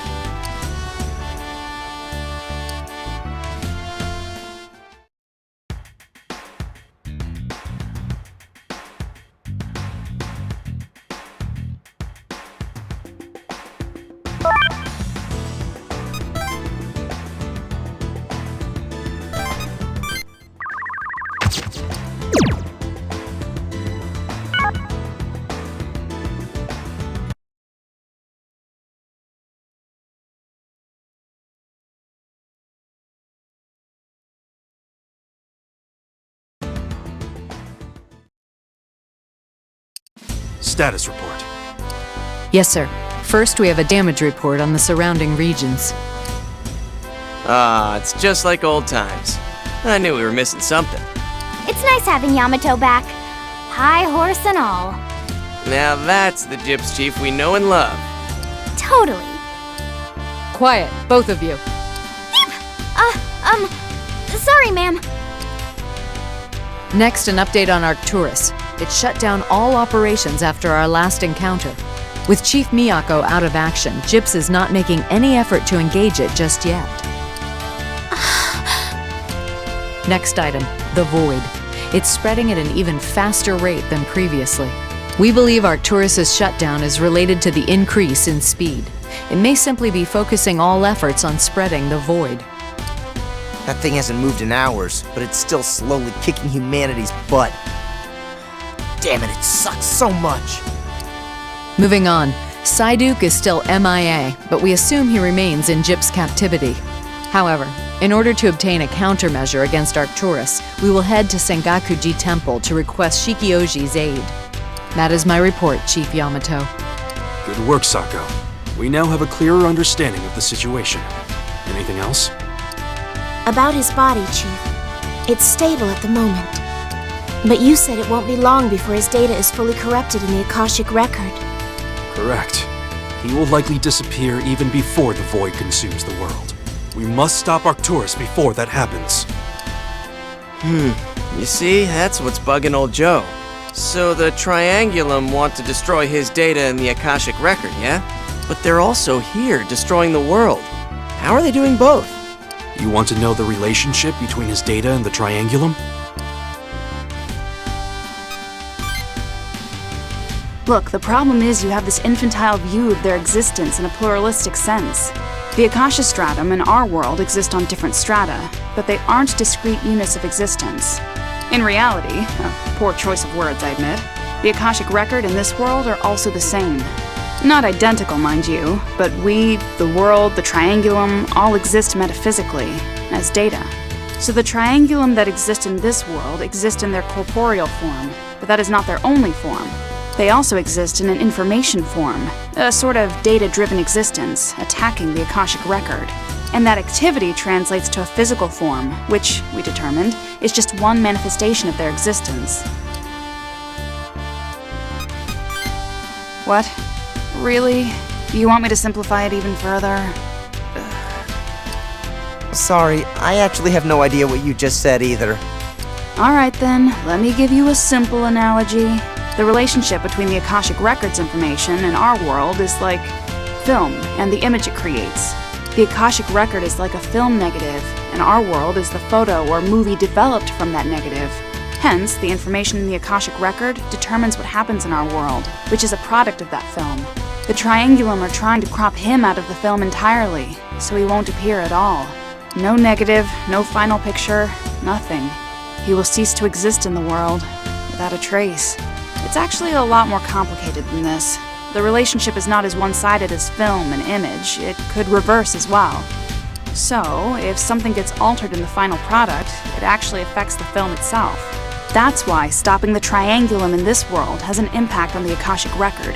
Status report. Yes, sir. First, we have a damage report on the surrounding regions. Ah, it's just like old times. I knew we were missing something. It's nice having Yamato back. High horse and all. Now that's the Gyps Chief we know and love. Totally. Quiet, both of you. Sorry, ma'am. Next, an update on Arcturus. It shut down all operations after our last encounter. With Chief Miyako out of action, Gyps is not making any effort to engage it just yet. Next item, the Void. It's spreading at an even faster rate than previously. We believe Arcturus' shutdown is related to the increase in speed. It may simply be focusing all efforts on spreading the Void. That thing hasn't moved in hours, but it's still slowly kicking humanity's butt. Damn it, it sucks so much. Moving on, Psyduke is still MIA, but we assume he remains in Gyps' captivity. However, in order to obtain a countermeasure against Arcturus, we will head to Sengakuji Temple to request Shikioji's aid. That is my report, Chief Yamato. Good work, Sako. We now have a clearer understanding of the situation. Anything else? About his body, Chief. It's stable at the moment. But you said it won't be long before his data is fully corrupted in the Akashic record. Correct. He will likely disappear even before the void consumes the world. We must stop Arcturus before that happens. You see, that's what's bugging old Joe. So the Triangulum want to destroy his data in the Akashic record, yeah? But they're also here, destroying the world. How are they doing both? You want to know the relationship between his data and the Triangulum? Look, the problem is you have this infantile view of their existence in a pluralistic sense. The Akasha stratum in our world exist on different strata, but they aren't discrete units of existence. In reality, a poor choice of words, I admit, the Akashic record and this world are also the same. Not identical, mind you, but we, the world, the Triangulum, all exist metaphysically, as data. So the Triangulum that exist in this world exist in their corporeal form, but that is not their only form. They also exist in an information form, a sort of data-driven existence, attacking the Akashic record. And that activity translates to a physical form, which, we determined, is just one manifestation of their existence. What? Really? You want me to simplify it even further? Sorry, I actually have no idea what you just said either. Alright then, let me give you a simple analogy. The relationship between the Akashic Records information and our world is like film and the image it creates. The Akashic Record is like a film negative, and our world is the photo or movie developed from that negative. Hence, the information in the Akashic Record determines what happens in our world, which is a product of that film. The Triangulum are trying to crop him out of the film entirely, so he won't appear at all. No negative, no final picture, nothing. He will cease to exist in the world, without a trace. It's actually a lot more complicated than this. The relationship is not as one-sided as film and image. It could reverse as well. So, if something gets altered in the final product, it actually affects the film itself. That's why stopping the Triangulum in this world has an impact on the Akashic Record.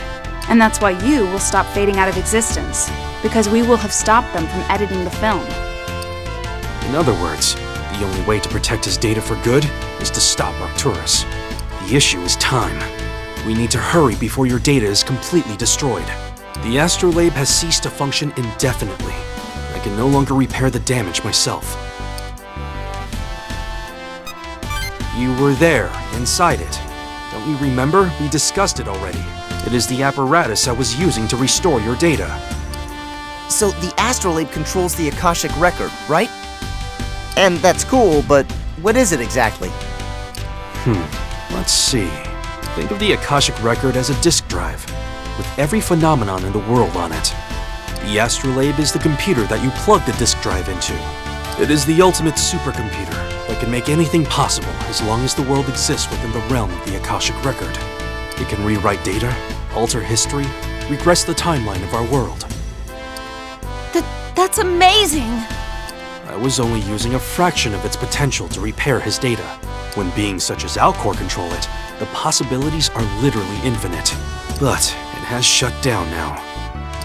And that's why you will stop fading out of existence, because we will have stopped them from editing the film. In other words, the only way to protect his data for good is to stop Arcturus. The issue is time. We need to hurry before your data is completely destroyed. The astrolabe has ceased to function indefinitely. I can no longer repair the damage myself. You were there, inside it. Don't you remember? We discussed it already. It is the apparatus I was using to restore your data. So the astrolabe controls the Akashic record, right? And that's cool, but what is it exactly? Let's see. Think of the Akashic record as a disk drive, with every phenomenon in the world on it. The astrolabe is the computer that you plug the disk drive into. It is the ultimate supercomputer that can make anything possible as long as the world exists within the realm of the Akashic record. It can rewrite data, alter history, regress the timeline of our world. That's amazing! I was only using a fraction of its potential to repair his data. When beings such as Alcor control it, the possibilities are literally infinite. But it has shut down now.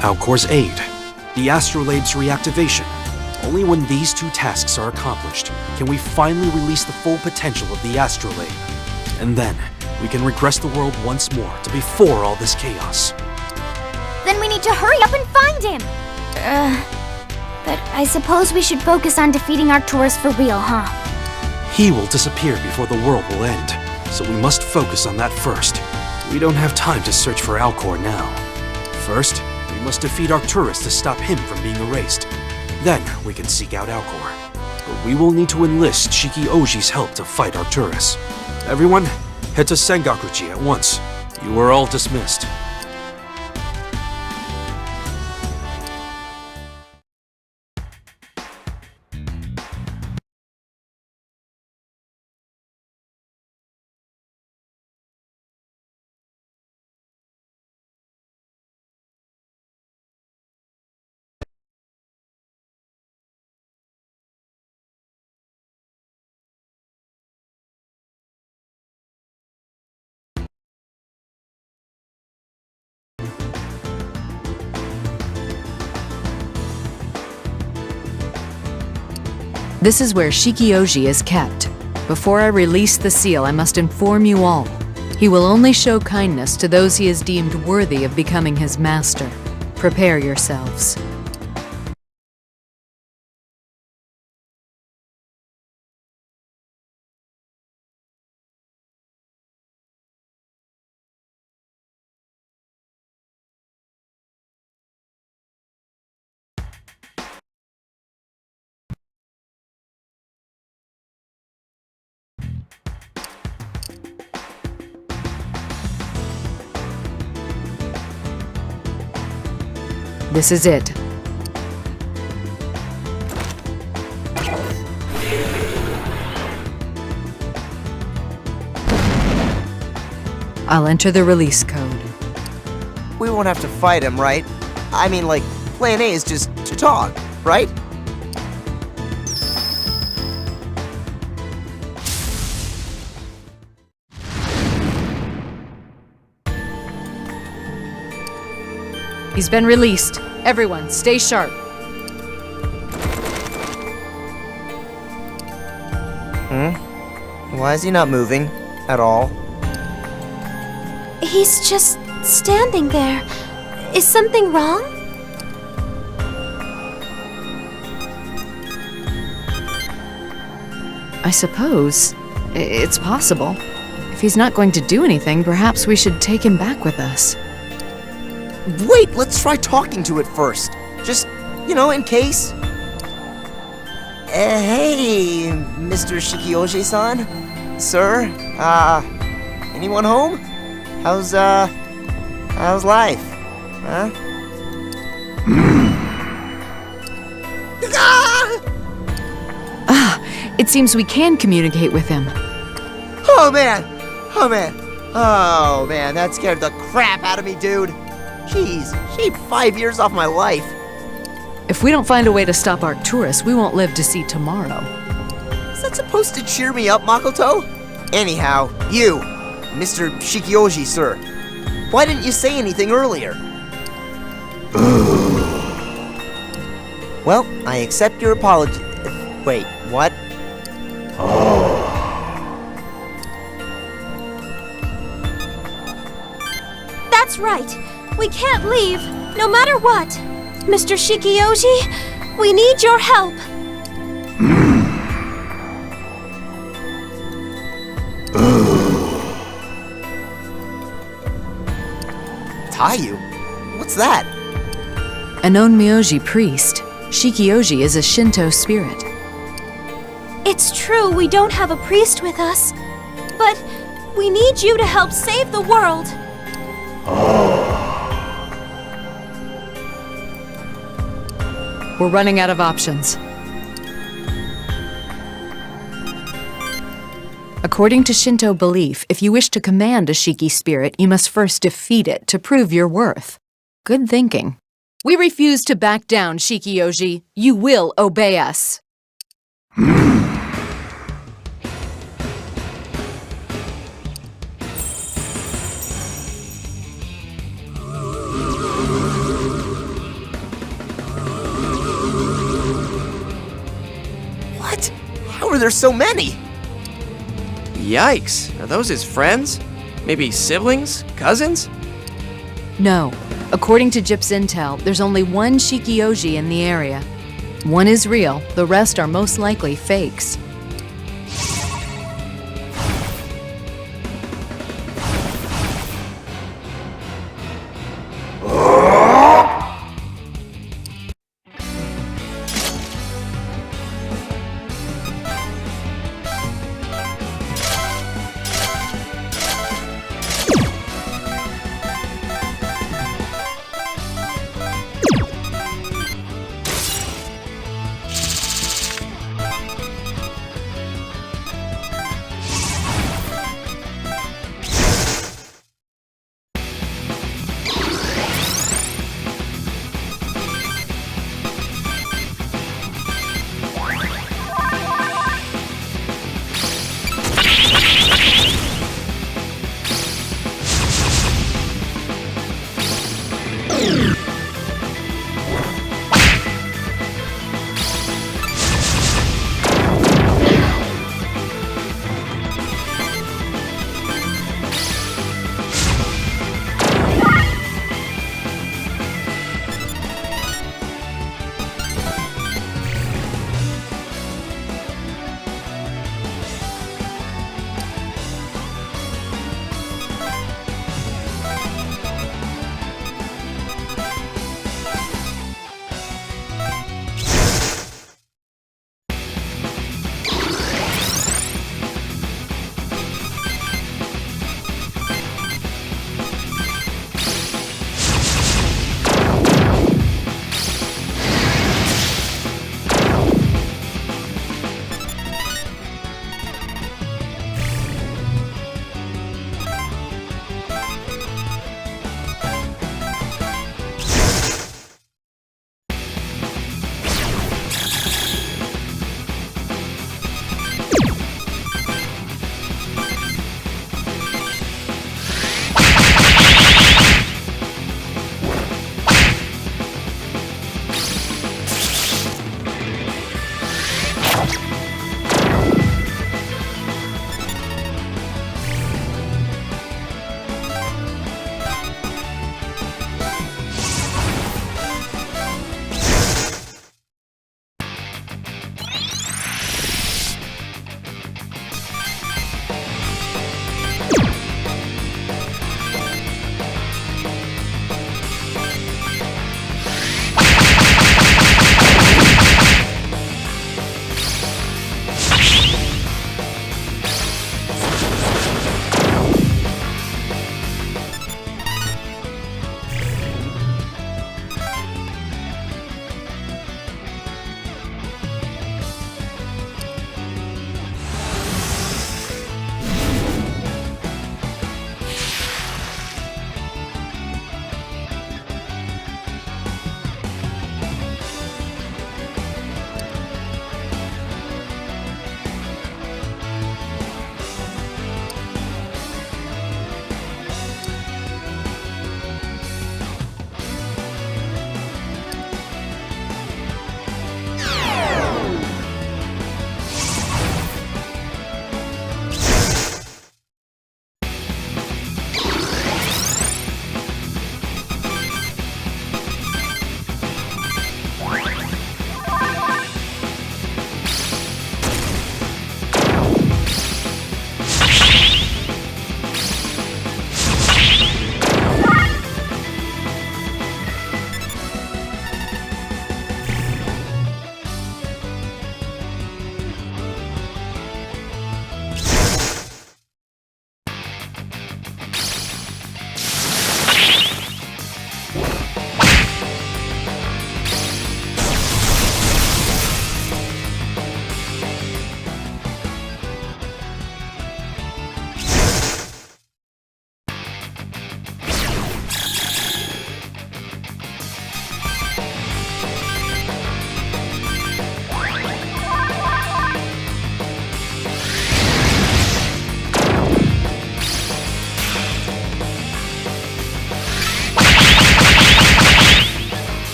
Alcor's aid, the astrolabe's reactivation. Only when these two tasks are accomplished can we finally release the full potential of the astrolabe. And then, we can regress the world once more to before all this chaos. Then we need to hurry up and find him! But I suppose we should focus on defeating Arcturus for real, huh? He will disappear before the world will end, so we must focus on that first. We don't have time to search for Alcor now. First, we must defeat Arcturus to stop him from being erased. Then, we can seek out Alcor. But we will need to enlist Shiki Oji's help to fight Arcturus. Everyone, head to Sengakuji at once. You are all dismissed. This is where Shikioji is kept. Before I release the seal, I must inform you all. He will only show kindness to those he has deemed worthy of becoming his master. Prepare yourselves. This is it. I'll enter the release code. We won't have to fight him, right? I mean, like, plan A is just to talk, right? He's been released. Everyone, stay sharp. Why is he not moving at all? He's just standing there. Is something wrong? I suppose. It's possible. If he's not going to do anything, perhaps we should take him back with us. Wait, let's try talking to it first. Just, in case. Hey, Mr. Shikioji-san? Sir? Anyone home? How's life? Huh? It seems we can communicate with him. Oh man, that scared the crap out of me, dude. Jeez, shaved 5 years off my life. If we don't find a way to stop Arcturus, we won't live to see tomorrow. Is that supposed to cheer me up, Makoto? Anyhow, you, Mr. Shikioji, sir. Why didn't you say anything earlier? Well, I accept your apology. Wait, what? That's right. We can't leave, no matter what. Mr. Shikioji, we need your help. Tayu? What's that? A non-Myoji priest. Shikioji is a Shinto spirit. It's true we don't have a priest with us, but we need you to help save the world. We're running out of options. According to Shinto belief, if you wish to command a Shiki spirit, you must first defeat it to prove your worth. Good thinking. We refuse to back down, Shikioji. You will obey us. What? How are there so many? Yikes, are those his friends? Maybe siblings? Cousins? No. According to Jip's intel, there's only one Shikioji in the area. One is real, the rest are most likely fakes.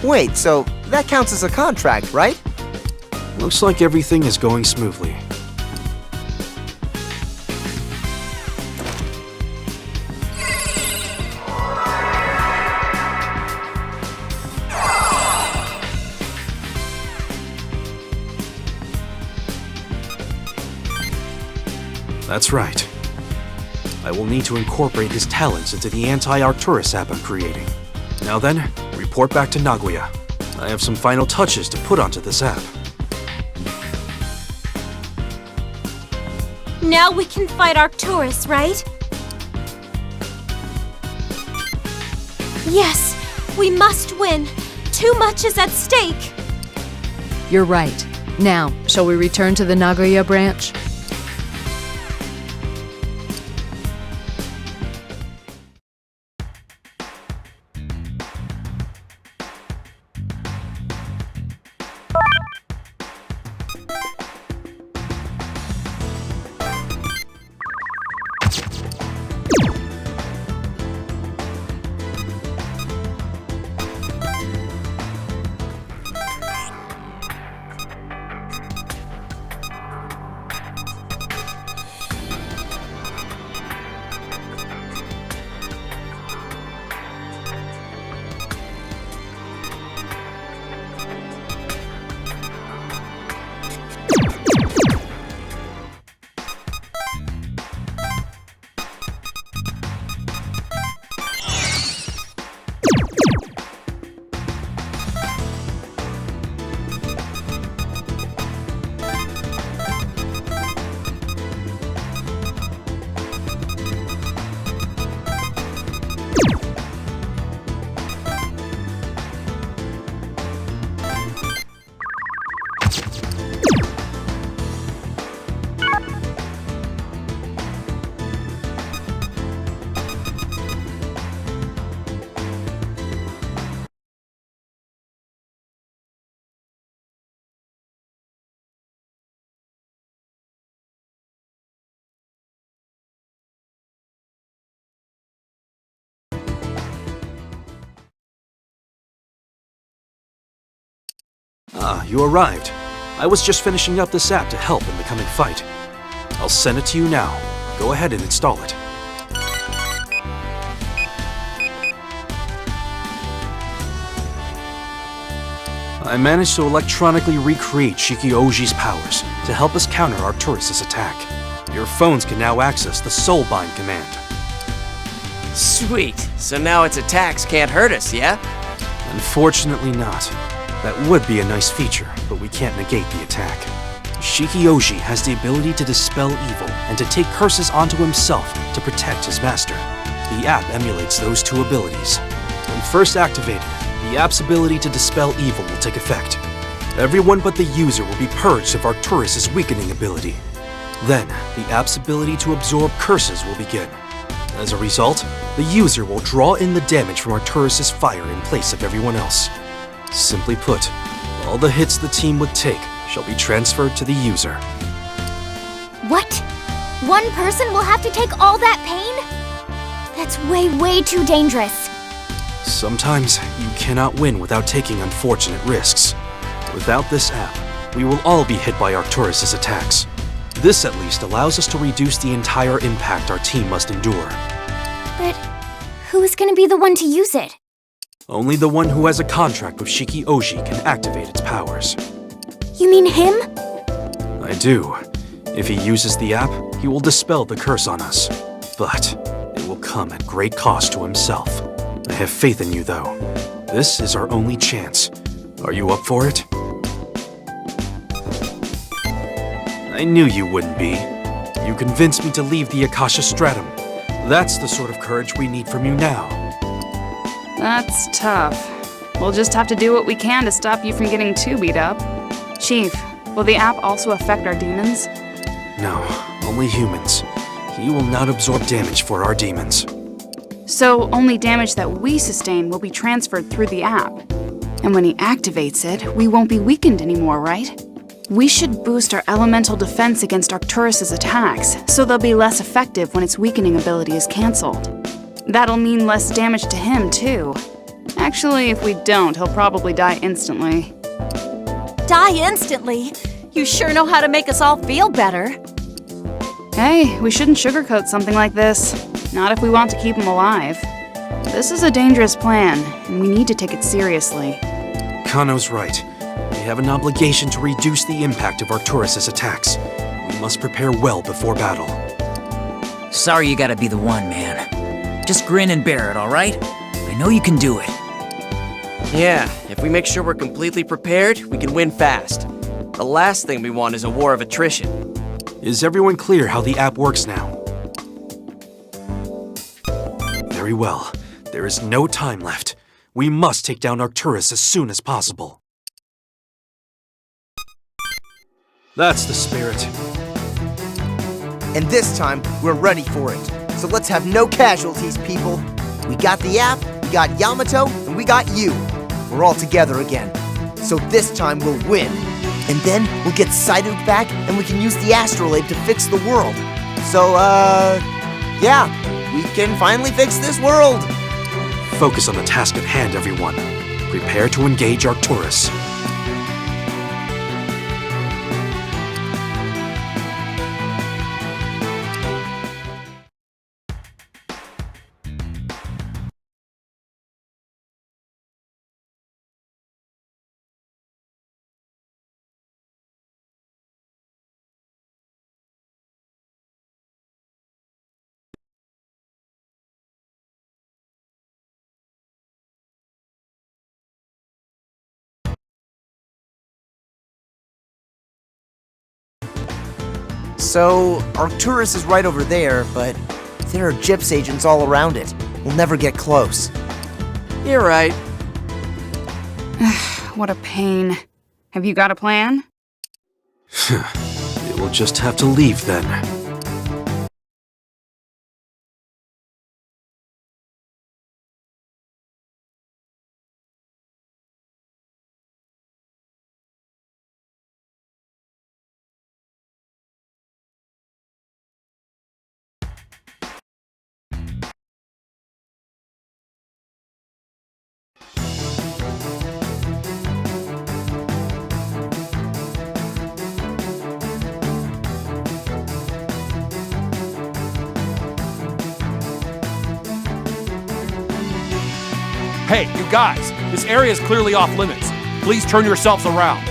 Wait, so that counts as a contract, right? Looks like everything is going smoothly. That's right. I will need to incorporate his talents into the anti-Arcturus app I'm creating. Now then, report back to Nagoya. I have some final touches to put onto this app. Now we can fight Arcturus, right? Yes, we must win. Too much is at stake. You're right. Now, shall we return to the Nagoya branch? Ah, you arrived. I was just finishing up this app to help in the coming fight. I'll send it to you now. Go ahead and install it. I managed to electronically recreate Shiki Oji's powers to help us counter Arcturus' attack. Your phones can now access the Soulbind command. Sweet. So now its attacks can't hurt us, yeah? Unfortunately not. That would be a nice feature, but we can't negate the attack. Shiki Oji has the ability to dispel evil and to take curses onto himself to protect his master. The app emulates those two abilities. When first activated, the app's ability to dispel evil will take effect. Everyone but the user will be purged of Arcturus' weakening ability. Then, the app's ability to absorb curses will begin. As a result, the user will draw in the damage from Arcturus' fire in place of everyone else. Simply put, all the hits the team would take shall be transferred to the user. What? One person will have to take all that pain? That's way too dangerous. Sometimes you cannot win without taking unfortunate risks. Without this app, we will all be hit by Arcturus' attacks. This at least allows us to reduce the entire impact our team must endure. But who's gonna be the one to use it? Only the one who has a contract with Shiki Oji can activate its powers. You mean him? I do. If he uses the app, he will dispel the curse on us. But it will come at great cost to himself. I have faith in you, though. This is our only chance. Are you up for it? I knew you wouldn't be. You convinced me to leave the Akasha Stratum. That's the sort of courage we need from you now. That's tough. We'll just have to do what we can to stop you from getting too beat up. Chief, will the app also affect our demons? No, only humans. He will not absorb damage for our demons. So only damage that we sustain will be transferred through the app. And when he activates it, we won't be weakened anymore, right? We should boost our elemental defense against Arcturus' attacks, so they'll be less effective when its weakening ability is cancelled. That'll mean less damage to him, too. Actually, if we don't, he'll probably die instantly. Die instantly? You sure know how to make us all feel better. Hey, we shouldn't sugarcoat something like this. Not if we want to keep him alive. This is a dangerous plan, and we need to take it seriously. Kano's right. We have an obligation to reduce the impact of Arcturus' attacks. We must prepare well before battle. Sorry you gotta be the one, man. Just grin and bear it, alright? I know you can do it. Yeah, if we make sure we're completely prepared, we can win fast. The last thing we want is a war of attrition. Is everyone clear how the app works now? Very well. There is no time left. We must take down Arcturus as soon as possible. That's the spirit. And this time, we're ready for it. So let's have no casualties, people. We got the app, we got Yamato, and we got you. We're all together again. So this time we'll win. And then we'll get Psyduke back, and we can use the astrolabe to fix the world. So, yeah, we can finally fix this world. Focus on the task at hand, everyone. Prepare to engage Arcturus. So, Arcturus is right over there, but there are GIPS agents all around it. We'll never get close. You're right. What a pain. Have you got a plan? It will just have to leave then. Hey, you guys, this area is clearly off limits. Please turn yourselves around.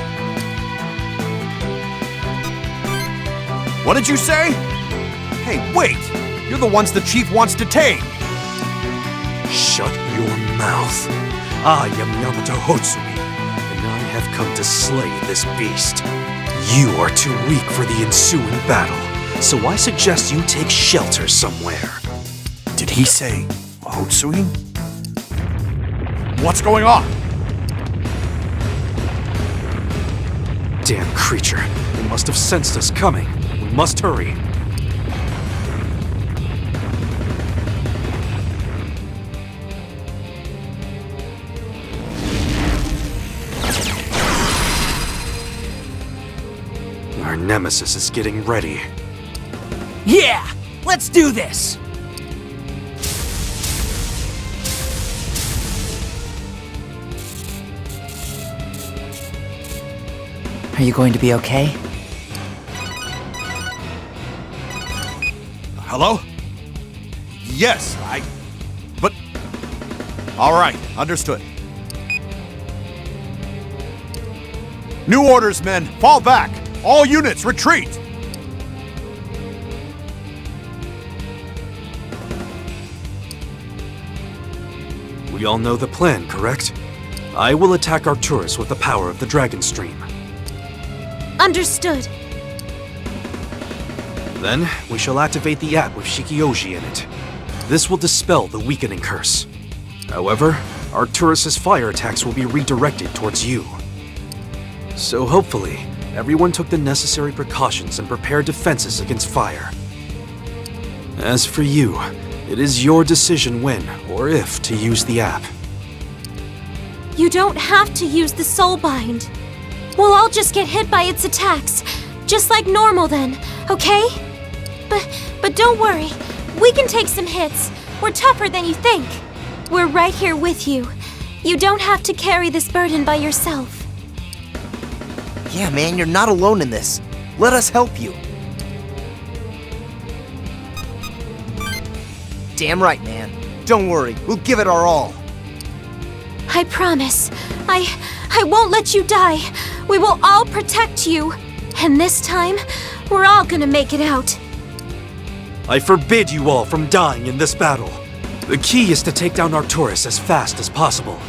What did you say? Hey, wait! You're the ones the chief wants detained. Shut your mouth. I am Yamato Hotsui, and I have come to slay this beast. You are too weak for the ensuing battle, so I suggest you take shelter somewhere. Did he say Hotsui? What's going on? Damn creature. They must have sensed us coming. We must hurry. Our nemesis is getting ready. Yeah! Let's do this! Are you going to be okay? Hello? Yes, but... All right, understood. New orders, men. Fall back. All units, retreat. We all know the plan, correct? I will attack Arcturus with the power of the Dragon Stream. Understood. Then, we shall activate the app with Shikioji in it. This will dispel the weakening curse. However, Arcturus' fire attacks will be redirected towards you. So hopefully, everyone took the necessary precautions and prepared defenses against fire. As for you, it is your decision when or if to use the app. You don't have to use the Soulbind. We'll all just get hit by its attacks, just like normal then, okay? But don't worry, we can take some hits. We're tougher than you think. We're right here with you. You don't have to carry this burden by yourself. Yeah, man, you're not alone in this. Let us help you. Damn right, man. Don't worry, we'll give it our all. I promise. I won't let you die. We will all protect you. And this time, we're all gonna make it out. I forbid you all from dying in this battle. The key is to take down Arcturus as fast as possible.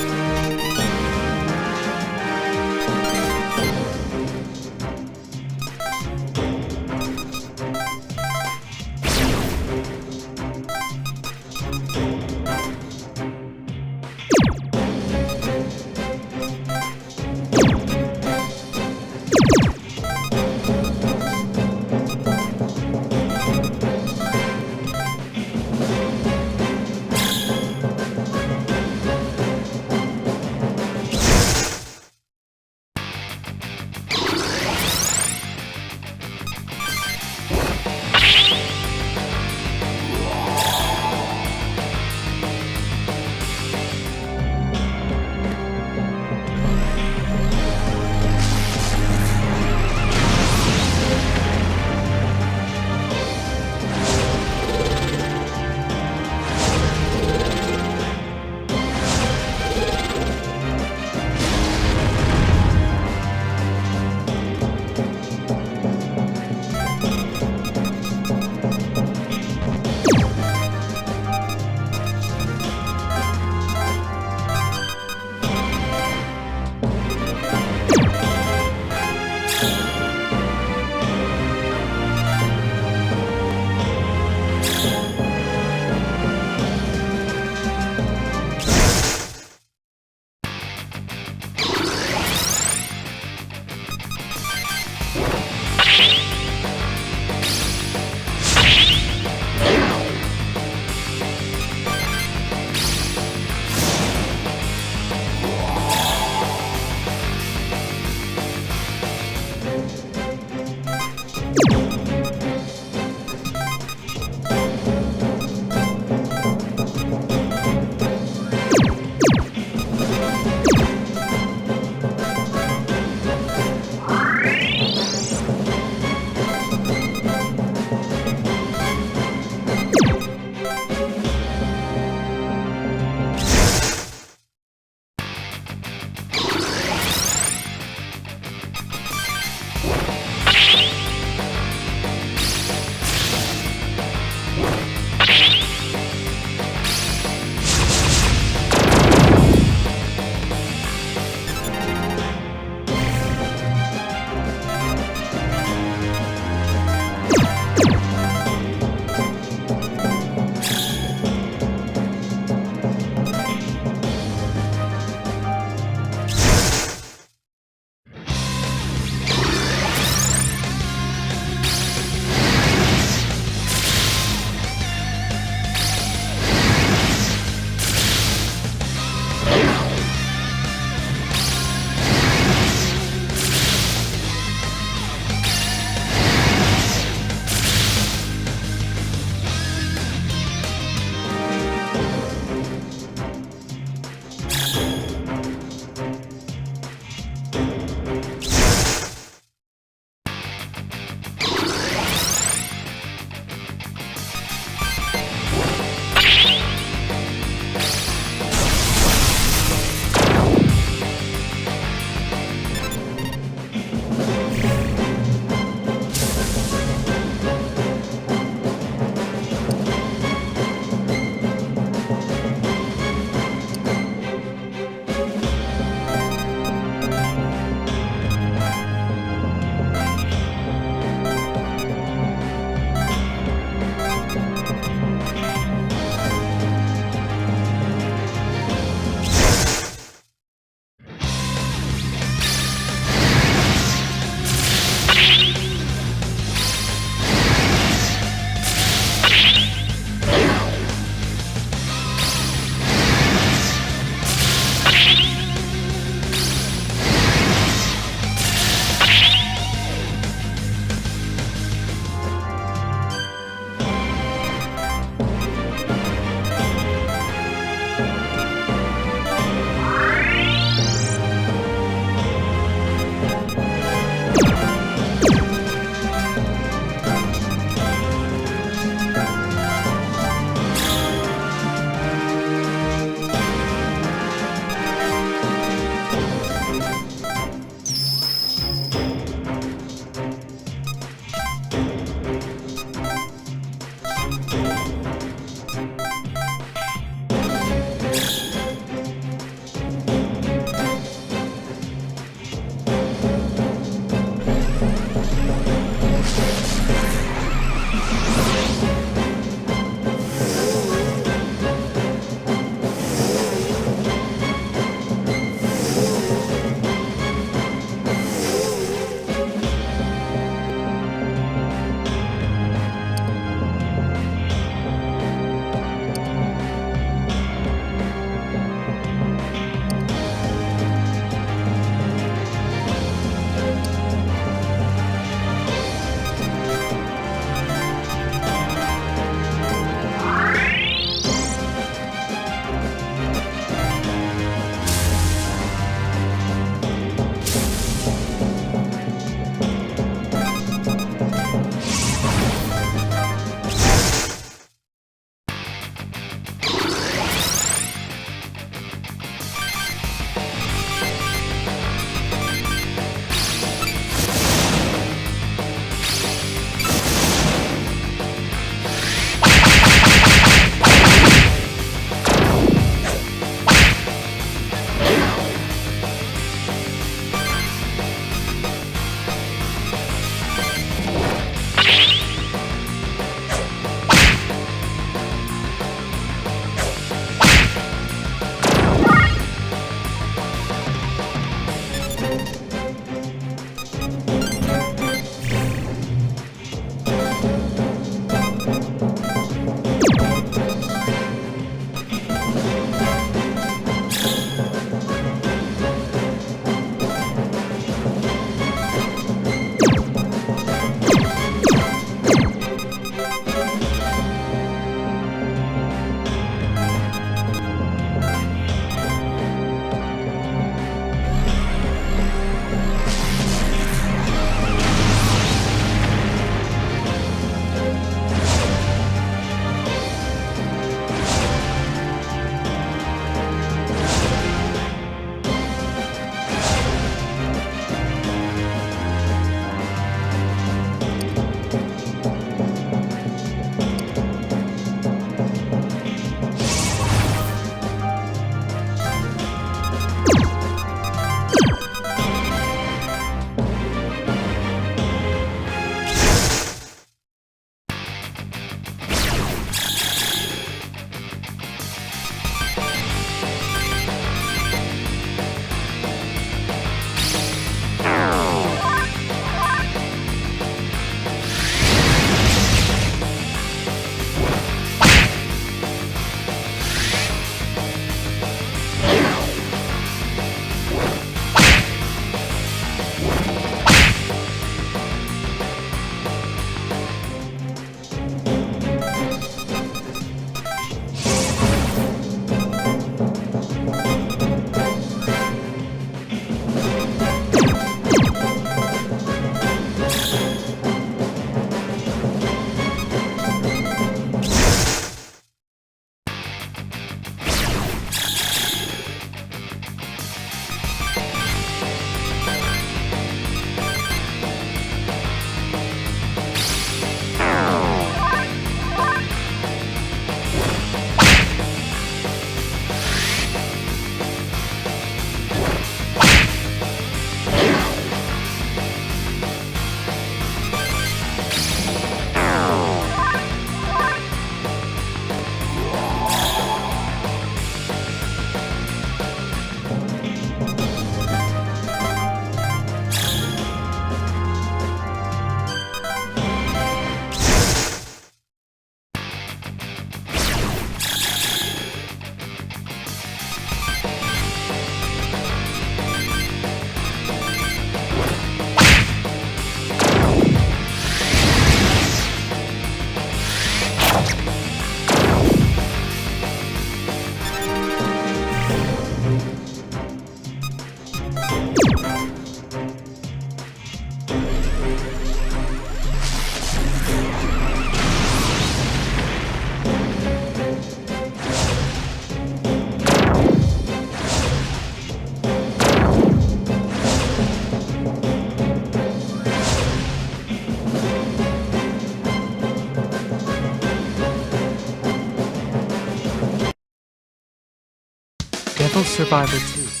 Survivor 2.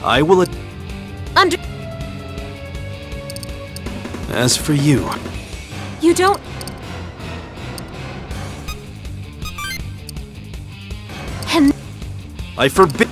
I will. Under. As for you, You don't. I forbid.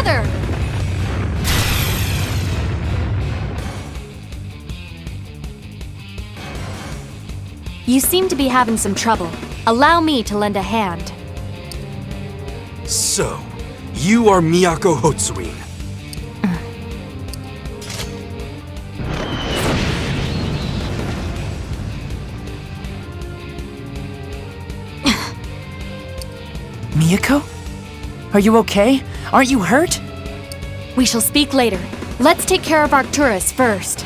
together! You seem to be having some trouble. Allow me to lend a hand. So, you are Miyako Hotsuin. Miyako? Are you okay? Aren't you hurt? We shall speak later. Let's take care of Arcturus first.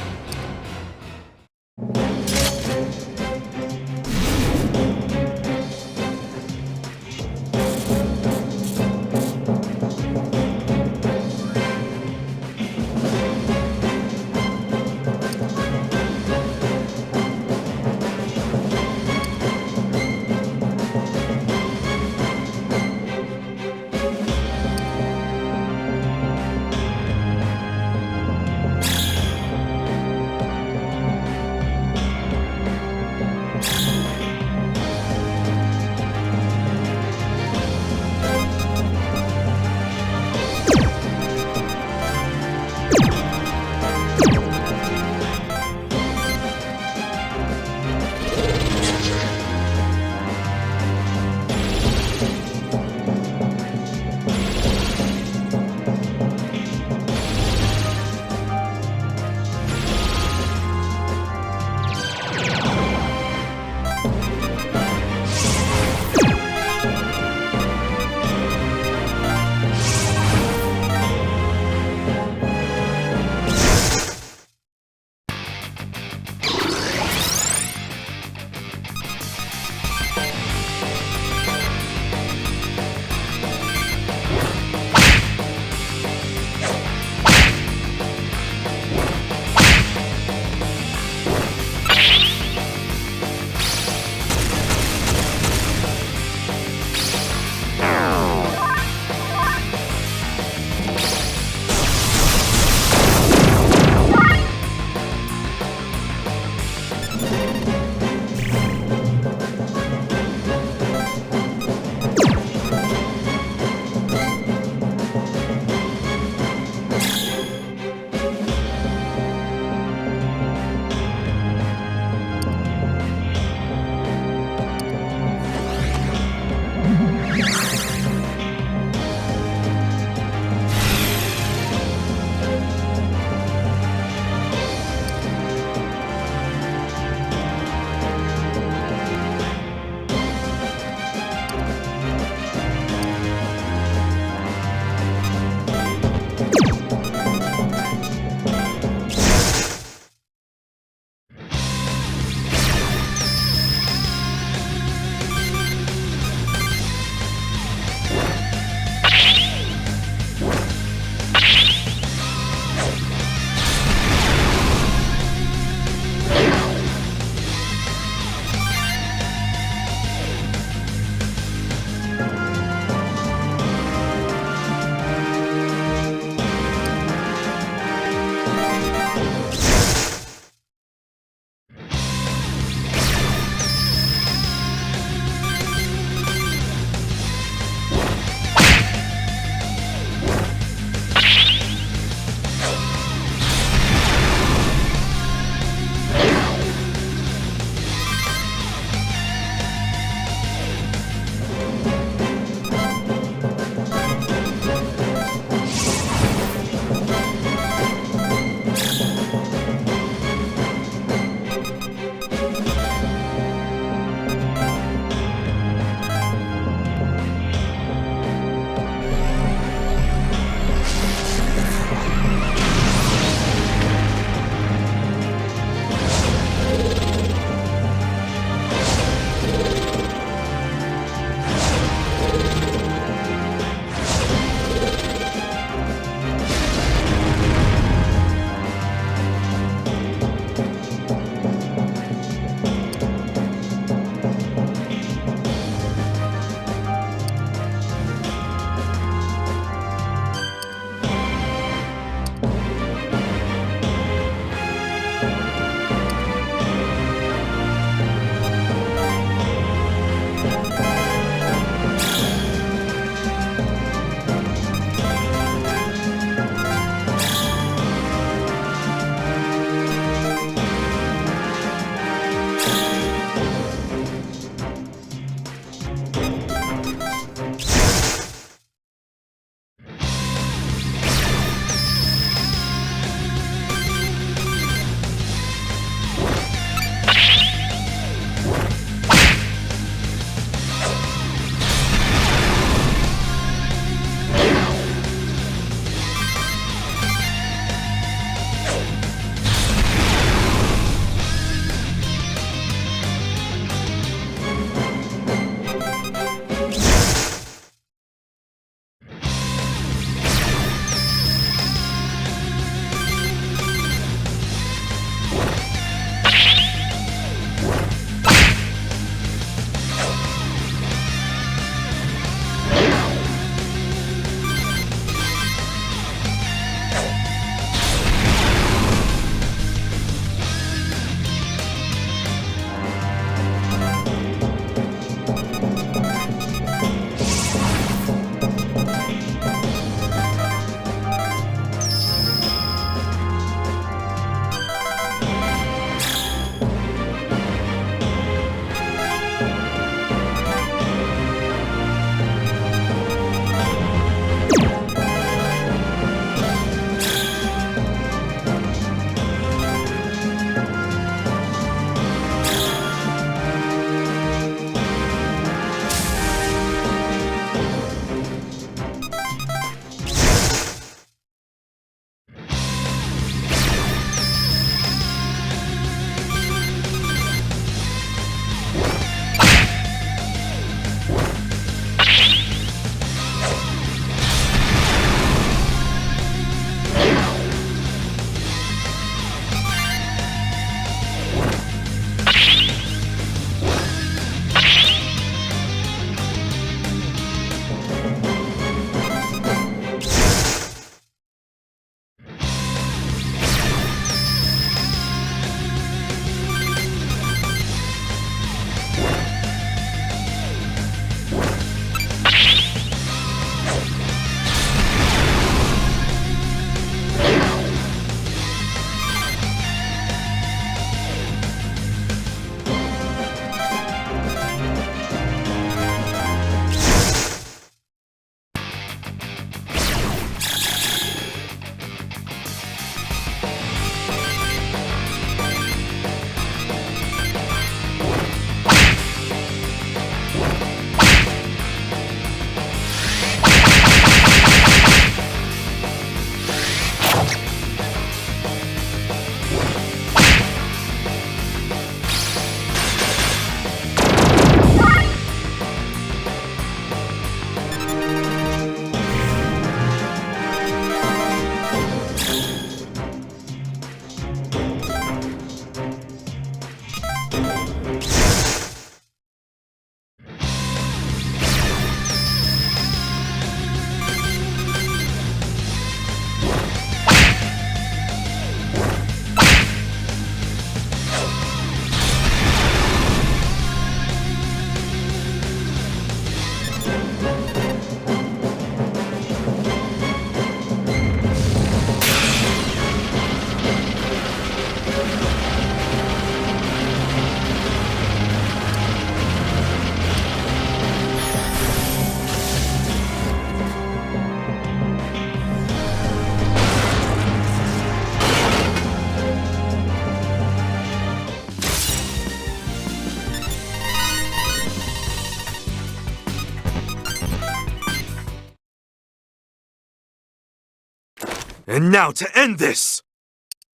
And now to end this!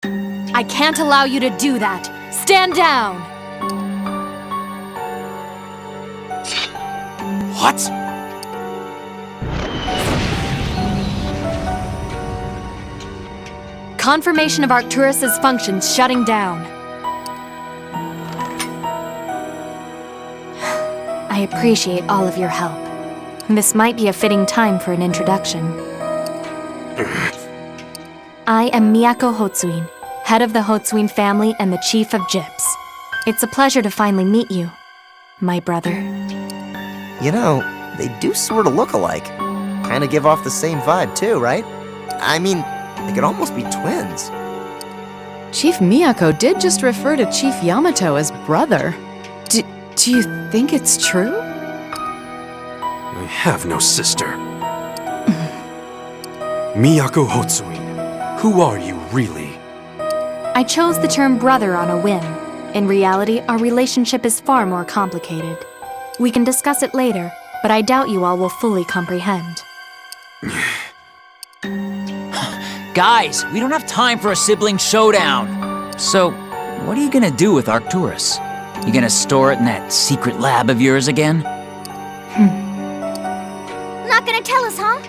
I can't allow you to do that. Stand down! What? Confirmation of Arcturus's functions shutting down. I appreciate all of your help. This might be a fitting time for an introduction. I am Miyako Hotsuin, head of the Hotsuin family and the chief of Gyps. It's a pleasure to finally meet you, my brother. You know, they do sort of look alike. Kind of give off the same vibe too, right? I mean, they could almost be twins. Chief Miyako did just refer to Chief Yamato as brother. Do you think it's true? I have no sister. Miyako Hotsuin, who are you really? I chose the term brother on a whim. In reality, our relationship is far more complicated. We can discuss it later, but I doubt you all will fully comprehend. Guys, we don't have time for a sibling showdown. So, what are you gonna do with Arcturus? You gonna store it in that secret lab of yours again? Not gonna tell us, huh?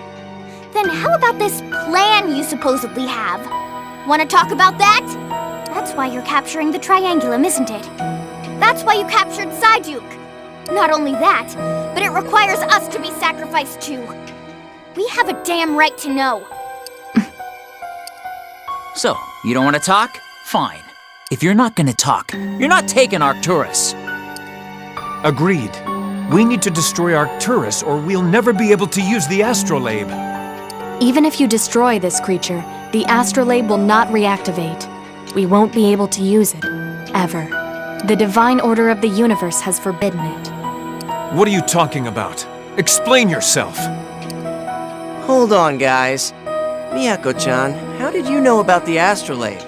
Then how about this plan you supposedly have? Wanna talk about that? That's why you're capturing the Triangulum, isn't it? That's why you captured Psyduke. Not only that, but it requires us to be sacrificed too. We have a damn right to know. So, you don't want to talk? Fine. If you're not gonna talk, you're not taking Arcturus. Agreed. We need to destroy Arcturus or we'll never be able to use the astrolabe. Even if you destroy this creature, the astrolabe will not reactivate. We won't be able to use it, ever. The divine order of the universe has forbidden it. What are you talking about? Explain yourself. Hold on, guys. Miyako-chan, how did you know about the astrolabe?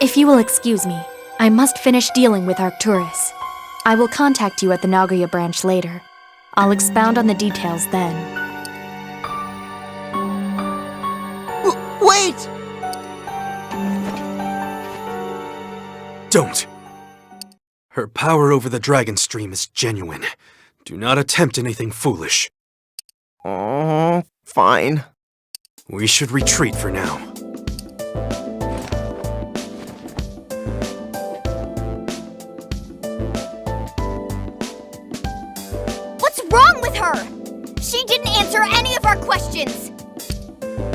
If you will excuse me, I must finish dealing with Arcturus. I will contact you at the Nagoya branch later. I'll expound on the details then. Wait! Don't! Her power over the Dragon Stream is genuine. Do not attempt anything foolish. Oh, fine. We should retreat for now. What's wrong with her? She didn't answer any of our questions.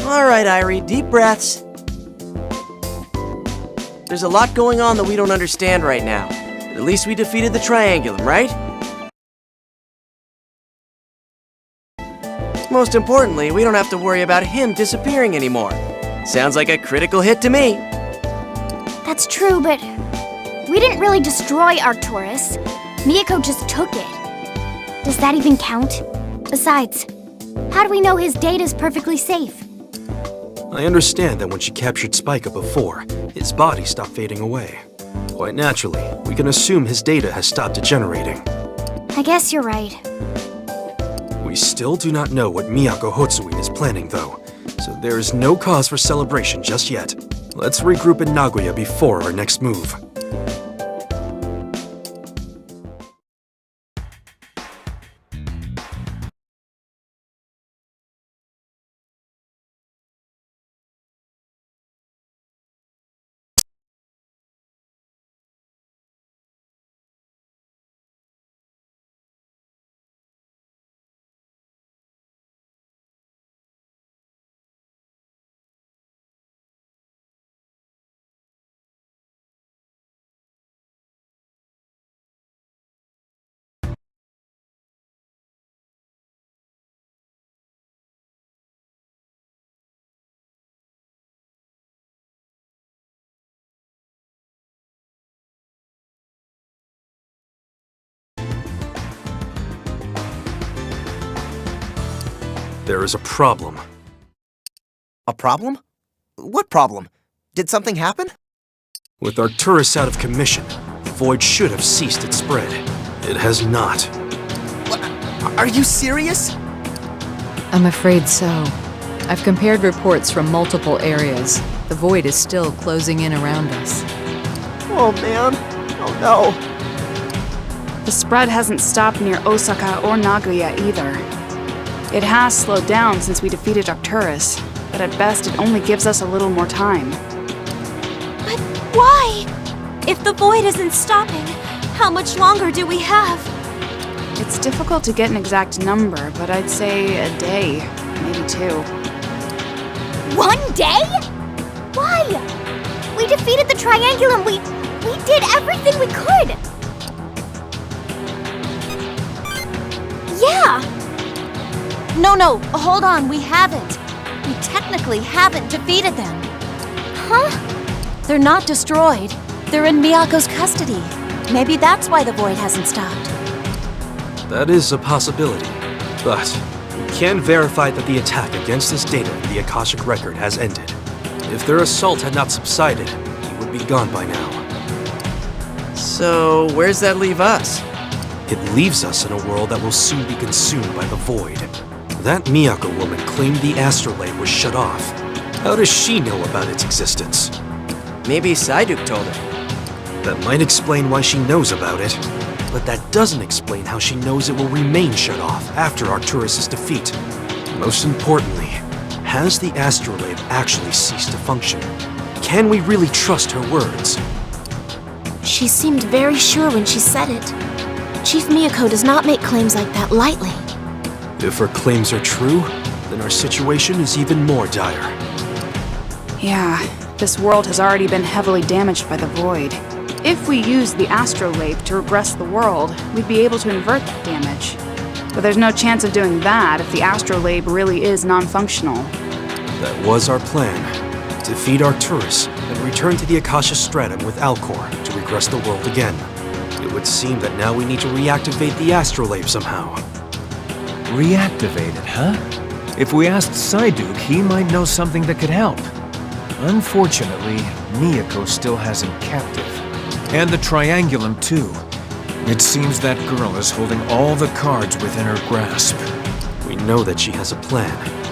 All right, Irie, deep breaths. There's a lot going on that we don't understand right now. But at least we defeated the Triangulum, right? Most importantly, we don't have to worry about him disappearing anymore. Sounds like a critical hit to me. That's true, but we didn't really destroy Arcturus. Miyako just took it. Does that even count? Besides, how do we know his data's perfectly safe? I understand that when she captured Spica before, his body stopped fading away. Quite naturally, we can assume his data has stopped degenerating. I guess you're right. We still do not know what Miyako Hotsuin is planning, though, so there is no cause for celebration just yet. Let's regroup in Nagoya before our next move. There is a problem. A problem? What problem? Did something happen? With Arcturus out of commission, the Void should have ceased its spread. It has not. What? Are you serious? I'm afraid so. I've compared reports from multiple areas. The void is still closing in around us. Oh man. Oh no. The spread hasn't stopped near Osaka or Nagoya either. It has slowed down since we defeated Arcturus, but at best it only gives us a little more time. But why? If the void isn't stopping, how much longer do we have? It's difficult to get an exact number, but I'd say a day, maybe 2. 1 day? Why? We defeated the Triangulum. We did everything we could. Yeah! No, hold on, we haven't. We technically haven't defeated them. Huh? They're not destroyed. They're in Miyako's custody. Maybe that's why the void hasn't stopped. That is a possibility, but we can verify that the attack against this data in the Akashic Record has ended. If their assault had not subsided, he would be gone by now. So, where's that leave us? It leaves us in a world that will soon be consumed by the void. That Miyako woman claimed the astrolabe was shut off. How does she know about its existence? Maybe Psyduke told her. That might explain why she knows about it, but that doesn't explain how she knows it will remain shut off after Arcturus' defeat. Most importantly, has the astrolabe actually ceased to function? Can we really trust her words? She seemed very sure when she said it. Chief Miyako does not make claims like that lightly. If her claims are true, then our situation is even more dire. Yeah, this world has already been heavily damaged by the void. If we use the astrolabe to regress the world, we'd be able to invert that damage. But there's no chance of doing that if the astrolabe really is non-functional. That was our plan. Defeat Arcturus and return to the Akasha Stratum with Alcor to regress the world again. It would seem that now we need to reactivate the astrolabe somehow. Reactivate it, huh? If we asked Psyduke, he might know something that could help. Unfortunately, Miyako still has him captive. And the Triangulum, too. It seems that girl is holding all the cards within her grasp. We know that she has a plan,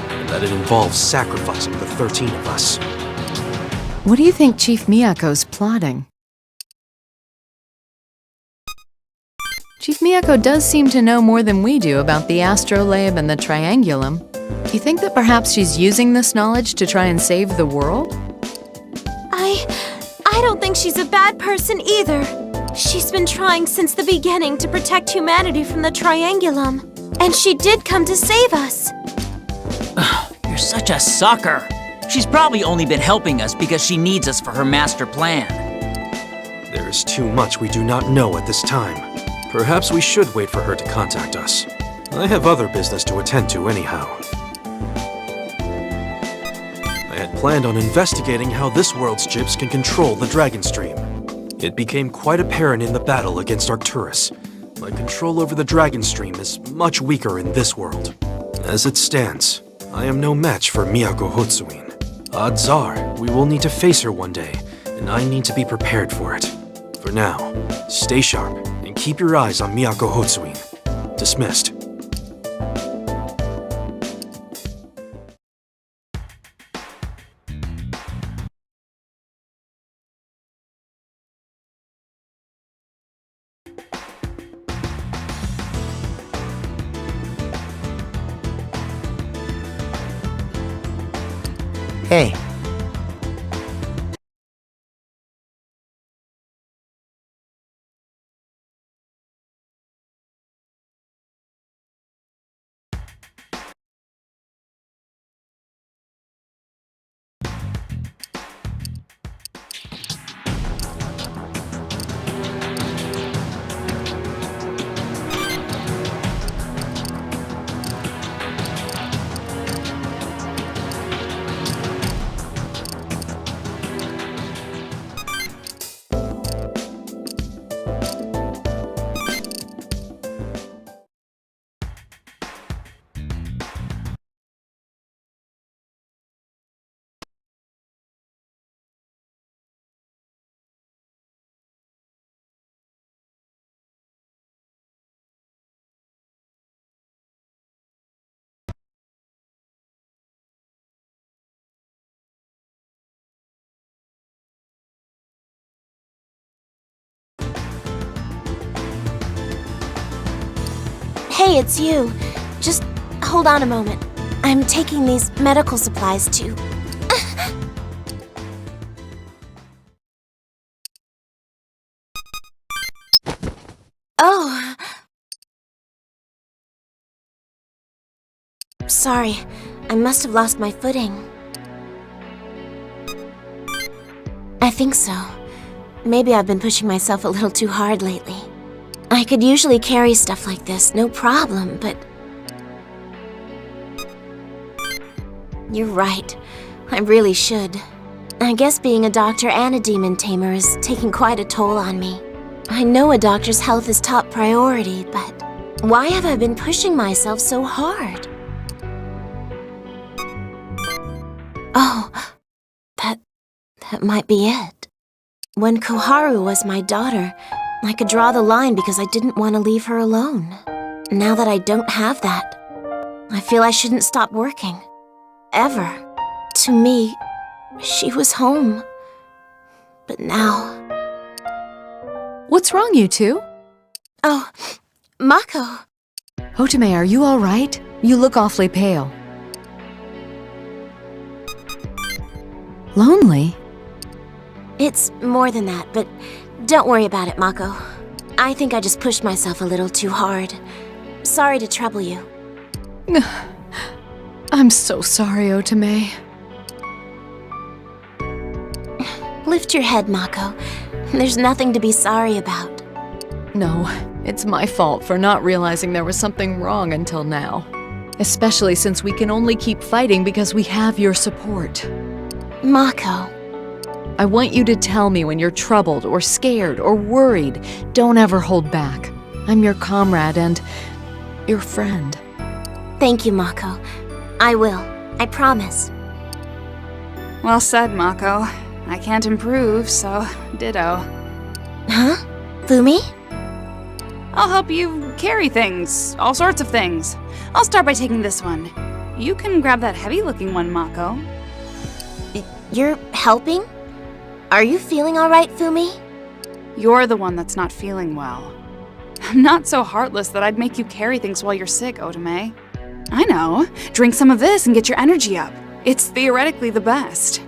and that it involves sacrificing the 13 of us. What do you think Chief Miyako's plotting? Chief Miyako does seem to know more than we do about the astrolabe and the Triangulum. You think that perhaps she's using this knowledge to try and save the world? I don't think she's a bad person either. She's been trying since the beginning to protect humanity from the Triangulum. And she did come to save us. You're such a sucker. She's probably only been helping us because she needs us for her master plan. There is too much we do not know at this time. Perhaps we should wait for her to contact us. I have other business to attend to anyhow. I had planned on investigating how this world's chips can control the Dragon Stream. It became quite apparent in the battle against Arcturus. My control over the Dragon Stream is much weaker in this world. As it stands, I am no match for Miyako Hotsuin. Odds are, we will need to face her one day, and I need to be prepared for it. For now, stay sharp and keep your eyes on Miyako Hotsuin. Dismissed. Hey. Hey, it's you. Just hold on a moment. I'm taking these medical supplies to... Oh. Sorry, I must have lost my footing. I think so. Maybe I've been pushing myself a little too hard lately. I could usually carry stuff like this, no problem, but... You're right. I really should. I guess being a doctor and a demon tamer is taking quite a toll on me. I know a doctor's health is top priority, but why have I been pushing myself so hard? Oh, that might be it. When Koharu was my daughter, I could draw the line because I didn't want to leave her alone. Now that I don't have that, I feel I shouldn't stop working. Ever. To me, she was home. But now... What's wrong, you two? Oh, Mako. Otome, are you all right? You look awfully pale. Lonely? It's more than that, but don't worry about it, Mako. I think I just pushed myself a little too hard. Sorry to trouble you. I'm so sorry, Otome. Lift your head, Mako. There's nothing to be sorry about. No, it's my fault for not realizing there was something wrong until now. Especially since we can only keep fighting because we have your support. Mako. I want you to tell me when you're troubled or scared or worried. Don't ever hold back. I'm your comrade and your friend. Thank you, Mako. I will. I promise. Well said, Mako. I can't improve, so ditto. Huh? Fumi? I'll help you carry things, all sorts of things. I'll start by taking this one. You can grab that heavy-looking one, Mako. You're helping? Are you feeling all right, Fumi? You're the one that's not feeling well. I'm not so heartless that I'd make you carry things while you're sick, Otome. I know. Drink some of this and get your energy up. It's theoretically the best.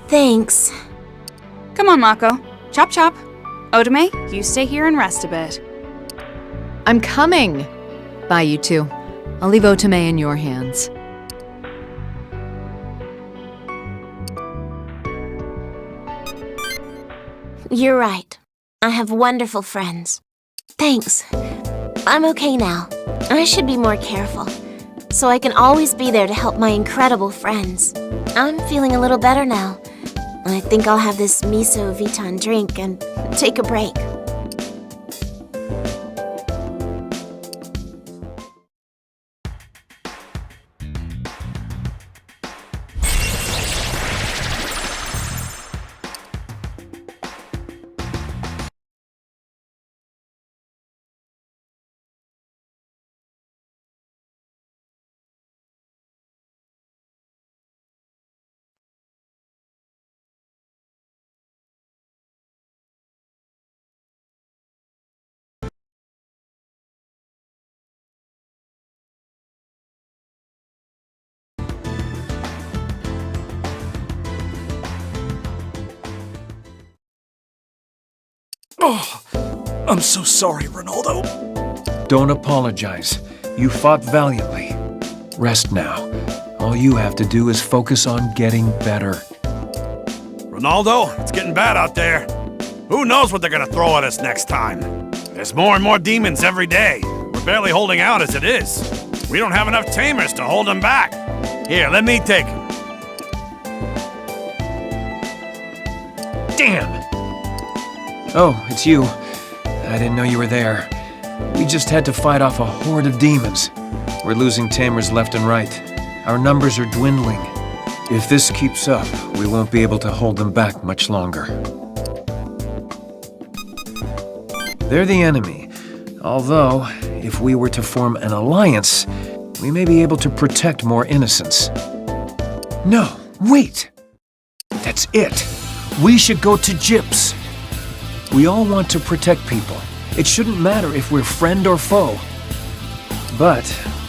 Thanks. Come on, Mako. Chop chop. Otome, you stay here and rest a bit. I'm coming! Bye, you two. I'll leave Otome in your hands. You're right. I have wonderful friends. Thanks. I'm okay now. I should be more careful, so I can always be there to help my incredible friends. I'm feeling a little better now. I think I'll have this miso vitan drink and take a break. Oh, I'm so sorry, Ronaldo. Don't apologize. You fought valiantly. Rest now. All you have to do is focus on getting better. Ronaldo, it's getting bad out there. Who knows what they're gonna throw at us next time? There's more and more demons every day. We're barely holding out as it is. We don't have enough tamers to hold them back. Here, let me take him. Damn! Oh, it's you. I didn't know you were there. We just had to fight off a horde of demons. We're losing tamers left and right. Our numbers are dwindling. If this keeps up, we won't be able to hold them back much longer. They're the enemy. Although, if we were to form an alliance, we may be able to protect more innocents. No, wait! That's it! We should go to Gyps. We all want to protect people. It shouldn't matter if we're friend or foe. But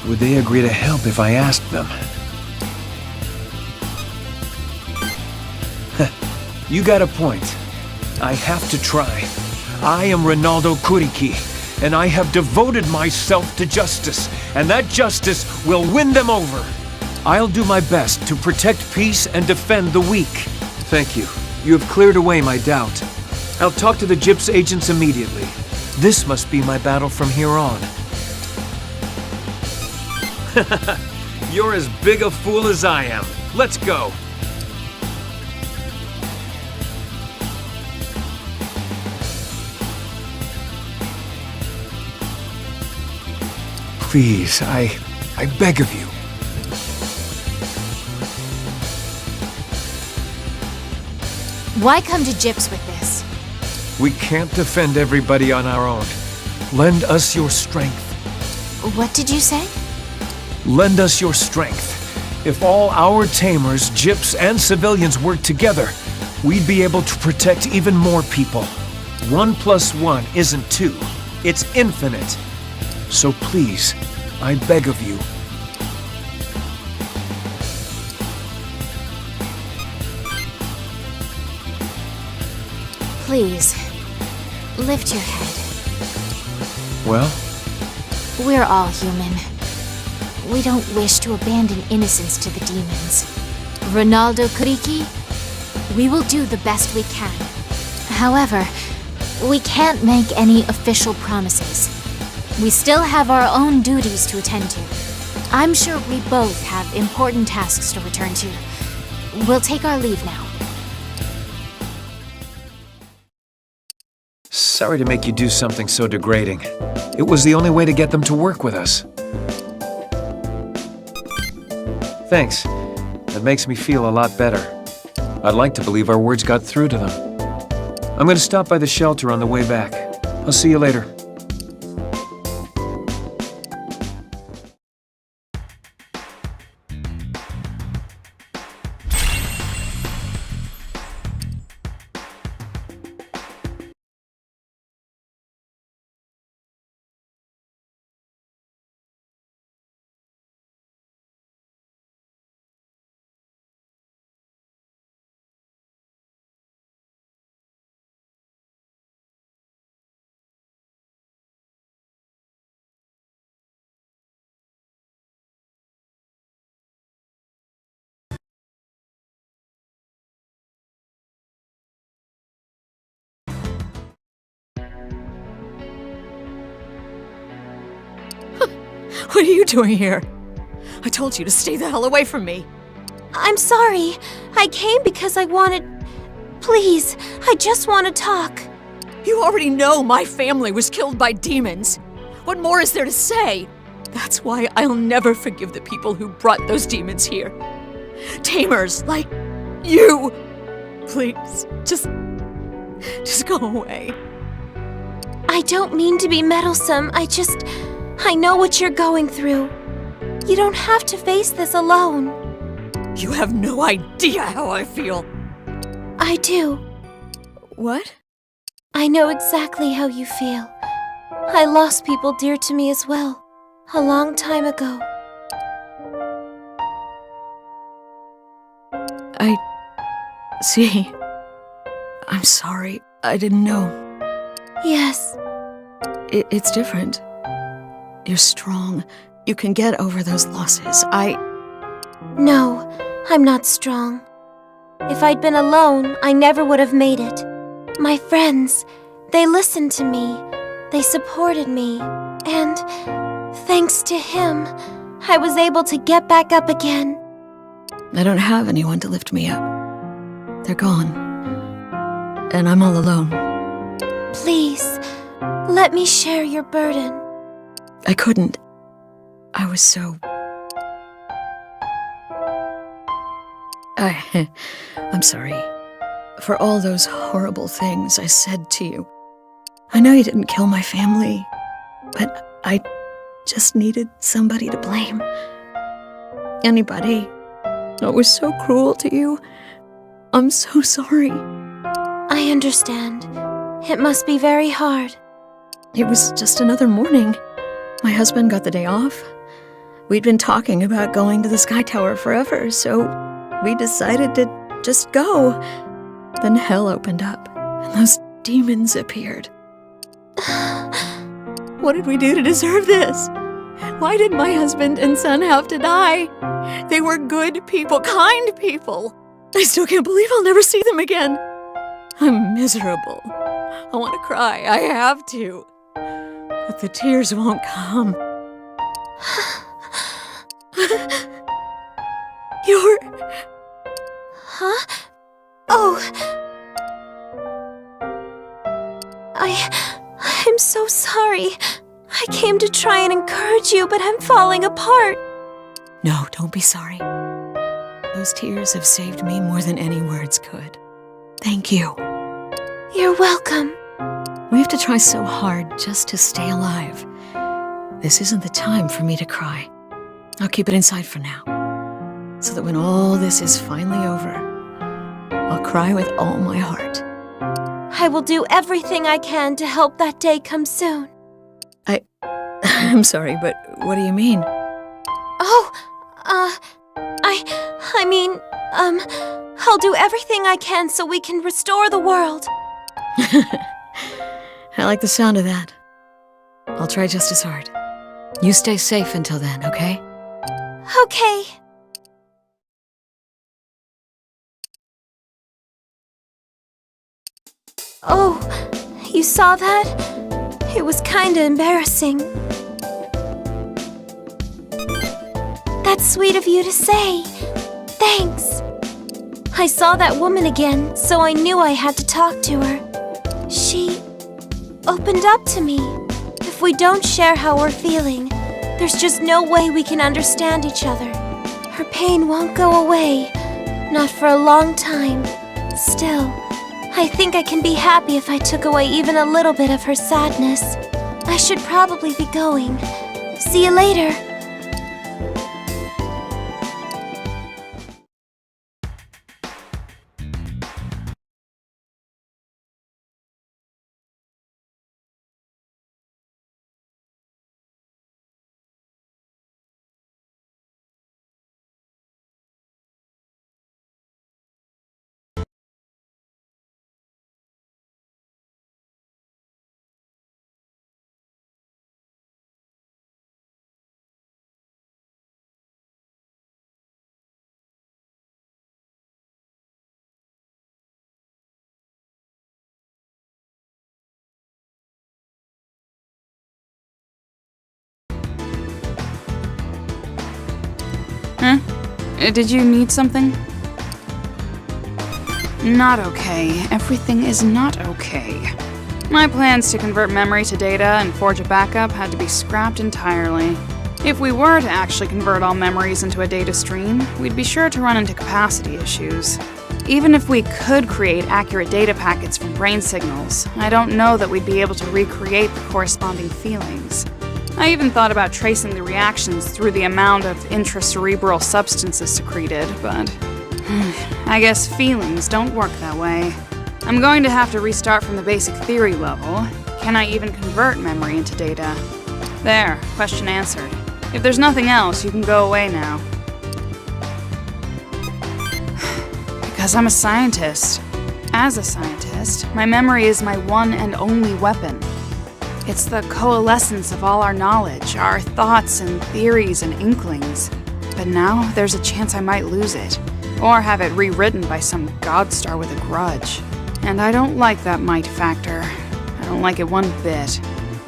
would they agree to help if I asked them? You got a point. I have to try. I am Ronaldo Kuriki, and I have devoted myself to justice, and that justice will win them over. I'll do my best to protect peace and defend the weak. Thank you. You have cleared away my doubt. I'll talk to the GIPS agents immediately. This must be my battle from here on. You're as big a fool as I am. Let's go. Please, I beg of you. Why come to GIPS with this? We can't defend everybody on our own. Lend us your strength. What did you say? Lend us your strength. If all our tamers, GIPS, and civilians work together, we'd be able to protect even more people. 1 + 1 isn't 2. It's infinite. So please, I beg of you. Please, lift your head. Well? We're all human. We don't wish to abandon innocence to the demons. Ronaldo Kuriki, we will do the best we can. However, we can't make any official promises. We still have our own duties to attend to. I'm sure we both have important tasks to return to. We'll take our leave now. Sorry to make you do something so degrading. It was the only way to get them to work with us. Thanks. That makes me feel a lot better. I'd like to believe our words got through to them. I'm going to stop by the shelter on the way back. I'll see you later. What are you doing here? I told you to stay the hell away from me. I'm sorry. I came because I wanted... Please, I just want to talk. You already know my family was killed by demons. What more is there to say? That's why I'll never forgive the people who brought those demons here. Tamers like you. Please, just go away. I don't mean to be meddlesome. I know what you're going through. You don't have to face this alone. You have no idea how I feel. I do. What? I know exactly how you feel. I lost people dear to me as well, a long time ago. I see. I'm sorry. I didn't know. Yes. It's different. You're strong. You can get over those losses. No, I'm not strong. If I'd been alone, I never would have made it. My friends, they listened to me. They supported me. And thanks to him, I was able to get back up again. I don't have anyone to lift me up. They're gone. And I'm all alone. Please, let me share your burden. I couldn't. I was so... I'm sorry. For all those horrible things I said to you. I know you didn't kill my family, but I just needed somebody to blame. Anybody. I was so cruel to you. I'm so sorry. I understand. It must be very hard. It was just another morning. My husband got the day off. We'd been talking about going to the Sky Tower forever, so we decided to just go. Then hell opened up, and those demons appeared. What did we do to deserve this? Why did my husband and son have to die? They were good people, kind people. I still can't believe I'll never see them again. I'm miserable. I want to cry. I have to. But the tears won't come. You're... Huh? Oh. I'm so sorry. I came to try and encourage you, but I'm falling apart. No, don't be sorry. Those tears have saved me more than any words could. Thank you. You're welcome. We have to try so hard just to stay alive. This isn't the time for me to cry. I'll keep it inside for now, so that when all this is finally over, I'll cry with all my heart. I will do everything I can to help that day come soon. I'm sorry, but what do you mean? Oh, I mean, I'll do everything I can so we can restore the world. I like the sound of that. I'll try just as hard. You stay safe until then, okay? Okay. Oh, you saw that? It was kinda embarrassing. That's sweet of you to say. Thanks. I saw that woman again, so I knew I had to talk to her. She opened up to me. If we don't share how we're feeling, there's just no way we can understand each other. Her pain won't go away, not for a long time. Still, I think I can be happy if I took away even a little bit of her sadness. I should probably be going. See you later. Huh? Did you need something? Not okay. Everything is not okay. My plans to convert memory to data and forge a backup had to be scrapped entirely. If we were to actually convert all memories into a data stream, we'd be sure to run into capacity issues. Even if we could create accurate data packets from brain signals, I don't know that we'd be able to recreate the corresponding feelings. I even thought about tracing the reactions through the amount of intracerebral substances secreted, but I guess feelings don't work that way. I'm going to have to restart from the basic theory level. Can I even convert memory into data? There, question answered. If there's nothing else, you can go away now. Because I'm a scientist. As a scientist, my memory is my one and only weapon. It's the coalescence of all our knowledge, our thoughts and theories and inklings. But now there's a chance I might lose it, or have it rewritten by some godstar with a grudge. And I don't like that might factor. I don't like it one bit.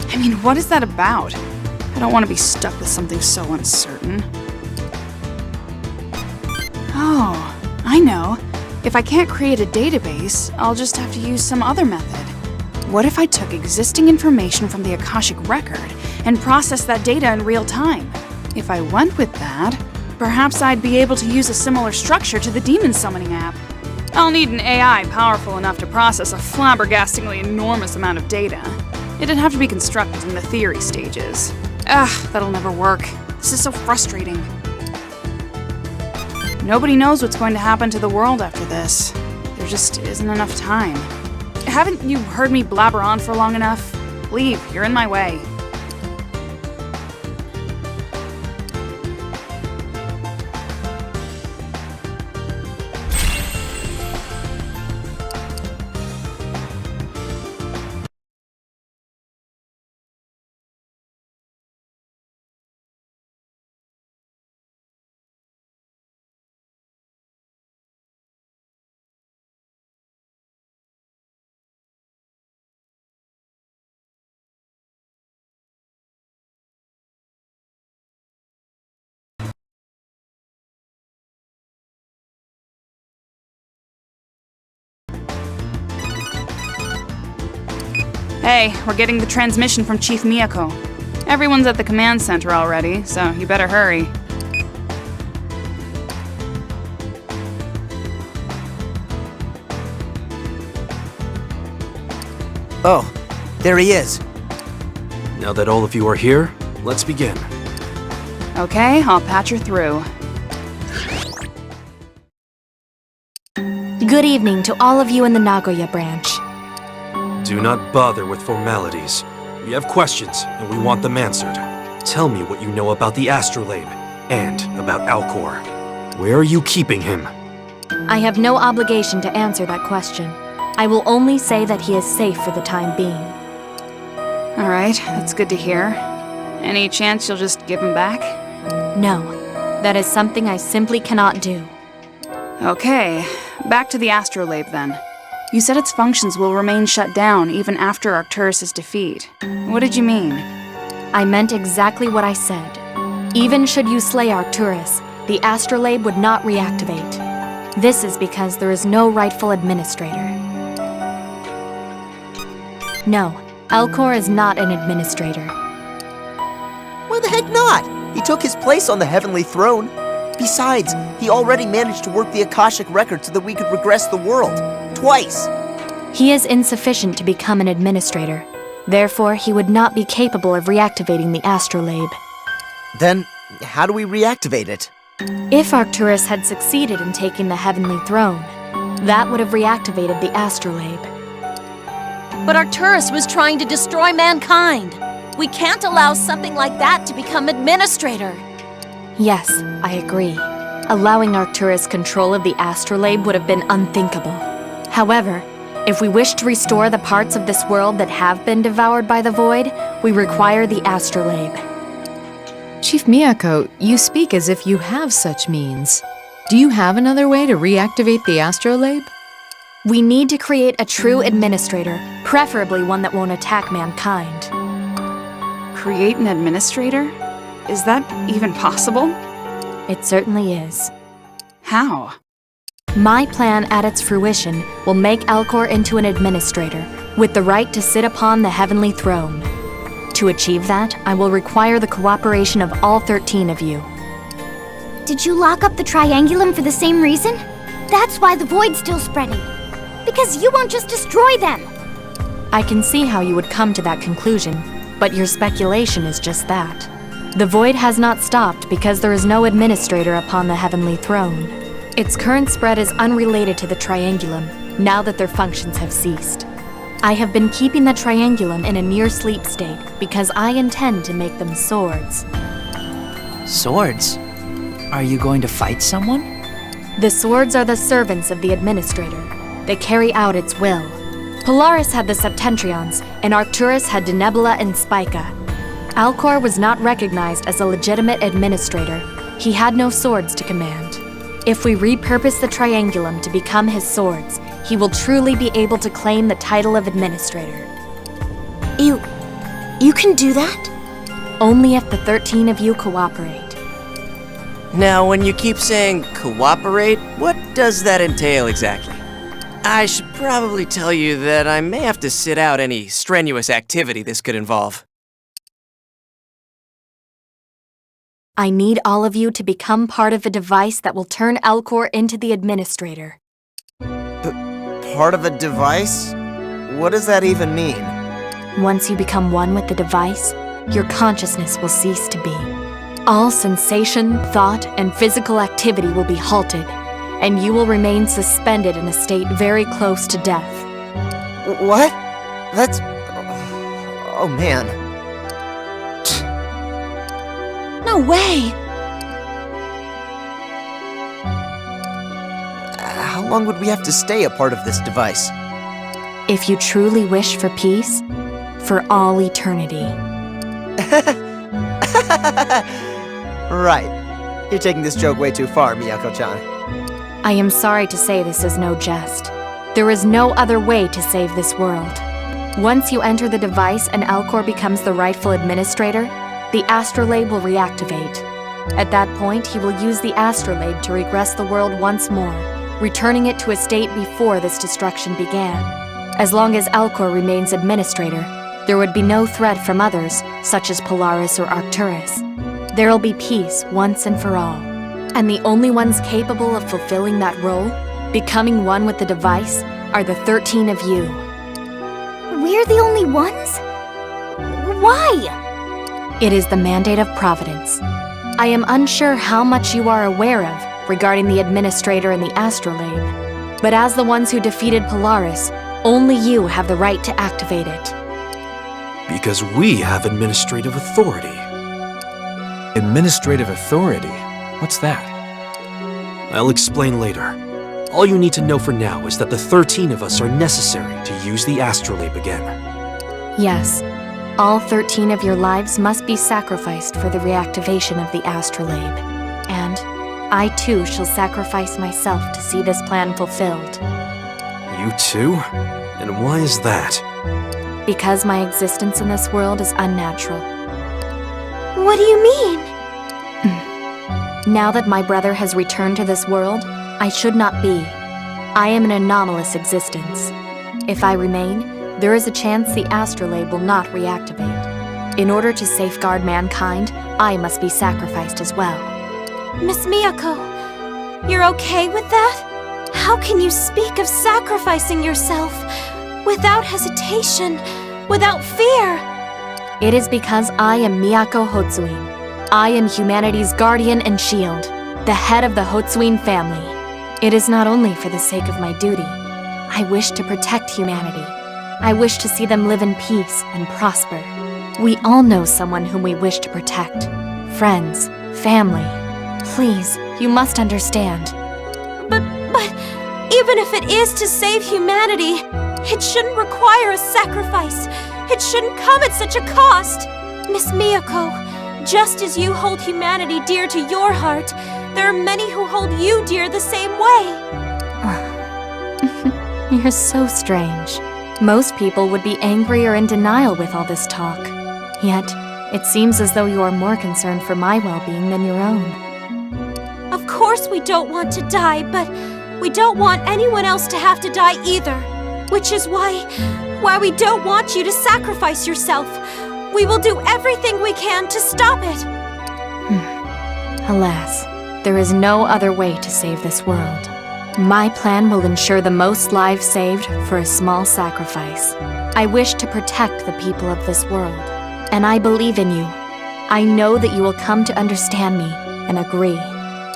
I mean, what is that about? I don't want to be stuck with something so uncertain. Oh, I know. If I can't create a database, I'll just have to use some other method. What if I took existing information from the Akashic record and processed that data in real time? If I went with that, perhaps I'd be able to use a similar structure to the demon summoning app. I'll need an AI powerful enough to process a flabbergastingly enormous amount of data. It'd have to be constructed in the theory stages. Ugh, that'll never work. This is so frustrating. Nobody knows what's going to happen to the world after this. There just isn't enough time. Haven't you heard me blabber on for long enough? Leave, you're in my way. Hey, we're getting the transmission from Chief Miyako. Everyone's at the command center already, so you better hurry. Oh, there he is. Now that all of you are here, let's begin. Okay, I'll patch her through. Good evening to all of you in the Nagoya branch. Do not bother with formalities. We have questions, and we want them answered. Tell me what you know about the astrolabe, and about Alcor. Where are you keeping him? I have no obligation to answer that question. I will only say that he is safe for the time being. Alright, that's good to hear. Any chance you'll just give him back? No, that is something I simply cannot do. Okay, back to the astrolabe then. You said its functions will remain shut down even after Arcturus' defeat. What did you mean? I meant exactly what I said. Even should you slay Arcturus, the astrolabe would not reactivate. This is because there is no rightful administrator. No, Alcor is not an administrator. Why the heck not? He took his place on the heavenly throne. Besides, he already managed to work the Akashic record so that we could regress the world. Twice. He is insufficient to become an administrator. Therefore, he would not be capable of reactivating the astrolabe. Then, how do we reactivate it? If Arcturus had succeeded in taking the heavenly throne, that would have reactivated the astrolabe. But Arcturus was trying to destroy mankind. We can't allow something like that to become administrator. Yes, I agree. Allowing Arcturus control of the astrolabe would have been unthinkable. However, if we wish to restore the parts of this world that have been devoured by the void, we require the astrolabe. Chief Miyako, you speak as if you have such means. Do you have another way to reactivate the astrolabe? We need to create a true administrator, preferably one that won't attack mankind. Create an administrator? Is that even possible? It certainly is. How? My plan at its fruition will make Alcor into an administrator, with the right to sit upon the heavenly throne. To achieve that, I will require the cooperation of all 13 of you. Did you lock up the Triangulum for the same reason? That's why the void's still spreading. Because you won't just destroy them! I can see how you would come to that conclusion, but your speculation is just that. The void has not stopped because there is no administrator upon the heavenly throne. Its current spread is unrelated to the Triangulum, now that their functions have ceased. I have been keeping the Triangulum in a near-sleep state because I intend to make them swords. Swords? Are you going to fight someone? The swords are the servants of the administrator. They carry out its will. Polaris had the Septentrions, and Arcturus had Denebula and Spica. Alcor was not recognized as a legitimate administrator. He had no swords to command. If we repurpose the Triangulum to become his swords, he will truly be able to claim the title of administrator. You can do that? Only if the 13 of you cooperate. Now, when you keep saying cooperate, what does that entail exactly? I should probably tell you that I may have to sit out any strenuous activity this could involve. I need all of you to become part of a device that will turn Alcor into the administrator. Part of a device? What does that even mean? Once you become one with the device, your consciousness will cease to be. All sensation, thought, and physical activity will be halted, and you will remain suspended in a state very close to death. What? That's Oh man. No way! How long would we have to stay a part of this device? If you truly wish for peace, for all eternity. Right. You're taking this joke way too far, Miyako-chan. I am sorry to say this is no jest. There is no other way to save this world. Once you enter the device and Alcor becomes the rightful administrator, the astrolabe will reactivate. At that point, he will use the astrolabe to regress the world once more, returning it to a state before this destruction began. As long as Alcor remains administrator, there would be no threat from others, such as Polaris or Arcturus. There will be peace once and for all. And the only ones capable of fulfilling that role, becoming one with the device, are the 13 of you. We're the only ones? Why? It is the mandate of Providence. I am unsure how much you are aware of regarding the Administrator and the Astrolabe, but as the ones who defeated Polaris, only you have the right to activate it. Because we have administrative authority. Administrative authority? What's that? I'll explain later. All you need to know for now is that the 13 of us are necessary to use the astrolabe again. Yes, all 13 of your lives must be sacrificed for the reactivation of the astrolabe. And I too shall sacrifice myself to see this plan fulfilled. You too? And why is that? Because my existence in this world is unnatural. What do you mean? Now that my brother has returned to this world, I should not be. I am an anomalous existence. If I remain, there is a chance the astrolabe will not reactivate. In order to safeguard mankind, I must be sacrificed as well. Miss Miyako, you're okay with that? How can you speak of sacrificing yourself without hesitation, without fear? It is because I am Miyako Hotsuin. I am humanity's guardian and shield, the head of the Hotsuin family. It is not only for the sake of my duty. I wish to protect humanity. I wish to see them live in peace and prosper. We all know someone whom we wish to protect. Friends, family. Please, you must understand. But even if it is to save humanity, it shouldn't require a sacrifice. It shouldn't come at such a cost. Miss Miyako, just as you hold humanity dear to your heart, there are many who hold you dear the same way. You're so strange. Most people would be angry or in denial with all this talk. Yet, it seems as though you are more concerned for my well-being than your own. Of course we don't want to die, but we don't want anyone else to have to die either. Which is why we don't want you to sacrifice yourself. We will do everything we can to stop it. Alas, there is no other way to save this world. My plan will ensure the most lives saved for a small sacrifice. I wish to protect the people of this world, and I believe in you. I know that you will come to understand me and agree.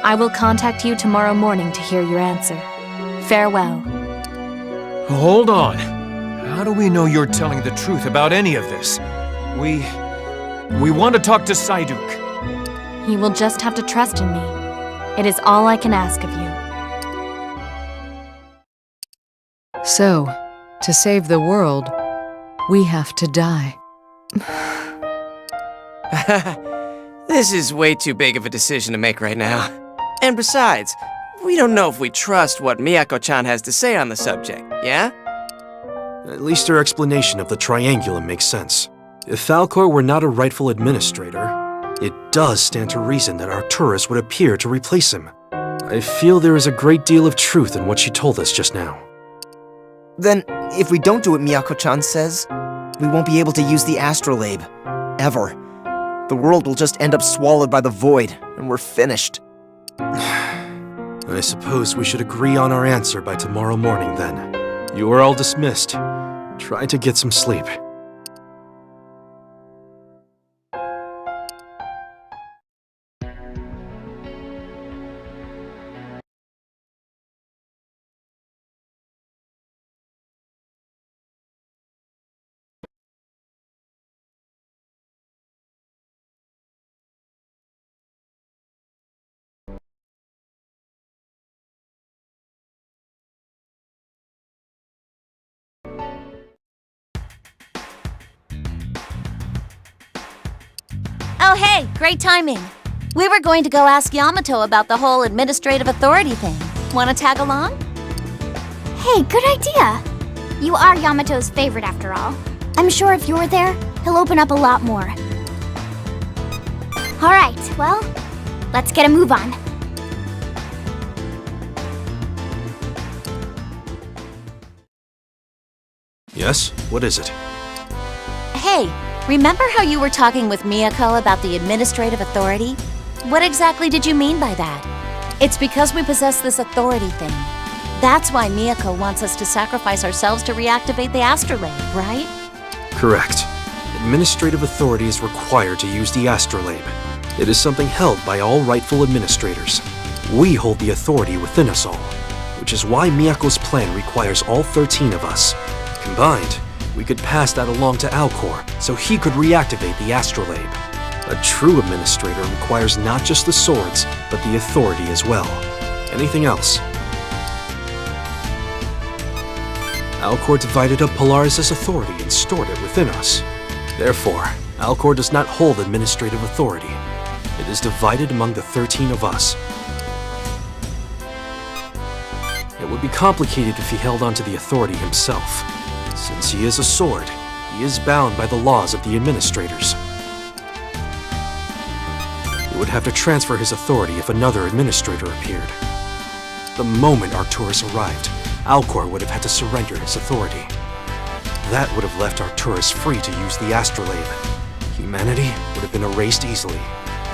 I will contact you tomorrow morning to hear your answer. Farewell. Hold on. How do we know you're telling the truth about any of this? We want to talk to Saiduk. You will just have to trust in me. It is all I can ask of you. So, to save the world, we have to die. This is way too big of a decision to make right now. And besides, we don't know if we trust what Miyako-chan has to say on the subject, yeah? At least her explanation of the Triangulum makes sense. If Falcor were not a rightful administrator, it does stand to reason that Arcturus would appear to replace him. I feel there is a great deal of truth in what she told us just now. Then, if we don't do what Miyako-chan says, we won't be able to use the astrolabe. Ever. The world will just end up swallowed by the void, and we're finished. I suppose we should agree on our answer by tomorrow morning, then. You are all dismissed. Try to get some sleep. Oh, hey, great timing. We were going to go ask Yamato about the whole administrative authority thing. Want to tag along? Hey, good idea. You are Yamato's favorite after all. I'm sure if you're there, he'll open up a lot more. All right, well, let's get a move on. Yes? What is it? Hey, remember how you were talking with Miyako about the administrative authority? What exactly did you mean by that? It's because we possess this authority thing. That's why Miyako wants us to sacrifice ourselves to reactivate the astrolabe, right? Correct. Administrative authority is required to use the astrolabe. It is something held by all rightful administrators. We hold the authority within us all, which is why Miyako's plan requires all 13 of us. Combined, we could pass that along to Alcor, so he could reactivate the astrolabe. A true administrator requires not just the swords, but the authority as well. Anything else? Alcor divided up Polaris' authority and stored it within us. Therefore, Alcor does not hold administrative authority. It is divided among the 13 of us. It would be complicated if he held onto the authority himself. Since he is a sword, he is bound by the laws of the administrators. He would have to transfer his authority if another administrator appeared. The moment Arcturus arrived, Alcor would have had to surrender his authority. That would have left Arcturus free to use the astrolabe. Humanity would have been erased easily.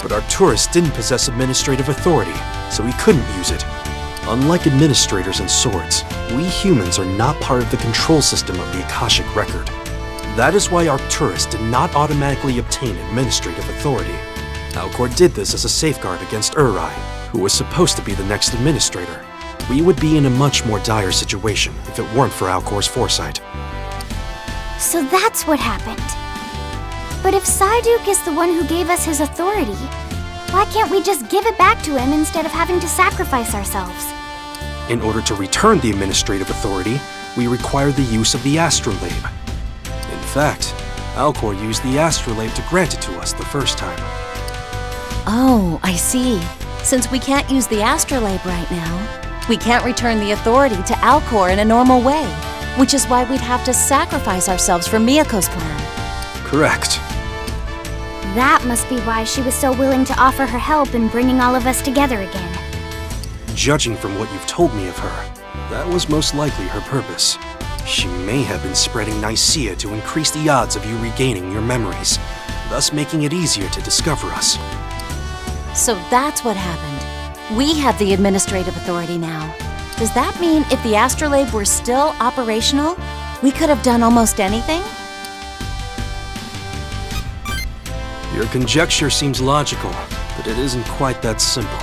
But Arcturus didn't possess administrative authority, so he couldn't use it. Unlike administrators and swords, we humans are not part of the control system of the Akashic Record. That is why Arcturus did not automatically obtain administrative authority. Alcor did this as a safeguard against Uri, who was supposed to be the next administrator. We would be in a much more dire situation if it weren't for Alcor's foresight. So that's what happened. But if Psyduke is the one who gave us his authority, why can't we just give it back to him instead of having to sacrifice ourselves? In order to return the administrative authority, we require the use of the astrolabe. In fact, Alcor used the astrolabe to grant it to us the first time. Oh, I see. Since we can't use the astrolabe right now, we can't return the authority to Alcor in a normal way, which is why we'd have to sacrifice ourselves for Miyako's plan. Correct. That must be why she was so willing to offer her help in bringing all of us together again. Judging from what you've told me of her, that was most likely her purpose. She may have been spreading Nicaea to increase the odds of you regaining your memories, thus making it easier to discover us. So that's what happened. We have the administrative authority now. Does that mean if the astrolabe were still operational, we could have done almost anything? Your conjecture seems logical, but it isn't quite that simple.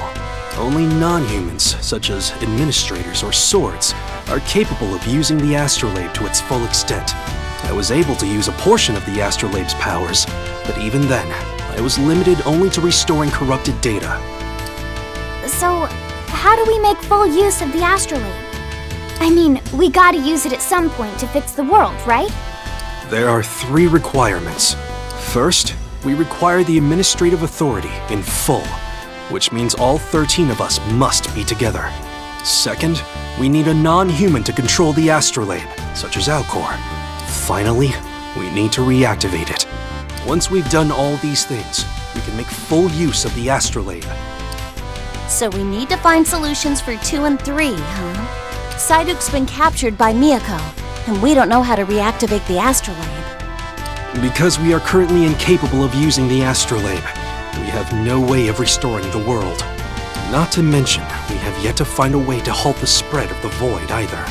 Only non-humans, such as administrators or swords, are capable of using the astrolabe to its full extent. I was able to use a portion of the astrolabe's powers, but even then, I was limited only to restoring corrupted data. So, how do we make full use of the astrolabe? I mean, we gotta use it at some point to fix the world, right? There are 3 requirements. First, we require the administrative authority in full, which means all 13 of us must be together. Second, we need a non-human to control the astrolabe, such as Alcor. Finally, we need to reactivate it. Once we've done all these things, we can make full use of the astrolabe. So we need to find solutions for 2 and 3, huh? Psyduke's been captured by Miyako, and we don't know how to reactivate the astrolabe. Because we are currently incapable of using the astrolabe, we have no way of restoring the world. Not to mention, we have yet to find a way to halt the spread of the void either.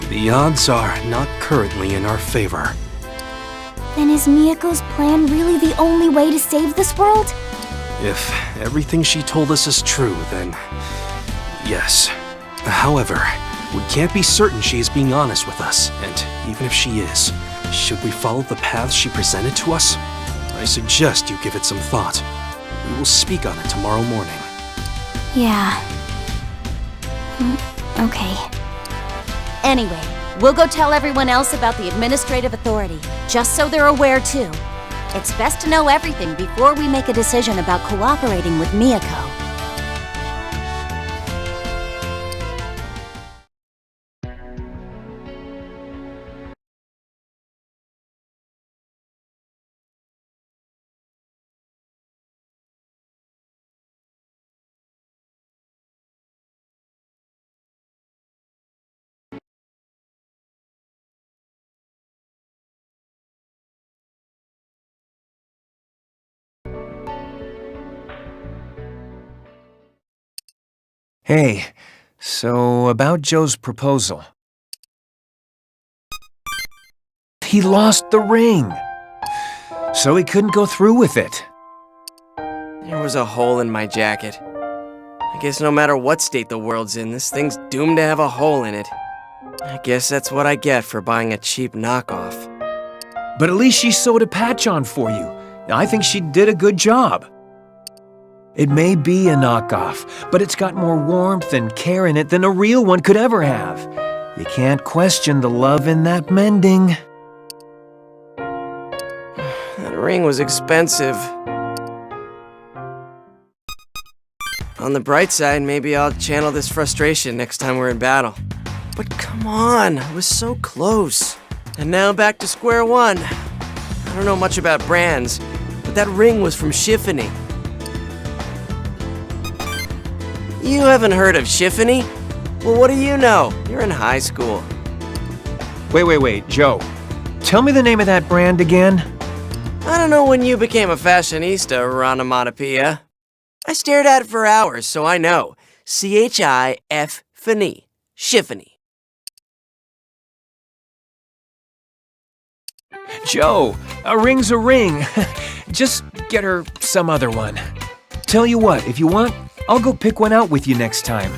The odds are not currently in our favor. Then is Miyako's plan really the only way to save this world? If everything she told us is true, then yes. However, we can't be certain she is being honest with us, and even if she is, should we follow the paths she presented to us? I suggest you give it some thought. We will speak on it tomorrow morning. Yeah. Okay. Anyway, we'll go tell everyone else about the administrative authority, just so they're aware too. It's best to know everything before we make a decision about cooperating with Miyako. Hey, so about Joe's proposal. He lost the ring, so he couldn't go through with it. There was a hole in my jacket. I guess no matter what state the world's in, this thing's doomed to have a hole in it. I guess that's what I get for buying a cheap knockoff. But at least she sewed a patch on for you. I think she did a good job. It may be a knockoff, but it's got more warmth and care in it than a real one could ever have. You can't question the love in that mending. That ring was expensive. On the bright side, maybe I'll channel this frustration next time we're in battle. But come on, I was so close. And now back to square one. I don't know much about brands, but that ring was from Shiffany. You haven't heard of Shiffany? Well, what do you know? You're in high school. Wait, Joe. Tell me the name of that brand again. I don't know when you became a fashionista, Onomatopoeia. I stared at it for hours, so I know. C-H-I-F-Phany. Shiffany. Joe, a ring's a ring. Just get her some other one. Tell you what, if you want, I'll go pick one out with you next time.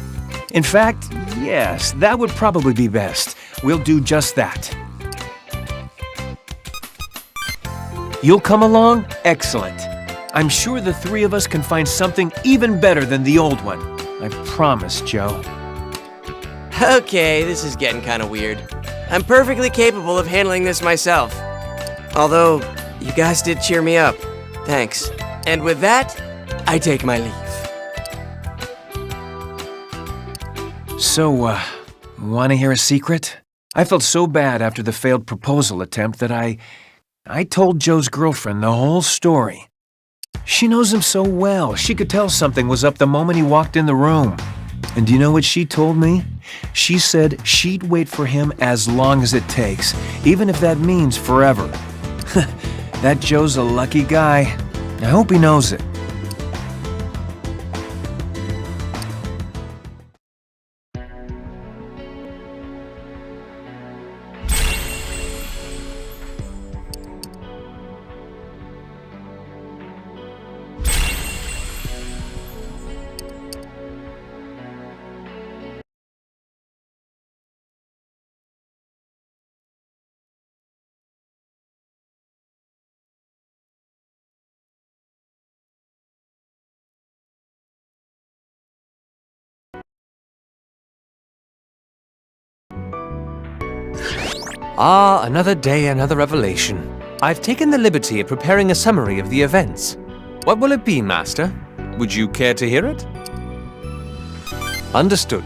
In fact, yes, that would probably be best. We'll do just that. You'll come along? Excellent. I'm sure the three of us can find something even better than the old one. I promise, Joe. Okay, this is getting kind of weird. I'm perfectly capable of handling this myself. Although, you guys did cheer me up. Thanks. And with that, I take my leave. So, wanna hear a secret? I felt so bad after the failed proposal attempt that I told Joe's girlfriend the whole story. She knows him so well, she could tell something was up the moment he walked in the room. And do you know what she told me? She said she'd wait for him as long as it takes, even if that means forever. That Joe's a lucky guy. I hope he knows it. Ah, another day, another revelation. I've taken the liberty of preparing a summary of the events. What will it be, Master? Would you care to hear it? Understood.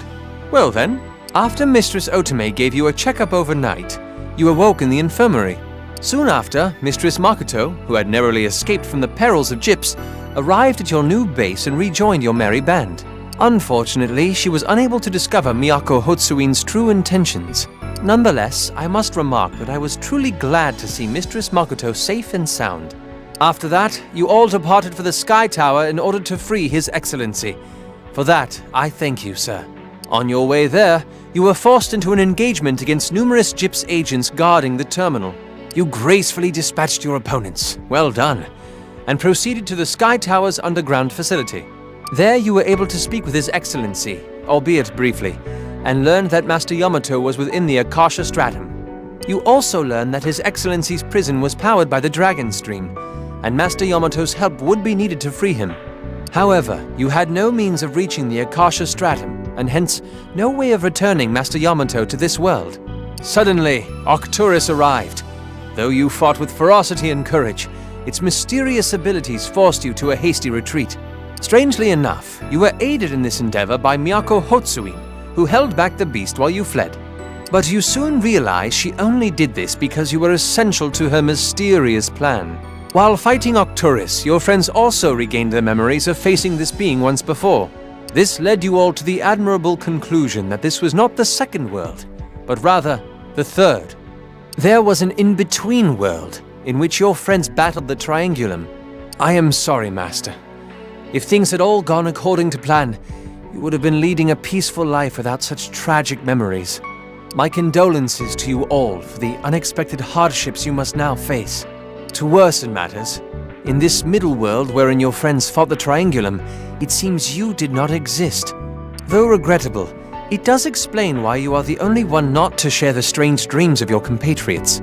Well then, after Mistress Otome gave you a checkup overnight, you awoke in the infirmary. Soon after, Mistress Makoto, who had narrowly escaped from the perils of Gyps, arrived at your new base and rejoined your merry band. Unfortunately, she was unable to discover Miyako Hotsuin's true intentions. Nonetheless, I must remark that I was truly glad to see Mistress Makoto safe and sound. After that, you all departed for the Sky Tower in order to free His Excellency. For that, I thank you, sir. On your way there, you were forced into an engagement against numerous Gyps agents guarding the terminal. You gracefully dispatched your opponents, well done, and proceeded to the Sky Tower's underground facility. There you were able to speak with His Excellency, albeit briefly, and learned that Master Yamato was within the Akasha Stratum. You also learned that His Excellency's prison was powered by the Dragon Stream, and Master Yamato's help would be needed to free him. However, you had no means of reaching the Akasha Stratum, and hence no way of returning Master Yamato to this world. Suddenly, Arcturus arrived. Though you fought with ferocity and courage, its mysterious abilities forced you to a hasty retreat. Strangely enough, you were aided in this endeavor by Miyako Hotsuin, who held back the beast while you fled. But you soon realized she only did this because you were essential to her mysterious plan. While fighting Arcturus, your friends also regained their memories of facing this being once before. This led you all to the admirable conclusion that this was not the second world, but rather the third. There was an in-between world in which your friends battled the Triangulum. I am sorry, Master. If things had all gone according to plan, you would have been leading a peaceful life without such tragic memories. My condolences to you all for the unexpected hardships you must now face. To worsen matters, in this middle world wherein your friends fought the Triangulum, it seems you did not exist. Though regrettable, it does explain why you are the only one not to share the strange dreams of your compatriots.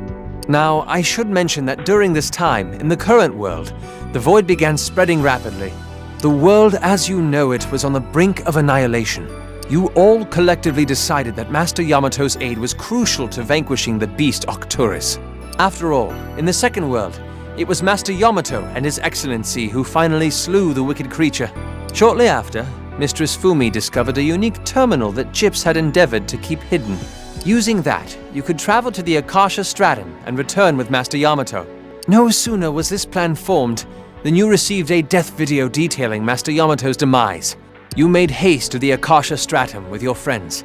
Now, I should mention that during this time, in the current world, the void began spreading rapidly. The world as you know it was on the brink of annihilation. You all collectively decided that Master Yamato's aid was crucial to vanquishing the beast Arcturus. After all, in the second world, it was Master Yamato and His Excellency who finally slew the wicked creature. Shortly after, Mistress Fumi discovered a unique terminal that Gyps had endeavored to keep hidden. Using that, you could travel to the Akasha Stratum and return with Master Yamato. No sooner was this plan formed than you received a death video detailing Master Yamato's demise. You made haste to the Akasha Stratum with your friends.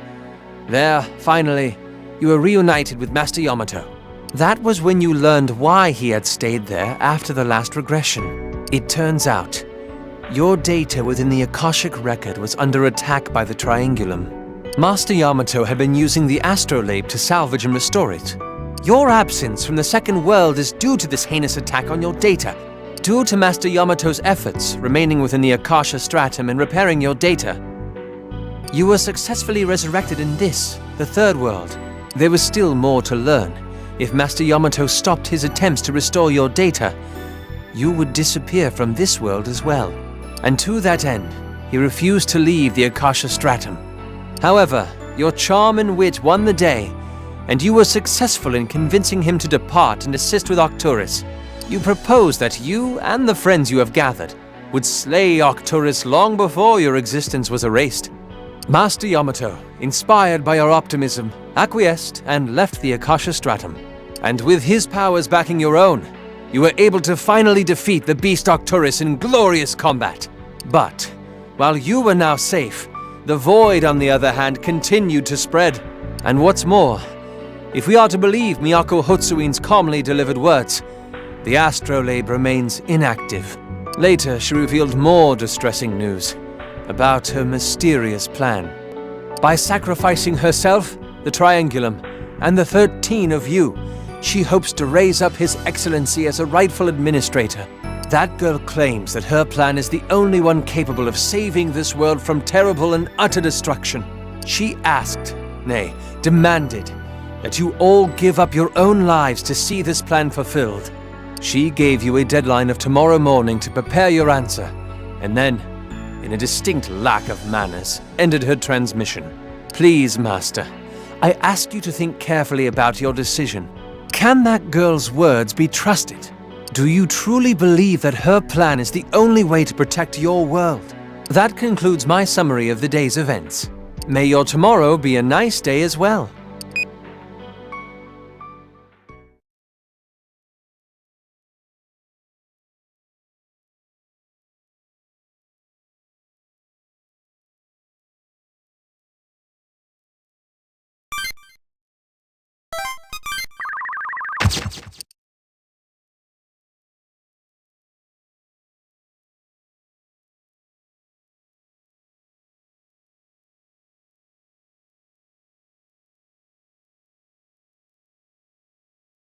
There, finally, you were reunited with Master Yamato. That was when you learned why he had stayed there after the last regression. It turns out, your data within the Akashic record was under attack by the Triangulum. Master Yamato had been using the astrolabe to salvage and restore it. Your absence from the second world is due to this heinous attack on your data. Due to Master Yamato's efforts remaining within the Akasha Stratum and repairing your data, you were successfully resurrected in this, the third world. There was still more to learn. If Master Yamato stopped his attempts to restore your data, you would disappear from this world as well. And to that end, he refused to leave the Akasha Stratum. However, your charm and wit won the day, and you were successful in convincing him to depart and assist with Arcturus. You proposed that you and the friends you have gathered would slay Arcturus long before your existence was erased. Master Yamato, inspired by your optimism, acquiesced and left the Akasha Stratum. And with his powers backing your own, you were able to finally defeat the beast Arcturus in glorious combat. But, while you were now safe, the void, on the other hand, continued to spread. And what's more, if we are to believe Miyako Hotsuin's calmly delivered words, the astrolabe remains inactive. Later, she revealed more distressing news about her mysterious plan. By sacrificing herself, the Triangulum, and the 13 of you, she hopes to raise up His Excellency as a rightful administrator. That girl claims that her plan is the only one capable of saving this world from terrible and utter destruction. She asked, nay, demanded, that you all give up your own lives to see this plan fulfilled. She gave you a deadline of tomorrow morning to prepare your answer, and then, in a distinct lack of manners, ended her transmission. Please, Master, I ask you to think carefully about your decision. Can that girl's words be trusted? Do you truly believe that her plan is the only way to protect your world? That concludes my summary of the day's events. May your tomorrow be a nice day as well.